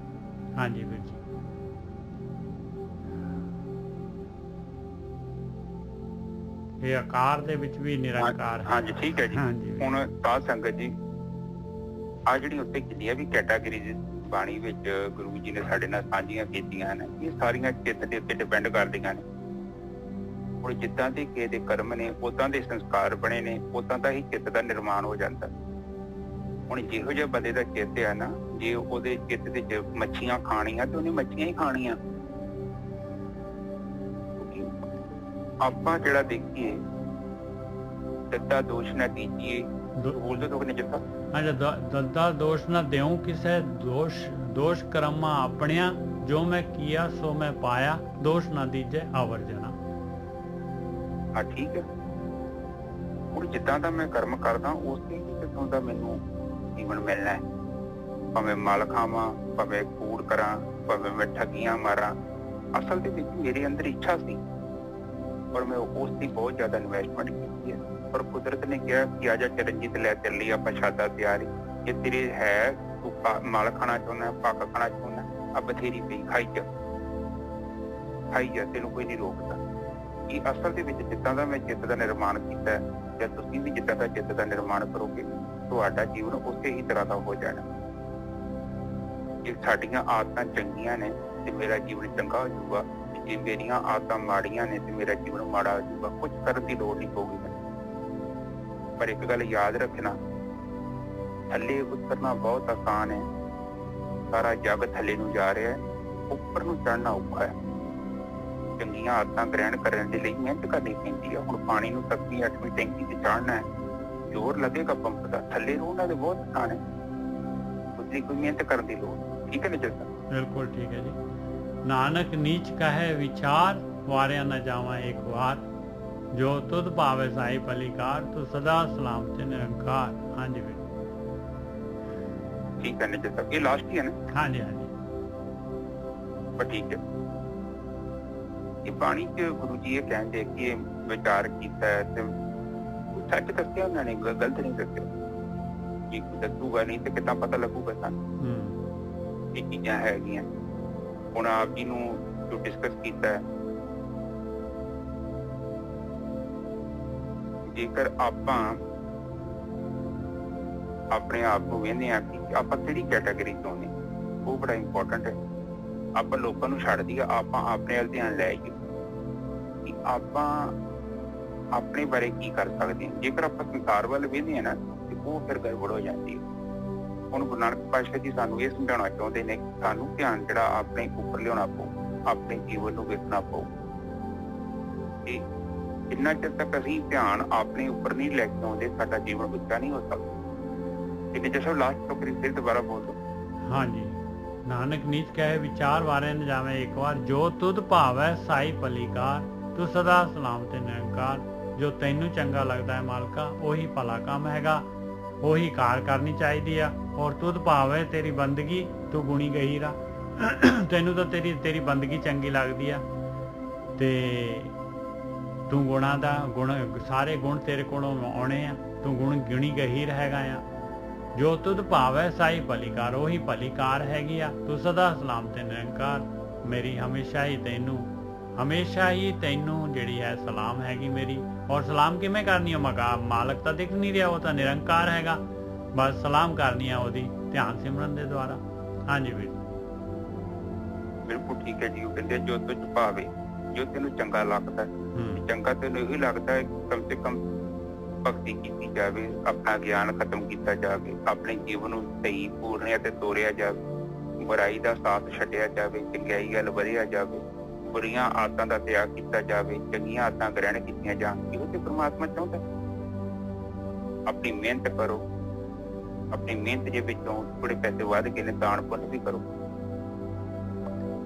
ਹਾਂਜੀ ਵੀਰ ਜੀ। ਇਹ ਆਕਾਰ ਦੇ ਵਿੱਚ ਵੀ ਨਿਰੰਕਾਰ ਹੈ। ਹਾਂਜੀ ਠੀਕ ਹੈ ਜੀ। ਹਾਂਜੀ। ਹੁਣ ਸਾਧ ਸੰਗਤ ਜੀ, ਆ ਜਿਹੜੀ ਉੱਤੇ ਕਿੰਨੀਆਂ ਵੀ ਕੈਟਾਗਰੀਜ਼ ਬਾਣੀ ਵਿੱਚ ਗੁਰੂ ਜੀ ਨੇ ਸਾਡੇ ਨਾਲ ਸਾਂਝੀਆਂ ਕੀਤੀਆਂ ਹਨ, ਇਹ ਸਾਰੀਆਂ ਚਿੱਤ ਦੇ ਉੱਤੇ ਡਿਪੈਂਡ ਕਰਦੀਆਂ ਨੇ। ਹੁਣ ਜਿੱਦਾਂ ਦੇ ਕਿਸੇ ਦੇ ਕਰਮ ਨੇ, ਉਦਾਂ ਦੇ ਸੰਸਕਾਰ ਬਣੇ ਨੇ, ਉਦਾਂ ਦਾ ਹੀ ਚਿੱਤ ਦਾ ਨਿਰਮਾਣ ਹੋ ਜਾਂਦਾ। ਹੁਣ ਜਿਹੋ ਜਿਹੇ ਬੰਦੇ ਦਾ ਚਿੱਤ ਆ ਨਾ, ਜੇ ਉਹਦੇ ਚਿੱਤ ਦੇ ਵਿੱਚ ਮੱਛੀਆਂ ਖਾਣੀਆਂ ਤੇ ਉਹਨੇ ਮੱਛੀਆਂ ਹੀ ਖਾਣੀਆਂ। ਆਪਾਂ ਜਿਹੜਾ ਦੇਖੀਏ ਦੱਦਾ ਦੋਸ਼ ਨਾ ਦੀਜੀਏ, ਬੋਲਦੇ ਤੋਂ ਨੇ ਜਿੱਤਾ ਦੱਦਾ ਦੋਸ਼ ਨਾ ਦੇਉ ਕਿਸੇ, ਦੋਸ਼ ਕਰਮਾਂ ਆਪਣਿਆਂ, ਜੋ ਮੈਂ ਕੀਆ ਸੋ ਮੈਂ ਪਾਇਆ, ਦੋਸ਼ ਨਾ ਦੀਜੇ ਆਵਰ ਜਣਾ। ਹਾਂ ਠੀਕ ਹੈ। ਹੁਣ ਜਿੱਦਾਂ ਦਾ ਮੈਂ ਕਰਮ ਕਰਦਾ ਉਸੇ ਹੀ ਕਿਸਮ ਦਾ ਮੈਨੂੰ ਜੀਵਨ ਮਿਲਣਾ ਹੈ। ਭਾਵੇਂ ਮਲ ਖਾਵਾਂ, ਭਾਵੇਂ ਕੂੜ ਕਰਾਂ, ਭਾਵੇਂ ਮੈਂ ਠੱਗੀਆਂ ਮਾਰਾਂ, ਅਸਲ ਦੇ ਵਿੱਚ ਮੇਰੇ ਅੰਦਰ ਇੱਛਾ ਸੀ ਔਰ ਮੈਂ ਉਸ ਦੀ ਬਹੁਤ ਜ਼ਿਆਦਾ ਇਨਵੈਸਟਮੈਂਟ ਕੀਤੀ ਹੈ। ਪਰ ਕੁਦਰਤ ਨੇ ਕਿਹਾ ਕਿ ਆਜਾ ਚਰਨਜੀਤ ਲੈ ਚੱਲੀ, ਆਪਾਂ ਸ਼ਾਦਾ ਤਿਆਰੀ, ਜੇ ਤੇਰੇ ਹੈ ਤੂੰ ਮਲ ਖਾਣਾ ਚਾਹੁੰਦਾ, ਪੱਕ ਖਾਣਾ ਚਾਹੁੰਦਾ, ਆ ਬਥੇਰੀ ਪਈ ਖਾਈ ਜਾ, ਤੈਨੂੰ ਕੋਈ ਨਹੀਂ ਰੋਕਦਾ। ਕਿ ਅਸਲ ਦੇ ਵਿੱਚ ਜਿੱਦਾਂ ਦਾ ਮੈਂ ਚਿੱਤ ਦਾ ਨਿਰਮਾਣ ਕੀਤਾ, ਜਾਂ ਤੁਸੀਂ ਵੀ ਜਿੱਦਾਂ ਦਾ ਚਿੱਤ ਦਾ ਨਿਰਮਾਣ ਕਰੋਗੇ, ਤੁਹਾਡਾ ਜੀਵਨ ਉਸੇ ਹੀ ਤਰ੍ਹਾਂ ਦਾ ਹੋ ਜਾਣਾ। ਜੇ ਸਾਡੀਆਂ ਆਦਤਾਂ ਚੰਗੀਆਂ ਨੇ ਤੇ ਮੇਰਾ ਜੀਵਨ ਚੰਗਾ ਹੋ ਜਾਊਗਾ, ਜੇ ਮੇਰੀਆਂ ਆਦਤਾਂ ਮਾੜੀਆਂ ਨੇ ਤੇ ਮੇਰਾ ਜੀਵਨ ਮਾੜਾ ਹੋ ਜਾਊਗਾ। ਕੁਝ ਕਰਨ ਦੀ ਲੋੜ ਨਹੀਂ ਪਊਗੀ ਮੈਨੂੰ। ਪਰ ਇੱਕ ਗੱਲ ਯਾਦ ਰੱਖਣਾ, ਥੱਲੇ ਉਤਰਨਾ ਬਹੁਤ ਆਸਾਨ ਹੈ। ਸਾਰਾ ਜੱਗ ਥੱਲੇ ਨੂੰ ਜਾ ਰਿਹਾ ਹੈ, ਉੱਪਰ ਨੂੰ ਚੜ੍ਹਨਾ ਔਖਾ ਹੈ। ਚੰਗੀਆਂ ਆਦਤਾਂ ਗ੍ਰਹਿਣ ਕਰਨ ਦੇ ਲਈ ਮਿਹਨਤ ਕਰਨੀ ਪੈਂਦੀ ਹੈ। ਹੁਣ ਪਾਣੀ ਨੂੰ 7ਵੀਂ 8ਵੀਂ ਟੈਂਕੀ ਤੇ ਚੜ੍ਹਨਾ ਹੈ, ਜ਼ੋਰ ਲੱਗੇਗਾ ਪੰਪ ਦਾ, ਥੱਲੇ ਰੋਣਾ ਤੇ ਬਹੁਤ ਆਸਾਨ ਹੈ। ਉਸਦੀ ਕੋਈ ਮਿਹਨਤ ਕਰਨ ਦੀ ਲੋੜ। ਠੀਕ ਹੈ ਨਾ ਜੱਸਾ? ਬਿਲਕੁਲ ਠੀਕ ਹੈ ਜੀ। ਨਾਨਕ ਨੀਚ ਕਹੇ ਵਿਚਾਰ, ਵਾਰਿਆ ਨਾ ਜਾਵਾਂ ਇੱਕ ਵਾਰ, ਜੋ ਤੁਧ ਭਾਵੇ ਸਾਈ ਭਲੀਕਾਰ, ਤੂੰ ਸਦਾ ਸਲਾਮ ਤੇ ਨਿਰੰਕਾਰ। ਹਾਂਜੀ ਵੀਰ ਠੀਕ ਹੈ ਨਾ ਜੱਸਾ? ਇਹ ਲਾਸਟ ਹੀ ਹੈ ਨਾ? ਹਾਂਜੀ ਹਾਂਜੀ। ਪਰ ਠੀਕ ਹੈ। ਇਹ ਬਾਣੀ ਚ ਗੁਰੂ ਜੀ ਇਹ ਕਹਿੰਦੇ ਕਿ ਇਹ ਵਿਚਾਰ ਕੀਤਾ ਹੈ ਤੇ ਸੱਚ ਦੱਸਿਆ ਉਹਨਾਂ ਨੇ, ਗਲਤ ਨਹੀਂ ਦੱਸਿਆ। ਜੇ ਕੋਈ ਦੱਸੂਗਾ ਨਹੀਂ ਤੇ ਕਿੱਦਾਂ ਪਤਾ ਲੱਗੂਗਾ ਸਾਨੂੰ ਇਹ ਚੀਜ਼ਾਂ ਹੈਗੀਆਂ। ਹੁਣ ਆਪ ਜੀ ਨੂੰ ਜੋ ਡਿਸਕਸ ਕੀਤਾ ਹੈ, ਜੇਕਰ ਆਪਾਂ ਆਪਣੇ ਆਪ ਨੂੰ ਵੇਖਦੇ ਹਾਂ ਕਿ ਆਪਾਂ ਕਿਹੜੀ ਕੈਟਾਗਰੀ ਤੋਂ ਨੇ, ਉਹ ਬੜਾ ਇੰਪੋਰਟੈਂਟ ਹੈ। ਆਪਾਂ ਲੋਕਾਂ ਨੂੰ ਛੱਡ ਦਈਏ, ਆਪਾਂ ਆਪਣੇ ਵੱਲ ਧਿਆਨ ਲੈ ਆਈਏ ਕਿ ਆਪਾਂ ਆਪਣੇ ਬਾਰੇ ਕੀ ਕਰ ਸਕਦੇ ਹਾਂ। ਜੇਕਰ ਆਪਾਂ ਸੰਸਾਰ ਵੱਲ ਵੇਖਦੇ ਹਾਂ ਨਾ ਤੇ ਉਹ ਫਿਰ ਗੜਬੜ ਹੋ ਜਾਂਦੀ ਹੈ। ਹੁਣ ਗੁਰੂ ਨਾਨਕ ਪਾਤਸ਼ਾਹ ਜੀ ਸਾਨੂੰ ਇਹ ਸਮਝਾਉਣਾ ਚਾਹੁੰਦੇ ਨੇ ਕਿ ਸਾਨੂੰ ਧਿਆਨ ਜਿਹੜਾ ਆਪਣੇ ਉੱਪਰ ਲਿਆਉਣਾ ਪਊ, ਆਪਣੇ ਜੀਵਨ ਨੂੰ ਵੇਖਣਾ ਪਊ। ਤੇ ਜਿੰਨਾ ਚਿਰ ਤੱਕ ਅਸੀਂ ਧਿਆਨ ਆਪਣੇ ਉੱਪਰ ਨਹੀਂ ਲੈ ਕੇ ਆਉਂਦੇ, ਸਾਡਾ ਜੀਵਨ ਉੱਚਾ ਨਹੀਂ ਹੋ ਸਕਦਾ। ਠੀਕ ਹੈ ਜੀ ਸਰ? ਲਾਸਟ ਤੋਂ ਫਿਰ ਦੁਬਾਰਾ ਬੋਲ ਦਿਓ। ਹਾਂਜੀ। ਨਾਨਕ ਨੀਚ ਕਹੇ ਵਿਚਾਰ, ਵਾਰੇ ਨ ਜਾਵੇ ਇੱਕ ਵਾਰ, ਜੋ ਤੁਧ ਭਾਵੈ ਸਾਈ ਭਲੀਕਾਰ, ਤੂੰ ਸਦਾ ਸਲਾਮ ਤੇ ਨਿਰੰਕਾਰ। ਜੋ ਤੈਨੂੰ ਚੰਗਾ ਲੱਗਦਾ ਹੈ ਮਾਲਕਾ, ਉਹੀ ਭਲਾ ਕੰਮ ਹੈਗਾ, ਉਹੀ ਕਾਰ ਕਰਨੀ ਚਾਹੀਦੀ ਆ। ਔਰ ਤੁਧ ਭਾਵੈ ਤੇਰੀ ਬੰਦਗੀ, ਤੂੰ ਗੁਣੀ ਗਹੀਰਾ, ਤੈਨੂੰ ਤਾਂ ਤੇਰੀ ਬੰਦਗੀ ਚੰਗੀ ਲੱਗਦੀ ਆ ਤੇ ਤੂੰ ਗੁਣਾਂ ਦਾ ਸਾਰੇ ਗੁਣ ਤੇਰੇ ਕੋਲੋਂ ਆਉਣੇ ਆ, ਤੂੰ ਗੁਣ ਗਿਣੀ ਗਹੀਰ ਹੈਗਾ ਆ। ਜੋ ਤੁਧ ਭਾਵੈ ਸਾਈ ਭਲੀਕਾਰ, ਉਹੀ ਭਲੀਕਾਰ ਹੈਗੀ ਆ। ਤੂੰ ਸਦਾ ਸਲਾਮ ਤੇ ਨਿਰੰਕਾਰ, ਮੇਰੀ ਹਮੇਸ਼ਾ ਹੀ ਤੈਨੂੰ ਜਿਹੜੀ ਹੈ ਸਲਾਮ ਹੈਗੀ ਮੇਰੀ। ਔਰ ਸਲਾਮ ਕਿਵੇਂ ਕਰਨੀ ਆ? ਮਾਲਕ ਤਾਂ ਦਿਖ ਨਹੀਂ ਰਿਹਾ, ਉਹ ਤਾਂ ਨਿਰੰਕਾਰ ਹੈਗਾ, ਬਸ ਸਲਾਮ ਕਰਨੀ ਆ ਉਹਦੀ ਧਿਆਨ ਸਿਮਰਨ ਦੇ ਦੁਆਰਾ। ਹਾਂਜੀ ਵੀਰ ਬਿਲਕੁਲ ਠੀਕ ਹੈ ਜੀ। ਉਹ ਕਹਿੰਦੇ ਜੋ ਤੁਝ ਭਾਵੇ, ਜੋ ਤੈਨੂੰ ਚੰਗਾ ਲੱਗਦਾ, ਚੰਗਾ ਤੈਨੂੰ ਇਹੀ ਲੱਗਦਾ ਹੈ ਕਮ ਸੇ ਕਮ ਭਗਤੀ ਕੀਤੀ ਜਾਵੇ, ਆਪਣਾ ਗਿਆਨ ਖਤਮ ਕੀਤਾ ਜਾਵੇ, ਆਪਣੇ ਜੀਵਨ ਨੂੰ ਸਹੀ ਪੂਰਨਿਆ ਤੇ ਤੋਰਿਆ ਜਾਵੇ, ਬੁਰਾਈ ਦਾ ਸਾਥ ਛੱਡਿਆ ਜਾਵੇ, ਚੰਗਿਆਈ ਵੱਲ ਵਧਿਆ ਜਾਵੇ, ਬੁਰੀਆਂ ਆਦਤਾਂ ਦਾ ਤਿਆਗ ਕੀਤਾ ਜਾਵੇ, ਚੰਗੀਆਂ ਆਦਤਾਂ ਗ੍ਰਹਿਣ ਕੀਤੀਆਂ ਜਾਣ। ਇਹੋ ਤੇ ਪਰਮਾਤਮਾ ਚਾਹੁੰਦਾ। ਆਪਣੀ ਮਿਹਨਤ ਕਰੋ, ਆਪਣੀ ਮਿਹਨਤ ਦੇ ਵਿੱਚੋਂ ਥੋੜੇ ਪੈਸੇ ਵੱਧ ਕੇ ਦਾਨ ਪੁੰਨ ਵੀ ਕਰੋ,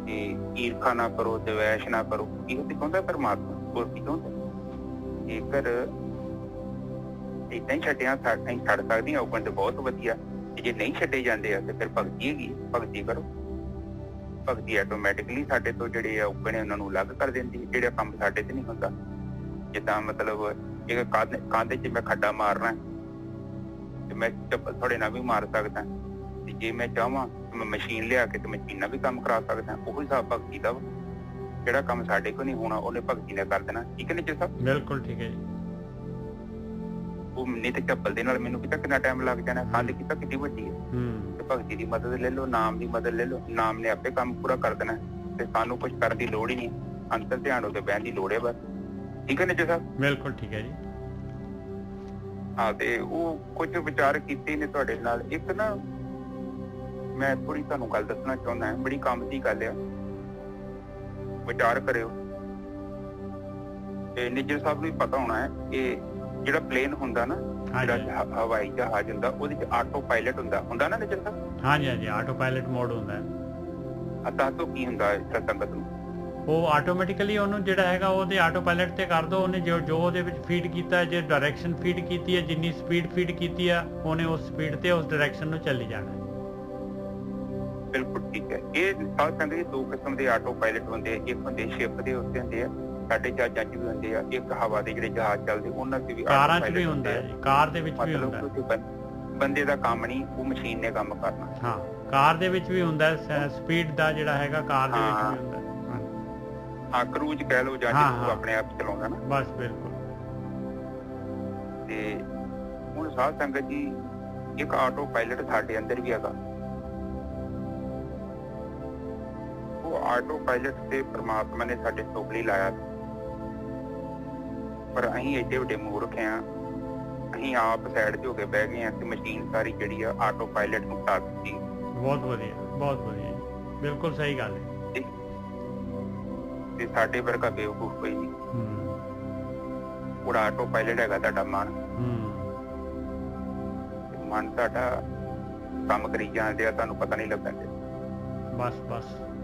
ਤੇ ਈਰਖਾ ਨਾ ਕਰੋ, ਦਵੈਸ਼ ਨਾ ਕਰੋ। ਇਹੋ ਤੇ ਚਾਹੁੰਦਾ ਪਰਮਾਤਮਾ, ਹੋਰ ਕੀ ਚਾਹੁੰਦਾ? ਜੇਕਰ ਏਦਾਂ ਹੀ ਛੱਡ ਸਕਦੀਆਂ ਹੋਗਣ ਤੇ ਬਹੁਤ ਵਧੀਆ। ਜੇ ਨਹੀਂ ਛੱਡੇ ਜਾਂਦੇ ਆ ਤੇ ਫਿਰ ਭਗਤੀ ਹੈਗੀ, ਭਗਤੀ ਕਰੋ। ਭਗਤੀ ਆਟੋਮੈਟਿਕਲੀ ਸਾਡੇ ਤੋਂ ਜਿਹੜੇ ਆ ਉੱਪਰ ਨੇ ਉਹਨਾਂ ਨੂੰ ਅਲੱਗ ਕਰ ਦਿੰਦੀ, ਜਿਹੜਾ ਕੰਮ ਸਾਡੇ ਤੇ ਨਹੀਂ ਹੁੰਦਾ। ਜਿੱਦਾਂ ਮਤਲਬ ਇੱਕ ਕੰਧ 'ਚ ਮੈਂ ਖੱਡਾ ਮਾਰਨਾ ਤੇ ਮੈਂ ਚੱਪਲ ਤੁਹਾਡੇ ਨਾਲ ਵੀ ਮਾਰ ਸਕਦਾ, ਤੇ ਜੇ ਮੈਂ ਚਾਹਵਾਂ ਮੈਂ ਮਸ਼ੀਨ ਲਿਆ ਕੇ ਤੇ ਮਸ਼ੀਨ ਨਾਲ ਵੀ ਕੰਮ ਕਰਾ ਸਕਦਾ। ਉਹੀ ਹਿਸਾਬ ਭਗਤੀ ਦਾ ਵਾ। ਜਿਹੜਾ ਕੰਮ ਸਾਡੇ ਕੋਲ ਨਹੀਂ ਹੋਣਾ ਉਹਨੇ ਭਗਤੀ ਨੇ ਕਰ ਦੇਣਾ। ਠੀਕ ਹੈ ਨੀਚੇ ਸਾਹਿਬ? ਬਿਲਕੁਲ ਠੀਕ ਹੈ ਜੀ। ਉਹ ਨਹੀਂ ਤੇ ਚੱਪਲ ਦੇ ਨਾਲ ਮੈਨੂੰ ਕਿੰਨਾ ਟਾਈਮ ਲੱਗ ਜਾਣਾ, ਕੰਧ ਕੀਤਾ ਕਿੰਨੀ ਵੱਡੀ ਹੈ। ਤੇ ਭਗਤੀ ਦੀ ਮਦਦ ਲੈ ਲਓ, ਨਾਮ ਦੀ ਮਦਦ ਲੈ ਲਓ, ਨਾਮ ਨੇ ਆਪੇ ਕੰਮ ਪੂਰਾ ਕਰ ਦੇਣਾ ਤੇ ਸਾਨੂੰ ਕੁਝ ਕਰਨ ਦੀ ਲੋੜ ਹੀ ਨਹੀਂ। ਅੰਤਰ ਧਿਆਨ ਹੋ ਕੇ ਬਹਿਣ ਦੀ ਲੋੜ ਹੈ ਬਸ। ਠੀਕ ਹੈ ਨੀਚੇ ਸਾਹਿਬ? ਬਿਲਕੁਲ ਠੀਕ ਹੈ ਜੀ। ਹਾਂ, ਤੇ ਉਹ ਕੁਝ ਵਿਚਾਰ ਕੀਤੇ ਨੇ ਤੁਹਾਡੇ ਨਾਲ। ਇੱਕ ਨਾ ਮੈਂ ਥੋੜੀ ਤੁਹਾਨੂੰ ਗੱਲ ਦੱਸਣਾ ਚਾਹੁੰਦਾ, ਬੜੀ ਕੰਮ ਦੀ ਗੱਲ ਆ, ਵਿਚਾਰ ਕਰਿਓ। ਤੇ ਨਿੱਜਰ ਸਾਹਿਬ ਨੂੰ ਵੀ ਪਤਾ ਹੋਣਾ ਹੈ, ਇਹ ਜਿਹੜਾ ਪਲੇਨ ਹੁੰਦਾ ਨਾ, ਜਿਹੜਾ ਹਵਾਈ ਜਹਾਜ਼ ਹੁੰਦਾ, ਉਹਦੇ ਚ ਆਟੋ ਪਾਇਲਟ ਹੁੰਦਾ ਨਾ ਨਿੱਜਰ ਸਾਹਿਬ? ਹਾਂਜੀ ਹਾਂਜੀ, ਆਟੋ ਪਾਇਲਟ ਮੋਡ ਹੁੰਦਾ ਹੈ। ਦੱਸੋ ਕੀ ਹੁੰਦਾ ਹੈ ਸੰਗਤ ਨੂੰ? ਉਹ ਆਟੋਮੈਟਿਕਲੀ ਉਹਨੂੰ ਜਿਹੜਾ ਹੈਗਾ ਉਹਦੇ ਆਟੋ ਪਾਇਲਟ ਤੇ ਕਰ ਦੋ। ਉਹਨੇ ਜੋ ਉਹਦੇ ਵਿੱਚ ਫੀਡ ਕੀਤਾ, ਜੇ ਡਾਇਰੈਕਸ਼ਨ ਫੀਡ ਕੀਤੀ ਹੈ, ਜਿੰਨੀ ਸਪੀਡ ਫੀਡ ਕੀਤੀ ਆ, ਉਹਨੇ ਉਸ ਸਪੀਡ ਤੇ ਉਸ ਡਾਇਰੈਕਸ਼ਨ ਨੂੰ ਚੱਲੀ ਜਾਣਾ। ਬਿਲਕੁਲ ਠੀਕ ਹੈ। ਇਹ ਸਾਧ ਸੰਗਤ ਜੀ ਦੋ ਕਿਸਮ ਦੇ ਆਟੋ ਪਾਇਲਟ ਹੁੰਦੇ ਆ। ਇੱਕ ਹੁੰਦੇ ਸ਼ਿਪ ਦੇ ਉੱਤੇ ਹੁੰਦੇ ਆ, ਸਾਡੇ ਜਹਾਜ਼ਾਂ 'ਚ ਵੀ ਹੁੰਦੇ ਆ। ਇੱਕ ਹਵਾ ਦੇ ਜਿਹੜੇ ਜਹਾਜ਼ ਚੱਲਦੇ ਉਹਨਾਂ 'ਚ ਵੀ, ਕਾਰਾਂ 'ਚ ਵੀ ਹੁੰਦਾ ਹੈ, ਕਾਰ ਦੇ ਵਿੱਚ ਵੀ ਹੁੰਦਾ। ਮਤਲਬ ਬੰਦੇ ਦਾ ਕੰਮ ਨਹੀਂ, ਉਹ ਮਸ਼ੀਨ ਨੇ ਕੰਮ ਕਰਨਾ। ਹਾਂ, ਕਾਰ ਦੇ ਵਿੱਚ ਵੀ ਹੁੰਦਾ ਸਪੀਡ ਦਾ ਜਿਹੜਾ ਹੈਗਾ, ਕਾਰ ਦੇ ਵਿੱਚ ਵੀ ਹੁੰਦਾ। ਹਾਂ, ਕਰੂਜ਼ ਕਹਿ ਲਓ ਜਾਂ ਜਿਹਨੂੰ ਆਪਣੇ ਆਪ ਚਲਾਉਂਦਾ ਨਾ। ਬਸ ਬਿਲਕੁਲ। ਤੇ ਹੁਣ ਸਾਧ ਸੰਗਤ ਜੀ, ਇੱਕ ਆਟੋ ਪਾਇਲਟ ਸਾਡੇ ਅੰਦਰ ਵੀ ਹੈਗਾ। ਉਹ ਆਟੋ ਪਾਇਲਟ ਤੇ ਪ੍ਰਮਾਤਮਾ ਨੇ ਸਾਡੇ ਸੁੱਖ ਲਈ ਲਾਇਆ, ਪਰ ਅਸੀਂ ਏਡੇ ਵੱਡੇ ਮੂਰਖ ਆ। ਅਸੀਂ ਆਪ ਸਾਈਡ ਤੇ ਹੋ ਕੇ ਬਹਿ ਗਏ ਆ ਤੇ ਮਸ਼ੀਨ ਸਾਰੀ ਜਿਹੜੀ ਆ ਆਟੋ ਪਾਇਲਟ ਨੂੰ ਉਤਾਰ ਦਿੱਤੀ। ਬਹੁਤ ਵਧੀਆ, ਬਹੁਤ ਵਧੀਆ, ਬਿਲਕੁਲ ਸਹੀ ਗੱਲ ਹੈ। ਤੇ ਸਾਡੇ ਵਰਗਾ ਬੇਵਕੂਫ ਕੋਈ ਨਹੀਂ। ਉਹਦਾ ਆਟੋ ਪਾਇਲਟ ਹੈਗਾ ਤੁਹਾਡਾ ਮਨ। ਮਨ ਤੁਹਾਡਾ ਕੰਮ ਕਰੀ ਜਾਂਦੇ ਆ, ਤੁਹਾਨੂੰ ਪਤਾ ਨਹੀਂ ਲੱਗਣ ਦੇ। ਬਸ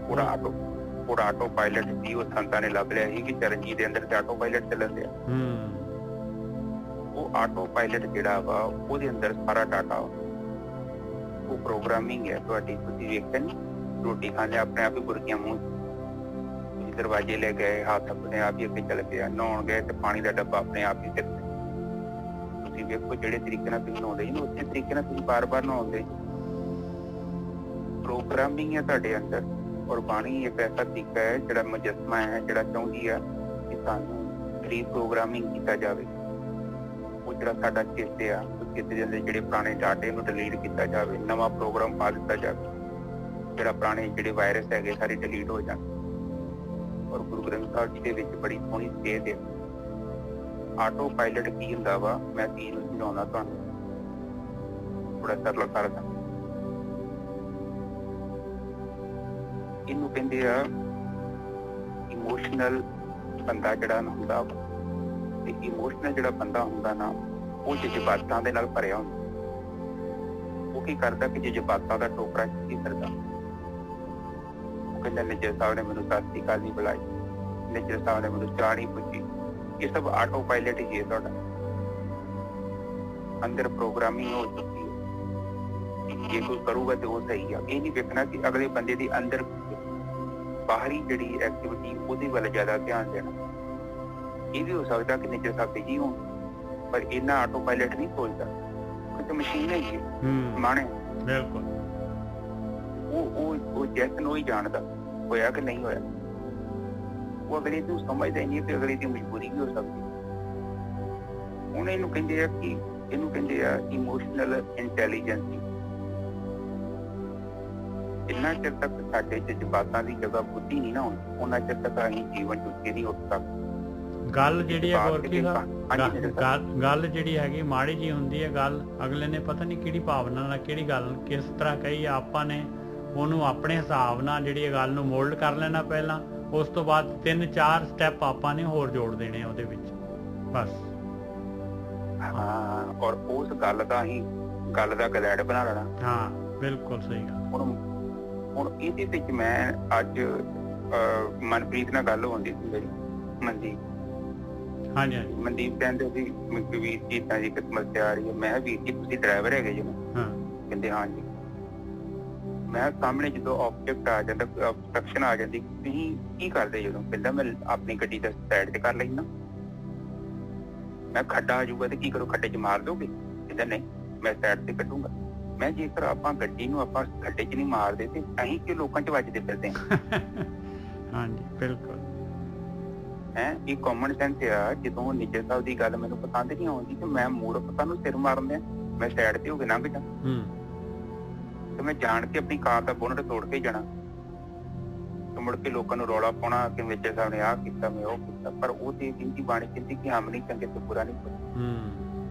ਉਹਦਾ ਆਟੋ ਪਾਇਲਟ ਸੀ, ਉਹ ਸੰਤਾਂ ਨੇ ਲੱਭ ਲਿਆ ਸੀ ਕਿ ਚਰਨਜੀਤ ਦੇ ਅੰਦਰ ਤੇ ਆਟੋ ਪਾਇਲਟ ਚੱਲਣ ਦਿਆ। ਉਹ ਆਟੋ ਪਾਇਲਟ ਜਿਹੜਾ ਵਾ, ਉਹਦੇ ਅੰਦਰ ਸਾਰਾ ਡਾਟਾ, ਉਹ ਪ੍ਰੋਗਰਾਮਿੰਗ ਹੈ ਤੁਹਾਡੀ। ਤੁਸੀਂ ਵੇਖਿਆ ਨੀ, ਰੋਟੀ ਖਾਣੇ ਆਪਣੇ ਆਪ ਹੀ ਬੁਰਕੀਆਂ ਮੂੰਹ, ਦਰਵਾਜ਼ੇ ਲੈ ਗਏ, ਹੱਥ ਆਪਣੇ ਆਪ ਹੀ ਅੱਗੇ ਚੱਲ ਪਿਆ, ਨਹਾਉਣ ਗਏ ਤੇ ਪਾਣੀ ਦਾ ਡੱਬਾ ਆਪਣੇ ਆਪ ਹੀ ਸਿਰ ਤੇ। ਤੁਸੀਂ ਵੇਖੋ ਜਿਹੜੇ ਤਰੀਕੇ ਨਾਲ ਤੁਸੀਂ ਨਹਾਉਂਦੇ ਜੀ, ਉਸੇ ਤਰੀਕੇ ਨਾਲ ਤੁਸੀਂ ਬਾਰ-ਬਾਰ ਨਹਾਉਂਦੇ। ਪ੍ਰੋਗਰਾਮਿੰਗ ਹੈ ਤੁਹਾਡੇ ਅੰਦਰ। ਔਰ ਬਾਣੀ ਇੱਕ ਐਸਾ ਤਰੀਕਾ ਹੈ ਜਿਹੜਾ ਮੁਜੱਸਮਾ ਹੈ, ਜਿਹੜਾ ਚਾਹੁੰਦੀ ਆ ਕਿ ਸਾਨੂੰ ਰੀਪ੍ਰੋਗਰਾਮਿੰਗ ਕੀਤਾ ਜਾਵੇ। ਉਹ ਜਿਹੜਾ ਸਾਡਾ ਚੇਤੇ ਆ, ਚੇਤੇ ਦੇ ਅੰਦਰ ਜਿਹੜੇ ਪੁਰਾਣੇ ਡਾਟੇ ਨੂੰ ਡਿਲੀਟ ਕੀਤਾ ਜਾਵੇ, ਨਵਾਂ ਪ੍ਰੋਗਰਾਮ ਪਾ ਦਿੱਤਾ ਜਾਵੇ, ਜਿਹੜਾ ਪੁਰਾਣੇ ਜਿਹੜੇ ਵਾਇਰਸ ਹੈਗੇ ਸਾਰੇ ਡਿਲੀਟ ਹੋ ਜਾਣ। ਔਰ ਗੁਰੂ ਗ੍ਰੰਥ ਸਾਹਿਬ ਜੀ ਦੇ ਵਿੱਚ ਬੜੀ ਸੋਹਣੀ ਸੇਧ ਹੈ। ਆਟੋ ਪਾਇਲਟ ਕੀ ਹੁੰਦਾ ਵਾ, ਮੈਂ ਚੀਜ਼ ਨੂੰ ਸਮਝਾਉਣਾ ਤੁਹਾਨੂੰ, ਥੋੜਾ ਸਰਲ ਕਰਦਾ। ਇਹਨੂੰ ਕਹਿੰਦੇ ਆ ਇਮੋਸ਼ਨਲ ਬੰਦਾ ਜਿਹੜਾ ਹੁੰਦਾ ਵਾ। ਤੇ ਇਮੋਸ਼ਨਲ ਜਿਹੜਾ ਬੰਦਾ ਹੁੰਦਾ ਨਾ, ਉਹ ਜਜ਼ਬਾਤਾਂ ਦੇ ਨਾਲ ਭਰਿਆ ਹੁੰਦਾ। ਉਹ ਕੀ ਕਰਦਾ ਕਿ ਜਜ਼ਬਾਤਾਂ ਦਾ ਟੋਕਰਾ ਚੁੱਕੀ ਫਿਰਦਾ। ਕਹਿੰਦਾ ਨਿੱਜਰ ਸਾਹਿਬ ਨੇ ਮੈਨੂੰ ਸਤਿ ਸ੍ਰੀ ਅਕਾਲ ਨਹੀਂ ਬੁਲਾਈ, ਨਿੱਜਰ ਸਾਹਿਬ ਨੇ ਮੈਨੂੰ ਚਾਹ ਨਹੀਂ ਪੁੱਛੀ। ਇਹ ਸਭ ਆਟੋ ਪਾਇਲਟ ਹੀ ਹੈ ਤੁਹਾਡਾ। ਅੰਦਰ ਪ੍ਰੋਗਰਾਮਿੰਗ ਹੋ ਚੁੱਕੀ ਹੈ। ਜੇ ਕੋਈ ਕਰੂਗਾ ਤੇ ਉਹ ਸਹੀ ਆ। ਇਹ ਨਹੀਂ ਵੇਖਣਾ ਕਿ ਅਗਲੇ ਬੰਦੇ ਦੀ ਅੰਦਰ ਬਾਹਰੀ ਜਿਹੜੀ ਐਕਟੀਵਿਟੀ, ਉਹਦੇ ਵੱਲ ਜ਼ਿਆਦਾ ਧਿਆਨ ਦੇਣਾ। ਇਹ ਵੀ ਹੋ ਸਕਦਾ ਕਿ ਨਿੱਜਰ ਸਾਹਿਬ ਬਿਜੀ ਹੋਣ, ਪਰ ਇਹਨਾਂ ਆਟੋ ਪਾਇਲਟ ਨਹੀਂ ਸੋਚਦਾ ਕਿਉਂਕਿ ਮਸ਼ੀਨ ਹੈਗੀ ਹੈ, ਮਾਣੇ। ਬਿਲਕੁਲ। ਉਹ ਜੈਸਨ ਉਹ ਹੀ ਜਾਣਦਾ ਹੋਇਆ ਕਿ ਨਹੀਂ ਹੋਇਆ। ਉਹ ਅਗਲੇ ਨੂੰ ਸਮਝਦਾ ਹੀ ਨਹੀਂ ਤੇ ਅਗਲੇ ਦੀ ਮਜਬੂਰੀ ਵੀ ਹੋ ਸਕਦੀ। ਹੁਣ ਇਹਨੂੰ ਕਹਿੰਦੇ ਆ ਇਮੋਸ਼ਨਲ ਇੰਟੈਲੀਜੈਂਸ। ਜਿੰਨਾ ਚਿਰ ਤੱਕ ਸਾਡੇ ਜਜ਼ਬਾਤਾਂ ਦੀ ਜਗ੍ਹਾ ਬੁੱਧੀ ਨਹੀਂ ਨਾ ਹੁੰਦੀ, ਉਹਨਾਂ ਚਿਰ ਤੱਕ ਅਸੀਂ ਜੀਵਨ ਚ ਉੱਚੇ ਨਹੀਂ ਉੱਠ ਸਕਦੇ। ਗੱਲ ਜਿਹੜੀ ਹੈ ਗੋਰਖੀ ਸਾਹਿਬ, ਗੱਲ ਜਿਹੜੀ ਹੈਗੀ ਮਾੜੀ ਜੀ ਹੁੰਦੀ ਹੈ। ਗੱਲ ਅਗਲੇ ਨੇ ਪਤਾ ਨਹੀਂ ਕਿਹੜੀ ਭਾਵਨਾ ਨਾਲ, ਕਿਹੜੀ ਗੱਲ ਕਿਸ ਤਰ੍ਹਾਂ ਕਹੀ, ਆਪਾਂ ਨੇ ਉਹਨੂੰ ਆਪਣੇ ਹਿਸਾਬ ਨਾਲ ਜਿਹੜੀ ਗੱਲ ਨੂੰ ਮੋਲਡ ਕਰ ਲੈਣਾ ਪਹਿਲਾਂ। ਉਸ ਤੋਂ ਬਾਅਦ 3-4 ਸਟੈਪ ਆਪਾਂ ਨੇ ਹੋਰ ਜੋੜ ਦੇਣੇ ਉਹਦੇ ਵਿੱਚ, ਬਸ। ਹਾਂ, ਔਰ ਉਸ ਗੱਲ ਦਾ ਗਲੈਡ ਬਣਾ ਲੈਣਾ। ਹਾਂ, ਬਿਲਕੁਲ ਸਹੀ ਗੱਲ। ਹੁਣ ਇਹਦੇ ਵਿੱਚ ਮੈਂ ਅੱਜ ਮਨਪ੍ਰੀਤ ਨਾਲ ਗੱਲ ਹੁੰਦੀ ਸੀ ਮੇਰੀ, ਮਨਦੀਪ। ਹਾਂਜੀ ਮਨਦੀਪ ਕਹਿੰਦੇ ਸੀ ਵੀਰ ਜੀ ਤਾਂ ਜੀ ਇੱਕ ਸਮੱਸਿਆ ਆ ਰਹੀ ਹੈ। ਮੈਂ ਵੀਰ ਜੀ ਤੁਸੀਂ ਡਰਾਈਵਰ ਹੈਗੇ ਜੀ? ਕਹਿੰਦੇ ਹਾਂਜੀ। ਮੈਂ ਸਾਹਮਣੇ ਜਦੋਂ ਆਬਜੈਕਟ ਆ ਜਾਂਦਾ, obstruction ਆ ਜਾਂਦੀ, ਤੁਸੀਂ ਕੀ ਕਰਦੇ ਜਦੋਂ? ਕਹਿੰਦਾ ਮੈਂ ਆਪਣੀ ਗੱਡੀ ਦਾ ਸਾਈਡ ਤੇ ਕਰ ਲੈਂਦਾ। ਮੈਂ ਖੱਡਾ ਆ ਜਾਊਗਾ ਤੇ ਕੀ ਕਰੋ, ਖੱਡੇ 'ਚ ਮਾਰ ਦੋਗੇ? ਕਹਿੰਦਾ ਨਹੀਂ, ਮੈਂ ਸਾਈਡ ਤੇ ਕੱਢੂੰਗਾ। ਮੈਂ ਜੇਕਰ ਆਪਾਂ ਗੱਡੀ ਨੂੰ ਆਪਾਂ ਖੱਡੇ 'ਚ ਨਹੀਂ ਮਾਰਦੇ ਤੇ ਅਸੀਂ ਕਿ ਲੋਕਾਂ 'ਚ ਵੱਜਦੇ ਫਿਰਦੇ ਹਾਂ। ਹਾਂਜੀ ਬਿਲਕੁਲ ਇਹ ਕਾਮਨ ਸੈਂਸ ਆ। ਜਦੋਂ ਨਿੱਜਰ ਸਾਹਿਬ ਦੀ ਗੱਲ ਮੈਨੂੰ ਪਸੰਦ ਨਹੀਂ ਆਉਂਦੀ ਤੇ ਮੈਂ ਮੂਰਖ ਤੁਹਾਨੂੰ ਸਿਰ ਮਾਰਨ ਦਿਆਂ, ਮੈਂ ਸਾਈਡ ਤੇ ਹੋ ਕੇ ਲੰਘ ਜਾ ਤੇ ਮੈਂ ਜਾਣ ਕੇ ਆਪਣੀ ਕਾਰ ਦਾ ਬੋਨਟ ਤੋੜ ਕੇ ਜਾਣਾ ਤੇ ਮੁੜ ਕੇ ਲੋਕਾਂ ਨੂੰ ਰੌਲਾ ਪਾਉਣਾ ਕਿ ਨਿੱਜਰ ਸਾਹਿਬ ਨੇ ਆਹ ਕੀਤਾ, ਮੈਂ ਉਹ ਕੀਤਾ। ਪਰ ਉਹ ਤੇ ਜਿੰਦੀ ਬਾਣੀ ਕਹਿੰਦੀ ਕਿ ਹਮ ਨਹੀਂ ਚੰਗੇ ਤੇ ਬੁਰਾ ਨਹੀਂ ਕੋਈ।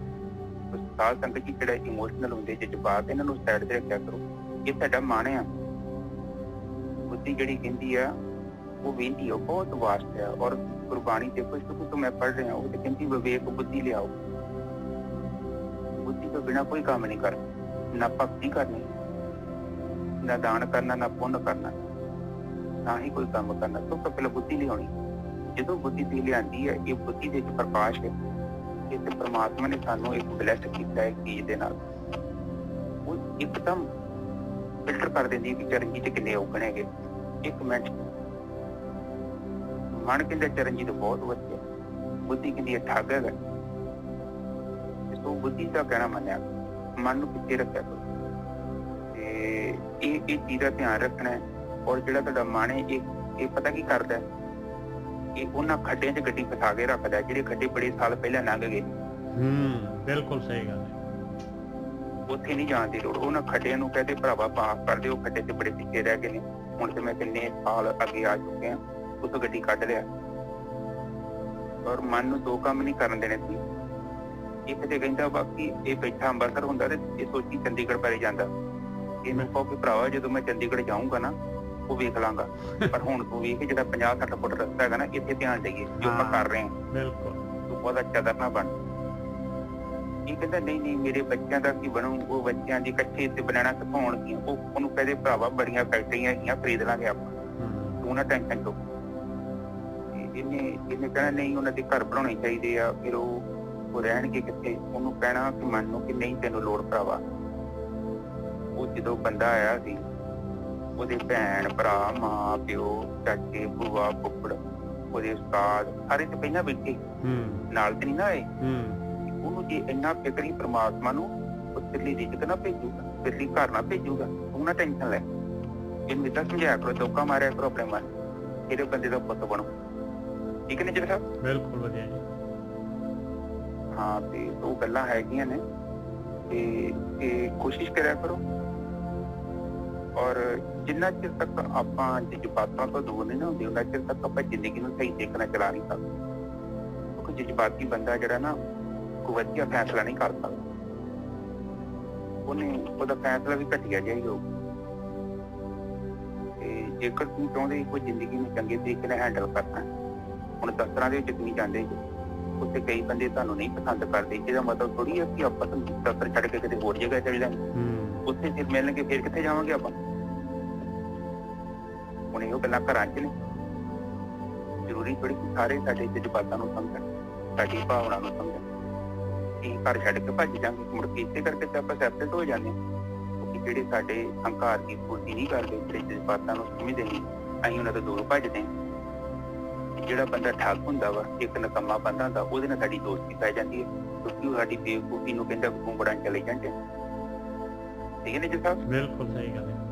ਸਾਧ ਸੰਗਤ ਜੀ ਜਿਹੜਾ ਇਮੋਸ਼ਨਲ ਹੁੰਦੇ, ਜਜ਼ਬਾਤ, ਇਹਨਾਂ ਨੂੰ ਸਾਈਡ ਤੇ ਰੱਖਿਆ ਕਰੋ। ਇਹ ਤੁਹਾਡਾ ਮਨ ਆ, ਬੁੱਧੀ ਜਿਹੜੀ ਕਹਿੰਦੀ ਆ ਉਹ ਵੇਂਦੀ ਆ, ਬਹੁਤ ਵਾਸਟ ਆ। ਔਰ ਗੁਰਬਾਣੀ ਦੇਖੋ, ਸ਼ੁਰੂ ਤੋਂ ਮੈਂ ਪੜ੍ਹ ਰਿਹਾ, ਉਹ ਤੇ ਕਹਿੰਦੀ ਵਿਵੇਕ ਬੁੱਧੀ ਲਿਆਓ। ਬੁੱਧੀ ਤੋਂ ਬਿਨਾਂ ਕੋਈ ਕੰਮ ਨਹੀਂ ਕਰਨਾ, ਨਾ ਭਗਤੀ ਕਰਨੀ, ਨਾ ਦਾਨ ਕਰਨਾ, ਨਾ ਪੁੰਨ ਕਰਨਾ, ਨਾ ਹੀ ਕੋਈ ਕੰਮ ਕਰਨਾ। ਸਭ ਤੋਂ ਪਹਿਲਾਂ ਬੁੱਧੀ ਲਿਆਉਣੀ। ਜਦੋਂ ਬੁੱਧੀ ਤੇ ਲਿਆਂਦੀ ਹੈ, ਇਹ ਬੁੱਧੀ ਦੇ ਵਿੱਚ ਪ੍ਰਕਾਸ਼ ਹੈ। ਇਹ ਤੇ ਪਰਮਾਤਮਾ ਨੇ ਸਾਨੂੰ ਇੱਕ ਬਲੈਸ ਕੀਤਾ ਹੈ ਚੀਜ਼ ਦੇ ਨਾਲ। ਉਹ ਇੱਕਦਮ ਫਿਲਟਰ ਕਰ ਦਿੰਦੀ ਕਿ ਚਰਨਜੀਤ ਕਿੰਨੇ ਔਗਣ ਹੈਗੇ। ਇੱਕ ਮਿੰਟ ਮਨ ਕਹਿੰਦਾ ਚਰਨਜੀਤ ਬਹੁਤ ਵਧੀਆ, ਬੁੱਧੀ ਕਹਿੰਦੀ ਠੱਗ ਹੈਗਾ। ਸੋ ਬੁੱਧੀ ਦਾ ਕਹਿਣਾ ਮੰਨਿਆ, ਮਨ ਨੂੰ ਪਿੱਛੇ ਰੱਖਿਆ ਕਰੋ ਤੇ ਇਹ ਚੀਜ਼ ਦਾ ਧਿਆਨ ਰੱਖਣਾ ਹੈ। ਔਰ ਜਿਹੜਾ ਤੁਹਾਡਾ ਮਨ ਹੈ, ਇਹ ਪਤਾ ਕੀ ਕਰਦਾ, ਇਹ ਉਹਨਾਂ ਖੱਡਿਆਂ 'ਚ ਗੱਡੀ ਫਸਾ ਕੇ ਰੱਖਦਾ ਜਿਹੜੇ ਖੱਡੇ ਬੜੇ ਸਾਲ ਪਹਿਲਾਂ ਲੰਘ ਗਏ। ਬਿਲਕੁਲ ਸਹੀ ਗੱਲ ਹੈ। ਉੱਥੇ ਨਹੀਂ ਜਾਣ ਦੀ ਲੋੜ। ਉਹਨਾਂ ਖੱਡਿਆਂ ਨੂੰ ਕਹਿੰਦੇ ਭਰਾਵਾ ਮਾਫ ਕਰ ਦਿਓ, ਖੱਡੇ 'ਚ ਬੜੇ ਪਿੱਛੇ ਰਹਿ ਗਏ ਨੇ, ਹੁਣ ਤੇ ਮੈਂ ਕਿੰਨੇ ਸਾਲ ਅੱਗੇ ਆ ਚੁੱਕੇ ਹਾਂ, ਉੱਥੋਂ ਗੱਡੀ ਕੱਢ ਲਿਆ। ਔਰ ਮਨ ਨੂੰ ਦੋ ਕੰਮ ਨਹੀਂ ਕਰਨ ਦੇਣੇ ਸੀ। ਇੱਕ ਤੇ ਕਹਿੰਦਾ ਬਾਕੀ ਇਹ ਬੈਠਾ ਅੰਮ੍ਰਿਤਸਰ ਹੁੰਦਾ ਤੇ ਇਹ ਸੋਚੀ ਚੰਡੀਗੜ੍ਹ ਬਾਰੇ ਜਾਂਦਾ। ਇਹਨੂੰ ਕਹੋ ਕਿ ਭਰਾਵਾ ਜਦੋਂ ਮੈਂ ਚੰਡੀਗੜ੍ਹ ਜਾਊਂਗਾ ਨਾ ਉਹ ਵੇਖ ਲਾਂਗਾ, ਪਰ ਹੁਣ ਤੂੰ ਵੇਖ ਜਿਹੜਾ 50-60 ਫੁੱਟ ਰਸਤਾ ਹੈਗਾ ਨਾ, ਇੱਥੇ ਧਿਆਨ ਦੇਈਏ ਜੋ ਆਪਾਂ ਕਰ ਰਹੇ ਹਾਂ। ਬਿਲਕੁਲ ਤੂੰ ਬਹੁਤ ਅੱਛਾ ਨਾ ਬਣ। ਇਹ ਕਹਿੰਦਾ ਨਹੀਂ ਮੇਰੇ ਬੱਚਿਆਂ ਦਾ ਕੀ ਬਣੂ, ਉਹ ਬੱਚਿਆਂ ਦੀ ਕੱਚੇ ਤੇ ਬਣਾਣਾ ਕਿੱਥੋਂ ਆਉਣਗੀਆਂ। ਉਹਨੂੰ ਕਹਦੇ ਭਰਾਵਾ ਬੜੀਆਂ ਫੈਕਟਰੀਆਂ ਹੈਗੀਆਂ, ਖਰੀਦ ਲਾਂਗੇ ਆਪਾਂ, ਤੂੰ ਨਾ ਟੈਨਸ਼ਨ ਲਓ। ਇਹਨੇ ਕਹਿਣਾ ਨਹੀਂ ਉਹਨਾਂ ਦੇ ਘਰ ਬਣਾਉਣੇ ਚਾਹੀਦੇ ਆ, ਫਿਰ ਉਹ ਰਹਿਣਗੇ ਕਿੱਥੇ। ਉਹਨੂੰ ਕਹਿਣਾ ਕਿ ਮਨ ਨੂੰ ਕਿ ਨਹੀਂ ਤੈਨੂੰ ਲੋੜ ਭਰਾਵਾ। ਉਹ ਜਦੋਂ ਬੰਦਾ ਆਇਆ ਸੀ, ਉਹਦੇ ਭੈਣ ਭਰਾ, ਮਾਂ ਪਿਓ, ਚਾਚੇ, ਭੂਆ, ਫੁੱਫੜ, ਉਹਦੇ ਉਸਤਾਦ ਸਾਰੇ ਤੇ ਪਹਿਲਾਂ ਬੈਠੇ ਨਾਲ ਤੇ ਨਹੀਂ ਨਾ ਆਏ। ਉਹਨੂੰ ਜੇ ਇੰਨਾ ਫਿਕਰ ਹੀ ਪ੍ਰਮਾਤਮਾ ਨੂੰ, ਉਹ ਤੇਰੇ ਲਈ ਰਿਜ਼ਕ ਨਾ ਭੇਜੂਗਾ, ਤੇਰੇ ਲਈ ਘਰ ਨਾ ਭੇਜੂਗਾ, ਤੂੰ ਨਾ ਟੈਨਸ਼ਨ ਲੈ। ਇਹਨੂੰ ਏਦਾਂ ਸਮਝਾਇਆ ਕਰੋ, ਧੋਖਾ ਮਾਰਿਆ ਕਰੋ ਆਪਣੇ ਮਨ, ਇਹਦੇ ਬੰਦੇ ਦਾ ਪੁੱਤ ਬਣੋ। ਠੀਕ ਹੈ ਨਿੱਜਰ ਸਾਹਿਬ? ਬਿਲਕੁਲ ਵਧੀਆ ਜੀ। ਹਾਂ, ਤੇ ਉਹ ਗੱਲਾਂ ਹੈਗੀਆਂ ਨੇ ਤੇ ਕੋਸ਼ਿਸ਼ ਕਰਿਆ ਕਰੋ। ਔਰ ਜਿੰਨਾ ਚਿਰ ਤੱਕ ਆਪਾਂ ਜਜ਼ਬਾਤਾਂ ਤੋਂ ਦੂਰ ਨਹੀਂ ਨਾ ਹੁੰਦੇ, ਉਹਨਾਂ ਚਿਰ ਤੱਕ ਆਪਾਂ ਜ਼ਿੰਦਗੀ ਨੂੰ ਸਹੀ ਤਰੀਕੇ ਨਾਲ ਚਲਾ ਨਹੀਂ ਸਕਦੇ। ਕਿਉਂਕਿ ਜਜ਼ਬਾਤੀ ਬੰਦਾ ਜਿਹੜਾ ਨਾ, ਕੋਈ ਵਧੀਆ ਫੈਸਲਾ ਨਹੀਂ ਕਰ ਸਕਦਾ। ਉਹਦਾ ਫੈਸਲਾ ਵੀ ਘਟੀਆ ਜਿਹਾ ਹੀ ਹੋਊ। ਤੇ ਜੇਕਰ ਤੁਸੀਂ ਚਾਹੁੰਦੇ ਕੋਈ ਜ਼ਿੰਦਗੀ ਨੂੰ ਚੰਗੇ ਤਰੀਕੇ ਨਾਲ ਹੈਂਡਲ ਕਰਨਾ, ਹੁਣ ਦਫ਼ਤਰਾਂ ਦੇ ਵਿੱਚ ਤੁਸੀਂ ਜਾਂਦੇ ਜੀ, ਉੱਥੇ ਕਈ ਬੰਦੇ ਤੁਹਾਨੂੰ ਨਹੀਂ ਪਸੰਦ ਕਰਦੇ। ਇਹਦਾ ਮਤਲਬ ਥੋੜੀ ਹੈ ਕਿ ਆਪਾਂ ਤੁਹਾਨੂੰ ਦਫ਼ਤਰ ਛੱਡ ਕੇ ਕਿਤੇ ਹੋਰ ਜਗ੍ਹਾ ਚਲੇ ਜਾਵਾਂਗੇ, ਉੱਥੇ ਫਿਰ ਮਿਲਣਗੇ, ਫਿਰ ਕਿੱਥੇ ਜਾਵਾਂਗੇ ਆਪਾਂ। ਹੁਣ ਇਹੋ ਗੱਲਾਂ ਘਰਾਂ 'ਚ ਨੇ। ਜ਼ਰੂਰੀ ਥੋੜੀ ਕਿ ਸਾਰੇ ਸਾਡੇ ਜਜ਼ਬਾਤਾਂ ਨੂੰ ਸਮਝਣ, ਸਾਡੀ ਭਾਵਨਾ ਨੂੰ ਸਮਝਣ। ਅਸੀਂ ਘਰ ਛੱਡ ਕੇ ਭੱਜ ਜਾਂਗੇ, ਮੁੜ ਕੇ ਇਸੇ ਕਰਕੇ ਤੇ ਆਪਾਂ ਸੈਪਰੇਟ ਹੋ ਜਾਂਦੇ ਹਾਂ। ਕਿਉਂਕਿ ਜਿਹੜੇ ਸਾਡੇ ਹੰਕਾਰ ਦੀ ਪੂਰਤੀ ਨਹੀਂ ਕਰਦੇ, ਜਿਹੜੇ ਜਜ਼ਬਾਤਾਂ ਨੂੰ ਸਮਝਦੇ ਨਹੀਂ, ਅਸੀਂ ਉਹਨਾਂ ਤੋਂ ਦੂਰ ਭੱਜਦੇ ਹਾਂ। ਜਿਹੜਾ ਬੰਦਾ ਠੱਗ ਹੁੰਦਾ ਵਾ, ਇੱਕ ਨਕੰਮਾ ਬੰਦਾ ਹੁੰਦਾ, ਉਹਦੇ ਨਾਲ ਸਾਡੀ ਦੋਸਤੀ ਪੈ ਜਾਂਦੀ ਹੈ, ਕਿਉਂਕਿ ਉਹ ਸਾਡੀ ਬੇਵਕੂਫੀ ਨੂੰ ਕਹਿੰਦਾ ਤੂੰ ਬੜਾ ਚਲੇ ਜਾਂਦੇ। ਠੀਕ ਹੈ ਨਿੱਜਰ ਸਾਹਿਬ? ਬਿਲਕੁਲ ਸਹੀ ਗੱਲ ਹੈ।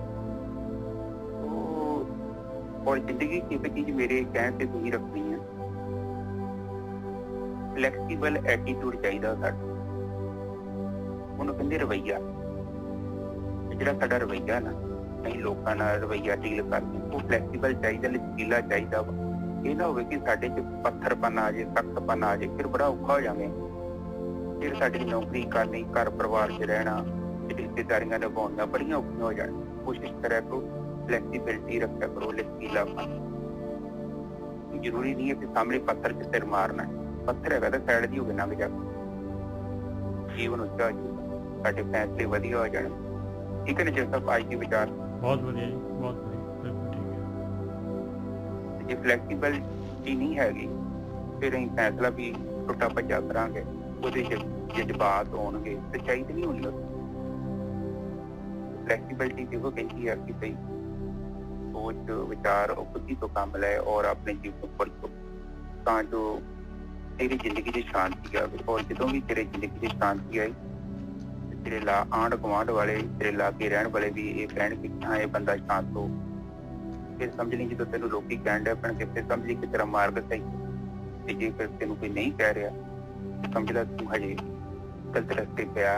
ਔਰ ਜ਼ਿੰਦਗੀ ਚ ਇੱਕ ਚੀਜ਼ ਮੇਰੇ ਕਹਿਣ ਤੇ ਤੁਸੀਂ ਰੱਖਣੀ ਹੈ, ਫਲੈਕਸੀਬਲ ਐਟੀਟਿਊਡ ਚਾਹੀਦਾ ਸਾਡਾ। ਉਹਨੂੰ ਕਹਿੰਦੇ ਰਵੱਈਆ। ਜਿਹੜਾ ਸਾਡਾ ਰਵੱਈਆ ਨਾ, ਅਸੀਂ ਲੋਕਾਂ ਨਾਲ ਰਵੱਈਆ ਡੀਲ ਕਰਦੇ, ਉਹ ਫਲੈਕਸੀਬਲ ਚਾਹੀਦਾ, ਲਚਕੀਲਾ ਚਾਹੀਦਾ ਵਾ। ਇਹ ਨਾ ਹੋਵੇ ਕਿ ਸਾਡੇ ਚ ਪੱਥਰਪਨ ਆ ਜਾਏ, ਸਖਤਪਨ ਆ ਜਾਏ, ਫਿਰ ਬੜਾ ਔਖਾ ਹੋ ਜਾਵੇ। ਫਿਰ ਸਾਡੀ ਨੌਕਰੀ ਕਰਨੀ, ਘਰ ਪਰਿਵਾਰ ਚ ਰਹਿਣਾ, ਰਿਸ਼ਤੇਦਾਰੀਆਂ ਨਿਭਾਉਣੀਆਂ ਬੜੀਆਂ ਔਖੀਆਂ ਹੋ ਜਾਣ। ਕੋਸ਼ਿਸ਼ ਕਰਿਆ ਕਰੋ ਫਲੈਕਸੀਬਿਲਿਟੀ ਰੱਖਿਆ ਕਰੋ, ਲਚਕੀਲਾਪਨ। ਜ਼ਰੂਰੀ ਨਹੀਂ ਹੈ ਕਿ ਸਾਹਮਣੇ ਪੱਥਰ ਚ ਸਿਰ ਮਾਰਨਾ। ਪੱਥਰ ਹੈਗਾ ਤਾਂ ਸਾਈਡ ਦੀ ਹੋ ਕੇ ਲੰਘ ਜਾ, ਜੀਵਨ ਉੱਚਾ ਹੋ ਜਾਊਗਾ, ਸਾਡੇ ਫੈਸਲੇ ਵਧੀਆ ਹੋ ਜਾਣ। ਠੀਕ ਹੈ ਨਿੱਜਰ ਸਾਹਿਬ? ਅੱਜ ਦੇ ਵਿਚਾਰ ਬਹੁਤ ਵਧੀਆ ਜੀ, ਬਹੁਤ ਵਧੀਆ, ਬਿਲਕੁਲ ਠੀਕ ਹੈ। ਜੇ ਫਲੈਕਸੀਬਿਲਿਟੀ ਨਹੀਂ ਹੈਗੀ, ਫਿਰ ਅਸੀਂ ਫੈਸਲਾ ਵੀ ਟੁੱਟਾ ਭੱਜਾ ਕਰਾਂਗੇ, ਉਹਦੇ ਚ ਜਜ਼ਬਾਤ ਹੋਣਗੇ, ਸੱਚਾਈ ਤੇ ਨਹੀਂ ਹੋਣੀ। ਫਲੈਕਸੀਬਿਲਿਟੀ ਇਹੋ ਕਹਿੰਦੀ ਆ ਕਿ ਬਈ ਸੋਚ ਵਿਚਾਰ ਉਹ ਬੁੱਧੀ ਤੋਂ ਕੰਮ ਲੈ ਔਰ ਆਪਣੇ ਜੀਵਨ ਨੂੰ ਵਰਤੋ ਤਾਂ ਜੋ ਤੇਰੀ ਜ਼ਿੰਦਗੀ 'ਚ ਸ਼ਾਂਤੀ ਆਵੇ। ਔਰ ਜਦੋਂ ਵੀ ਤੇਰੀ ਜ਼ਿੰਦਗੀ 'ਚ ਸ਼ਾਂਤੀ ਆਈ ਤੇਰੇ ਆਂਢ ਗੁਆਂਢ ਵਾਲੇ ਤੇਰੇ ਲਾਗੇ ਰਹਿਣ ਵਾਲੇ ਵੀ ਇਹ ਕਹਿਣਗੇ ਕਿ ਹਾਂ ਇਹ ਬੰਦਾ ਸ਼ਾਂਤ ਹੋ। ਫਿਰ ਸਮਝ ਲਈ ਜਦੋਂ ਤੈਨੂੰ ਲੋਕੀ ਕਹਿਣ ਡਿਆ ਪੈਣਗੇ ਫਿਰ ਸਮਝ ਲਈ ਕਿ ਤੇਰਾ ਮਾਰਗ ਸਹੀ ਤੇ ਜੇ ਫਿਰ ਤੈਨੂੰ ਕੋਈ ਨਹੀਂ ਕਹਿ ਰਿਹਾ ਸਮਝ ਲੈ ਤੂੰ ਹਜੇ ਗਲਤ ਰਸਤੇ ਪਿਆ।